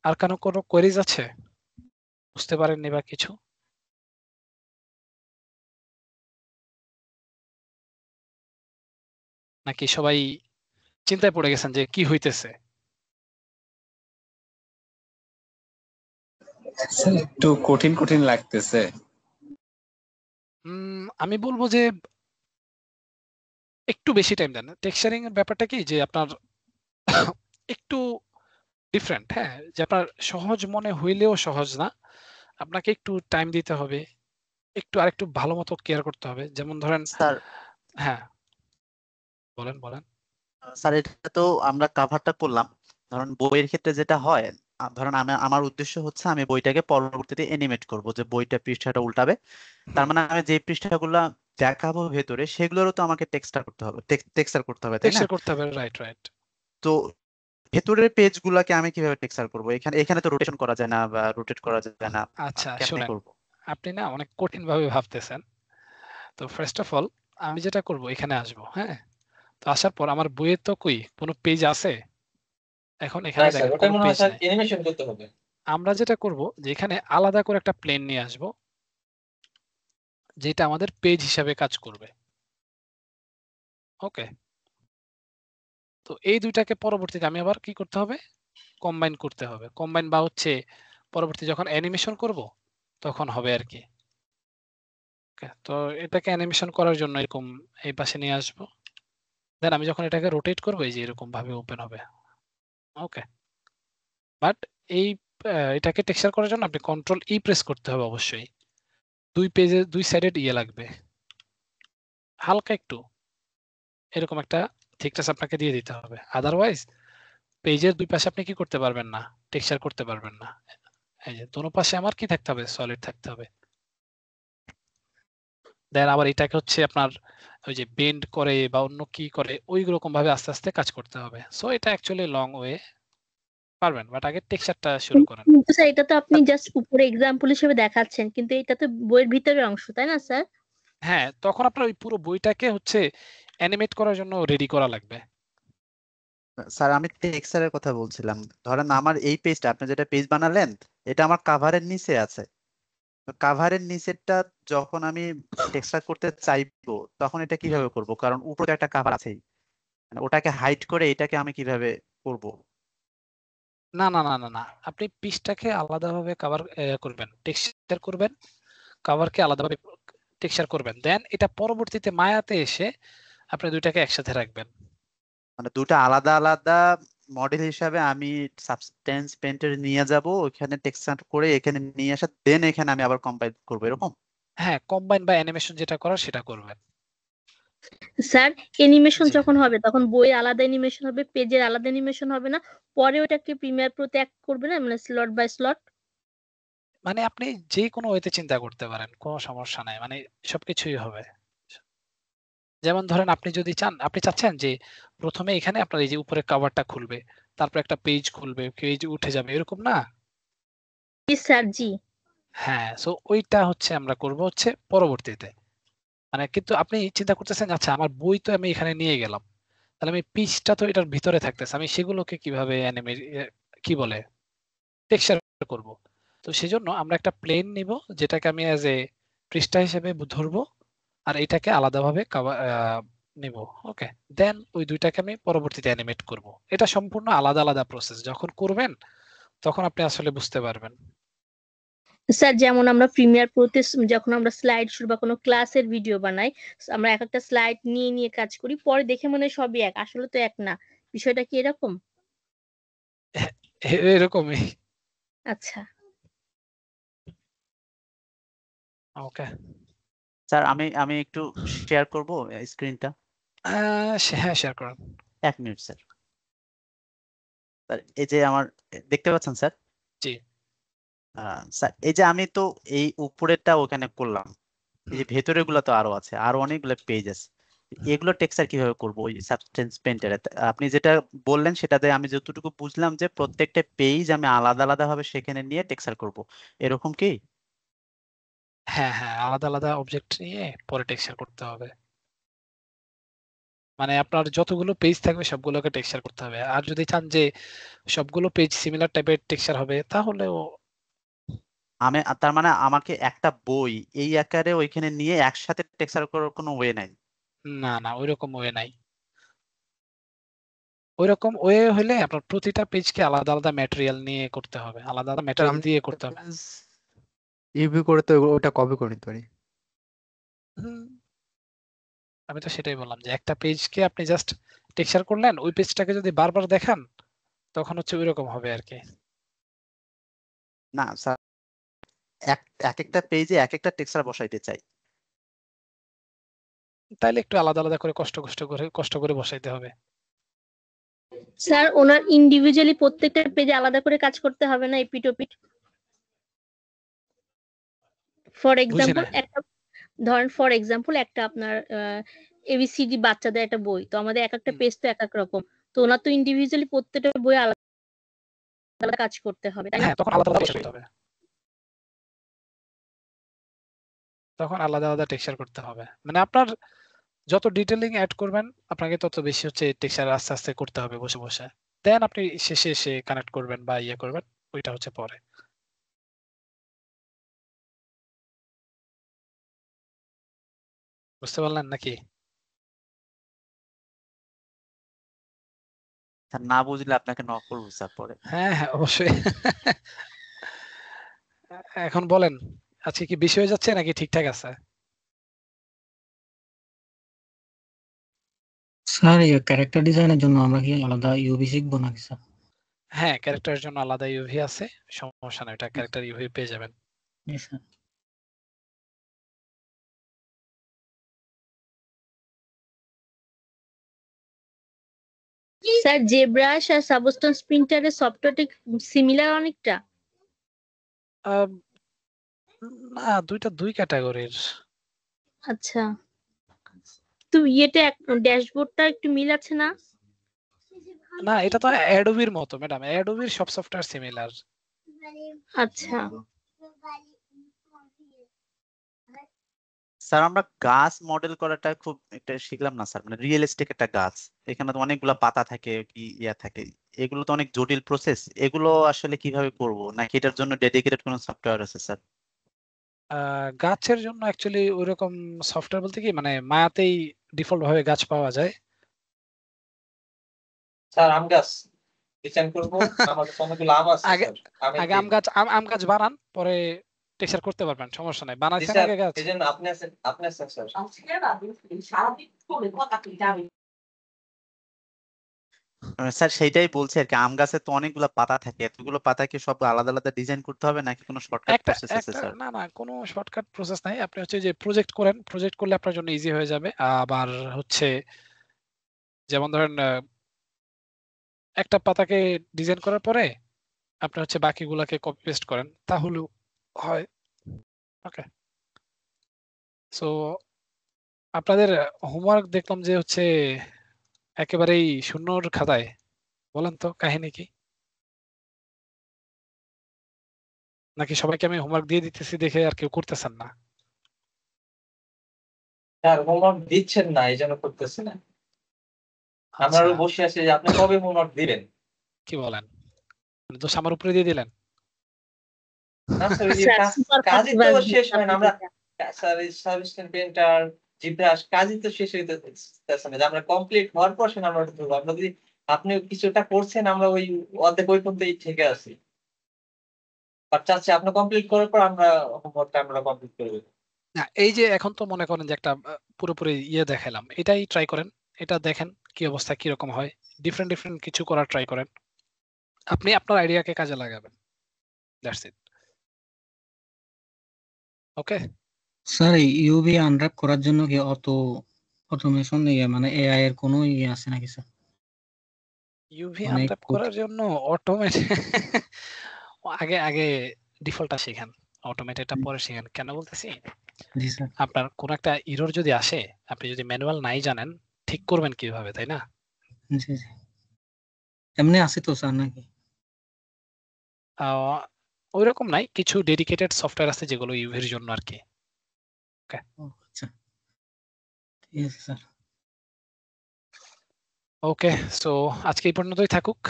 আর কোনো কোয়েরিজ আছে, বুঝতে পারেননি বা কিছু? নাকি সবাই চিন্তায় পড়ে গেছেন যে কি হইতেছে? স্যার একটু কঠিন কঠিন লাগতেছে। আমি বলবো যে একটু বেশি টাইম দেন। টেক্সচারিং এর ব্যাপারটা কি যে আপনার একটু ডিফারেন্ট, হ্যাঁ, যে আপনার সহজ মনে হইলেও সহজ না। আপনাকে একটু টাইম দিতে হবে, একটু আরেকটু ভালো মতো কেয়ার করতে হবে। যেমন ধরেন, স্যার হ্যাঁ, বলেন বলেন। স্যার এটা তো আমরা কাভারটা করলাম, ধরুন বইয়ের ক্ষেত্রে যেটা হয়, ধরুন আমার উদ্দেশ্য হচ্ছে আমি বইটাকে পরবর্তীতে অ্যানিমেট করব, যে বইটা পৃষ্ঠাটা উল্টাবে। তার মানে আমি যে পৃষ্ঠাগুলো দেখাবো ভেতরে সেগুলোরও তো আমাকে টেক্সচার করতে হবে, তাই না? টেক্সচার করতে হবে, রাইট রাইট। তো ভেতরের পেজ গুলাকে আমি কিভাবে টেক্সচার করব? এখানে এখানে তো রোটেশন করা যায় না বা রোটেট করা যায় না, আচ্ছা কেমনে শুনেন, করব? আপনি না অনেক কঠিন ভাবে ভাবতেছেন। তো ফার্স্ট অফ অল আমি যেটা করব, এখানে আসবো, হ্যাঁ। তো আসার পর আমার বইয়ে তো কোনো পেজ আছে? এখন এখানে স্যার দেখেন ওটা কোনো মনে হয় পেজ স্যার নাই। অ্যানিমেশন করতে হবে। আমরা যেটা করব যে এখানে আলাদা করে একটা প্লেন নিয়ে আসব, যেটা আমাদের পেজ হিসাবে কাজ করবে। ওকে, তো এই দুইটাকে পরবর্তীতে আমি আবার কি করতে হবে, কম্বাইন করতে হবে। কম্বাইন বা হচ্ছে পরবর্তী যখন অ্যানিমেশন করব তখন হবে আর কি। ওকে, তো এটাকে অ্যানিমেশন করার জন্য এরকম এই পাশে নিয়ে আসবো। দেন আমি যখন এটাকে রোটেট করবো, এই যে এরকম ভাবে ওপেন হবে। ওকে, বাট এই এটাকে টেক্সচার করার জন্য আপনি কন্ট্রোল ই প্রেস করতে হবে অবশ্যই। দুই পেজে দুই সাইডেড ইয়ে লাগবে, হালকা একটু এরকম একটা থিকনেস আপনাকে দিয়ে দিতে হবে। আদারওয়াইজ পেজের দুই পাশে আপনি কি করতে পারবেন না, টেক্সচার করতে পারবেন না। এই যে দোনো পাশে আমার কি থাকতে হবে, সলিড থাকতে হবে। দেন আবার এটাকে হচ্ছে আপনার ওই যে বেন্ড করে বা অন্য কি করে ওই রকম ভাবে আস্তে আস্তে কাজ করতে হবে। সো এটা অ্যাকচুয়ালি লং ওয়ে, পারবেন, বাট আগে টেক্সচারটা শুরু করেন। কিন্তু স্যার এটা তো আপনি জাস্ট উপরে এক্সাম্পল হিসেবে দেখাচ্ছেন, কিন্তু এটা তো বইয়ের ভিতরের অংশ, তাই না স্যার? হ্যাঁ, তখন আপনার ওই পুরো বইটাকে হচ্ছে অ্যানিমেট করার জন্য রেডি করা লাগবে। স্যার আমি টেক্সচারের কথা বলছিলাম। ধরেন আমার এই পেজটা, আপনি যেটা পেজ বানালেন, এটা আমার কাভারের নিচে আছে। তো কাভারের নিচেরটা যখন আমি টেক্সচার করতে চাইবো তখন এটা কিভাবে করব? কারণ উপরে একটা কাভার আছেই, মানে ওটাকে হাইড করে এটাকে আমি কিভাবে করব? না না না না না, আপনি পিসটাকে আলাদাভাবে কভার করবেন, টেক্সচার করবেন, কভারকে আলাদাভাবে টেক্সচার করবেন। দেন এটা পরবর্তীতে মায়াতে এসে আপনি দুইটাকে একসাথে রাখবেন। মানে দুটো আলাদা আলাদা মডেল হিসাবে আমি সাবস্টেন্স পেন্টার নিয়ে যাব, ওখানে টেক্সচার করে এখানে নিয়ে আসা, দেন এখানে আমি আবার কম্পাইল করবো, এরকম? হ্যাঁ, কম্বাইন বা অ্যানিমেশন যেটা করার সেটা করবেন। স্যার অ্যানিমেশন জি, যখন হবে তখন বই আলাদা অ্যানিমেশন হবে, পেজের আলাদা অ্যানিমেশন হবে না? পরে ওটাকে প্রিমিয়ার প্রোতে অ্যাড করবে না, মানে স্লট বাই স্লট? মানে আপনি যে কোনো ওয়েতে চিন্তা করতে পারেন, কোনো সমস্যা নাই, মানে সবকিছুই হবে। যেমন ধরেন আপনি যদি চান, আপনি চাচ্ছেন যে প্রথমে এখানে আপনার এই যে উপরে কভারটা খুলবে, তারপর একটা পেজ খুলবে, পেজ উঠে যাবে, এরকম না? জি স্যার, জি। হ্যাঁ, সো ওইটা হচ্ছে আমরা করব হচ্ছে পরবর্তীতে। মানে কিন্তু আপনি চিন্তা করতেছেন, আচ্ছা আমার বই তো আমি এখানে নিয়ে গেলাম, তাহলে আমি পিচটা তো এটার ভিতরে থাকতেছে, আমি সেগুলোকে কিভাবে কি বলে টেক্সচার করব। তো সেজন্য আমরা একটা প্লেন নিব, যেটাকে আমি অ্যাজ এ পৃষ্ঠা হিসেবে ধরবো, আর এটাকে আলাদাভাবে নিব। ওকে, দেন ওই দুইটাকে আমি পরবর্তীতে অ্যানিমেট করব। এটা সম্পূর্ণ আলাদা আলাদা প্রসেস, যখন করবেন তখন আপনি আসলে বুঝতে পারবেন। স্যার যেমন আমরা প্রিমিয়ার প্রোতে যখন আমরা স্লাইড শুরু বা কোনো ক্লাসের ভিডিও বানাই, আমরা এক একটা স্লাইড নিয়ে নিয়ে কাজ করি, পরে দেখে মনে হয় সবই এক, আসলে তো এক না। বিষয়টা কি এরকম? এরকমই। আচ্ছা। ওকে, স্যার আমি আমি একটু শেয়ার করব স্ক্রিনটা। হ্যাঁ শেয়ার করুন। 1 মিনিট স্যার। এই যে আমার দেখতে পাচ্ছেন স্যার? জি। স্যার এই যে আমি তো এই উপরেরটা ওখানে করলাম, এই যে ভেতরের গুলো তো আরো আছে, আরো অনেকগুলো পেজ আছে, এগুলো টেক্সচার কিভাবে করব ওই সাবস্টেন্স পেইন্টারে? আপনি যেটা বললেন সেটাতে আমি যতটুকু বুঝলাম যে প্রত্যেকটা পেজ আমি আলাদা আলাদা ভাবে সেখানে নিয়ে টেক্সচার করব, এরকম কি? হ্যাঁ হ্যাঁ, আলাদা আলাদা অবজেক্ট নিয়ে পরে টেক্সচার করতে হবে। মানে আপনার যতগুলো পেজ থাকবে সবগুলোকে টেক্সচার করতে হবে। আর যদি চান যে সবগুলো পেজ সিমিলার টাইপের টেক্সচার হবে তাহলেও তার মানে আমাকে একটা বই এই আকারে ওইখানে নিয়ে একসাথে টেক্সচার করার কোনো ওয়ে নাই? না না, ওইরকম ওয়ে নাই। ওইরকম ওয়ে হলে আপনার প্রতিটা পেজকে আলাদা আলাদা ম্যাটেরিয়াল নিয়ে করতে হবে, আলাদা আলাদা স্যার ম্যাটেরিয়াল আমি দিয়ে করতে হবে। ইউভি করে তো ওটা কবে করে নিতে পারি? হুম, আমি তো সেটাই বললাম যে একটা পেজকে আপনি জাস্ট টেক্সচার করলেন, ওই পেজটাকে যদি বারবার দেখান তখন হচ্ছে ওইরকম হবে আর কি। না স্যার, এক এক একটা পেজে এক একটা টেক্সচার বসাইতে চাই। তাইলে একটু আলাদা আলাদা করে কষ্ট করে বসাইতে হবে। স্যার ওনার ইন্ডিভিজুয়ালি প্রত্যেকটা পেজে আলাদা করে কাজ করতে হবে না এপিটোপিট? ফর বুঝি এক্সাম্পল না। একটা ধরেন, ফর এক্সাম্পল একটা আপনার এবিসিডি বাচ্চাদের একটা বই, তো আমাদের এক একটা পেজ তো এক এক রকম, তো ওনার তো ইন্ডিভিজুয়ালি প্রত্যেকটা বই আলাদা আলাদা কাজ করতে হবে, তাই না? হ্যাঁ, তখন আলাদা আলাদা টেক্সচার করতে হবে। তখন আলাদা আলাদা টেক্সচার করতে হবে। মানে আপনার যত ডিটেইলিং অ্যাড করবেন আপনাকে তত বেশি হচ্ছে টেক্সচার আস্তে আস্তে করতে হবে বসে বসে। দেন আপনি শেষে এসে কানেক্ট করবেন বা ইয়ে করবেন, ওইটা হচ্ছে পরে। বুঝতে পারলেন নাকি? স্যার না বুঝলে আপনাকে নক করবো স্যার পরে। হ্যাঁ হ্যাঁ, অবশ্যই। এখন বলেন, আজকে কি বেশি হয়ে যাচ্ছে নাকি ঠিকঠাক আছে? স্যার এই ক্যারেক্টার ডিজাইনের জন্য আমরা কি আলাদা ইউভি শিখবো নাকি স্যার? হ্যাঁ, ক্যারেক্টারের জন্য আলাদা ইউভি আছে, সমস্যা নাই, ওটা ক্যারেক্টার ইউভি পেয়ে যাবেন। জি স্যার। স্যার জেব্রাশ আর সাবস্টেন্স প্রিন্টারের সফটওয়্যারটা সিমিলার অনেকটা? আম, না, দুইটা দুই ক্যাটাগরির। আচ্ছা, তো ইয়েটা ড্যাশবোর্ডটা একটু মিল আছে না? না, এটা তো অ্যাডোবির মতো ম্যাডাম, অ্যাডোবির সব সফটওয়্যার সিমিলার। আচ্ছা স্যার আমরা গাছ মডেল করাটা খুব একটা শিখলাম না স্যার, মানে রিয়েলিস্টিক একটা গাছ, এখানে তো অনেকগুলা পাতা থাকে, কি ইয়া থাকে, এগুলো তো অনেক জটিল প্রসেস, এগুলো আসলে কিভাবে করব, নাকি এটার জন্য ডেডিকেটেড কোনো সফটওয়্যার আছে স্যার? গাছের জন্য অ্যাকচুয়ালি ওইরকম সফটওয়্যার বলতে কি, মানে মায়াতেই ডিফল্ট ভাবে গাছ পাওয়া যায়। স্যার আম গাছ ডিজাইন করবো, আমার কাছে অনেকগুলো আম আছে আগে স্যার, আমি আগে আম গাছ বানান, পরে টেক্সচার করতে পারবেন, সমস্যা নাই। বানাইছেন স্যার আগে গাছ? এই জন্য আপনি আছেন স্যার। স্যার সেইটাই বলছি আর কি, আম গাছে তো অনেকগুলো পাতা থাকে, এতগুলো পাতা কি সব আলাদা আলাদা ডিজাইন করতে হবে নাকি কোনো শর্টকাট একটা প্রসেস আছে একটা স্যার? না না, কোনো শর্টকাট প্রসেস নাই। আপনি হচ্ছে যে প্রজেক্ট করেন, প্রজেক্ট করলে আপনার জন্য ইজি হয়ে যাবে। আবার হচ্ছে যেমন ধরেন একটা পাতাকে ডিজাইন করার পরে আপনি হচ্ছে বাকিগুলাকে কপি পেস্ট করেন, তাহলেও হয়। ওকে, সো আপনাদের হোমওয়ার্ক দেখলাম যে হচ্ছে একেবারেই শূন্যর খাতায়। বলেন তো কাহিনী কি? নাকি সবাইকে আমি হোমওয়ার্ক দিয়ে দিতেছি দেখে আর কেউ করতেছেন না? স্যার হোমওয়ার্ক দিচ্ছেন না এই জন্য করতেছি না, আমরা আচ্ছা, বসে আছি যে আপনি কবে হোমওয়ার্ক দিবেন। কি বলেন, মানে দোষ আমার উপরে দিয়ে দিলেন? না স্যার ওই যে স্যার কাজ সুপার কাজই তো ফাস্ট শেষ হয় না, আমরা আপনি। স্যার এই সাবস্টেন্স পেইন্টার জিব্রাশ কাজই তো শেষ হইতেছে না, যে আমরা কমপ্লিট হওয়ার পর সেটা আমরা ধরবো। আমরা যদি আপনি কিছুটা করছেন আমরা ওই অর্ধেক ওই পর্যন্তই থেকে আছি, আর চাচ্ছি আপনি কমপ্লিট করার পর আমরা হোমওয়ার্কটা আমরা কমপ্লিট করব। না, এই যে এখন তো মনে করেন যে একটা পুরোপুরি ইয়ে দেখালাম, এটাই ট্রাই করেন। এটা দেখেন কি অবস্থা, কিরকম হয়। ডিফারেন্ট ডিফারেন্ট কিছু করার ট্রাই করেন, আপনি আপনার আইডিয়াকে কাজে লাগাবেন। That's it. ওকে। স্যার এই ইউভি আনর্যাপ করার জন্য কি অটোমেশন মানে এআই এর কোনো ইয়ে আছে নাকি স্যার? ইউভি অনেক আনট্যাপ করার জন্য অটোমেটিক আগে আগে ডিফল্টটা শিখেন, অটোমেটেডটা পরে শিখেন। কেন বলতেছি, জি স্যার। আপনার কোন একটা এরর যদি আসে, আপনি যদি ম্যানুয়াল নাই জানেন, ঠিক করবেন কিভাবে, তাই না? জি জি, এমনি আছে তো স্যার নাকি? ওইরকম নাই, কিছু ডেডিকেটেড সফটওয়্যার আছে যেগুলো ইউভির জন্য আর কি। ও আচ্ছা, ঠিক আছে স্যার। ওকে, সো আজকে এই পর্যন্তই থাকুক।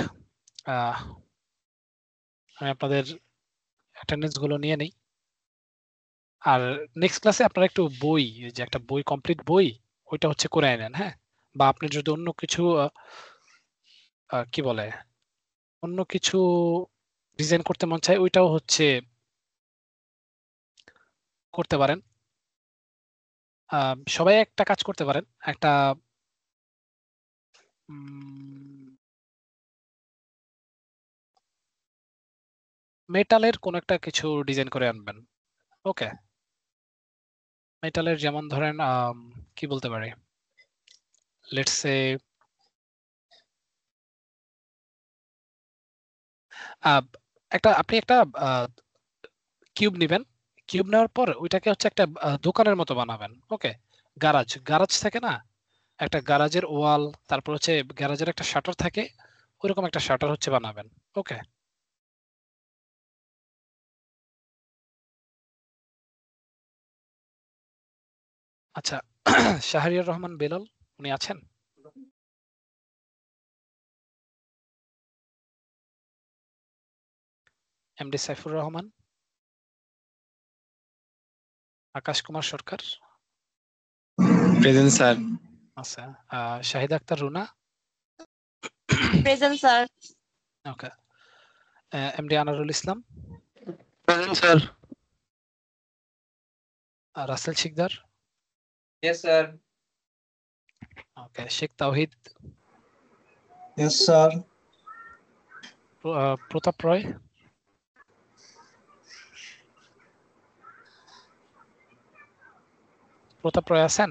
আমি আপনাদের অ্যাটেন্ডেন্স গুলো নিয়ে নেই, আর নেক্সট ক্লাসে আপনারা একটু বই, যে একটা বই কমপ্লিট বই, ওইটা হচ্ছে করে নেন, হ্যাঁ? বা আপনি যদি অন্য কিছু কি বলে, অন্য কিছু ডিজাইন করতে মন চায়, ওইটাও হচ্ছে করতে পারেন। সবাই একটা কাজ করতে পারেন, একটা মেটালের কোন একটা কিছু ডিজাইন করে আনবেন। ওকে, মেটালের যেমন ধরেন কি বলতে পারি, লেটস সে আপনি একটা কিউব নেবেন, কিউব নেওয়ার পর ওইটাকে হচ্ছে একটা দোকানের মতো বানাবেন। ওকে, গারাজ থাকে না, একটা গ্যারাজের ওয়াল, তারপর হচ্ছে গ্যারাজের একটা শাটার থাকে, ওইরকম একটা শাটার হচ্ছে বানাবেন। ওকে, আচ্ছা। শাহরিয়ার রহমান বেলাল, উনি আছেন? MD Saifur Rahman, Akash Kumar Sarkar, present sir. আচ্ছা। Shahid Akter Runa, present sir. Okay. MD Anarul Islam, present sir. Rasel Sikdar, yes sir. Okay. Sheikh Tawhid, yes sir. প্রতাপ রয়, প্রতাপ রয় আছেন?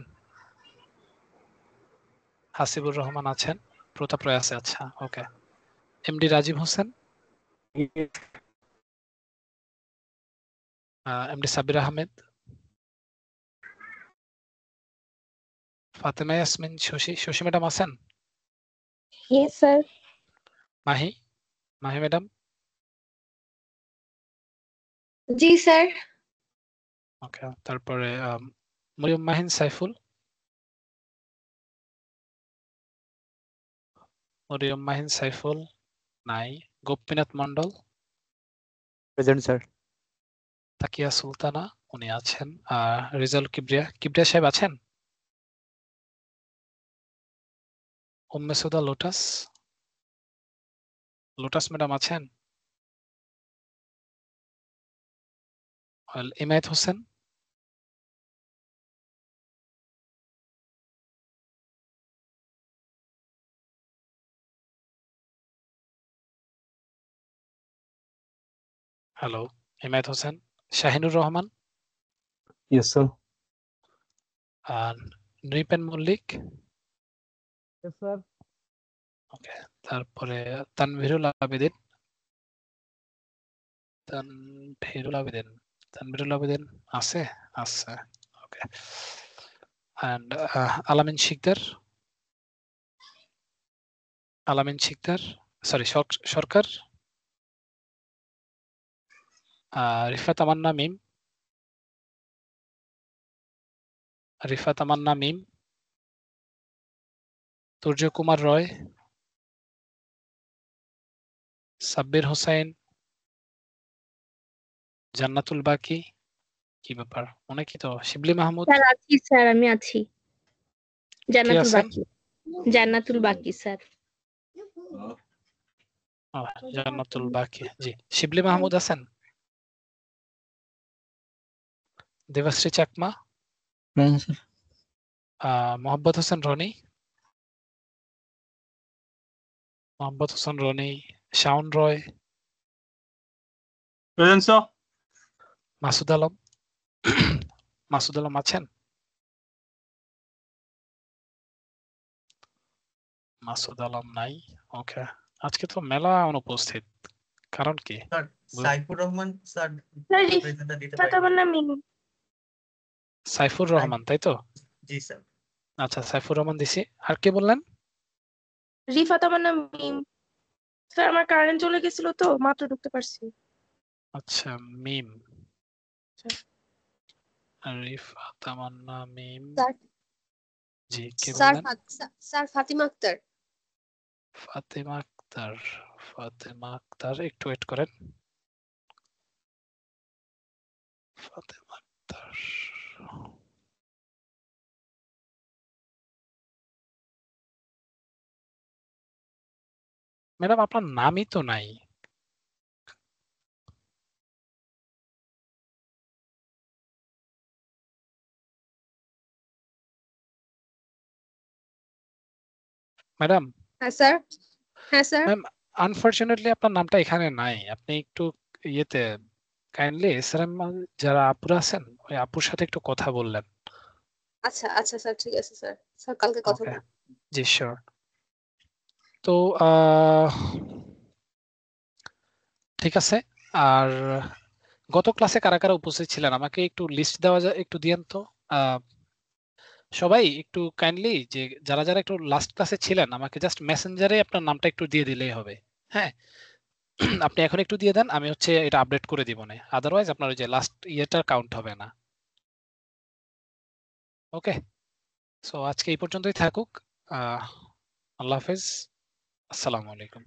হাসিবুর রহমান আছেন, প্রতাপ রয় আছে, আচ্ছা okay. MD Rajib Hossain, MD Sabir Ahmed, Fatema Yasmin Shoshi madam আছেন? Yes sir. মাহি ম্যাডাম, জি স্যার। ওকে। তারপরে মরিয়ম মাহিন সাইফুল, মরিয়ম মাহিন সাইফুল নাই। Gopinath Mondal, present sir. তাকিয়া সুলতানা, উনি আছেন। রিজাল কিবরিয়া সাহেব আছেন? উম্মে সুদা লোটাস ম্যাডাম আছেন? Imayet Hossain, hello, Imayet Hossain. Shahinur Rahman, yes sir. Nripen Mallik, yes sir. Okay. তারপরে তানভীরুল আবেদিন, তানভীরুল আবেদিন আছে? আচ্ছা, ওকে। এন্ড আলামিন শিকদার, সরি সরকার, রিফাত তামান্না মিম, তুর্য কুমার রয়, সাব্বির হোসেন, জান্নাতুল বাকি। কি ব্যাপার, অনেকই তো। শিবলি মাহমুদ, স্যার আছি স্যার, আমি আছি। কে জান্নাতুল আছেন? বাকি, জান্নাতুল বাকি স্যার। জান্নাতুল বাকি, জি। শিবলি মাহমুদ আছেন? দেবাশ্রী চাকমা, প্রেজেন্ট স্যার। মোহাম্মদ হোসেন রনি, শাওন রয়, প্রেজেন্ট স্যার। মাসুদ আলম আছেন? মাসুদ আলম নাই। ওকে, আজকে তো মেলা অনুপস্থিত, কারণ কি? Sir Saifur Rahman sir sir প্রেজেন্টটা দিতে রিফাত পারেন। আমার মিম। সাইফুর রহমান, তাই তো? জি স্যার। আচ্ছা, সাইফুর রহমান দিছি। আর কে বললেন? রিফাত আমার নাম মিম। স্যার আমার কারেন্ট চলে গেছিল তো মাত্র ঢুকতে পারছি। আচ্ছা, মিম। রিফাত তামান্না মিম। স্যার জি, কে স্যার বললেন? স্যার ফাতিমা আক্তার। ফাতেমা আক্তার। ফাতেমা আক্তার, একটু ওয়েট করেন। ফাতেমা আক্তার। ম্যাডাম আপনার নামই তো নাই। ম্যাডাম, হ্যাঁ স্যার। হ্যাঁ স্যার। ম্যাম আনফরচুনেটলি আপনার নামটা এখানে নাই। আপনি একটু ইয়েতে কাইন্ডলি এসআরএম যারা আপুরা আছেন ওই আপুর সাথে একটু কথা বললেন। আচ্ছা আচ্ছা স্যার, ঠিক আছে স্যার। স্যার কালকে কথা ওকে, বলবো। জি শিওর। তো ঠিক আছে। আর গত ক্লাসে কারা কারা উপস্থিত ছিলেন আমাকে একটু লিস্ট দেওয়া যায়, একটু দিয়েন তো। সবাই একটু কাইন্ডলি যে যারা যারা একটু লাস্ট ক্লাসে ছিলেন আমাকে জাস্ট মেসেঞ্জারে আপনার নামটা একটু দিয়ে দিলেই হবে। হ্যাঁ, আপনি এখন একটু দিয়ে দেন, আমি হচ্ছে এটা আপডেট করে দিব না, আদারওয়াইজ আপনার ওই যে লাস্ট ইয়েটা কাউন্ট হবে না। ওকে, সো আজকে এই পর্যন্তই থাকুক। আল্লাহ হাফেজ, আসসালামু আলাইকুম।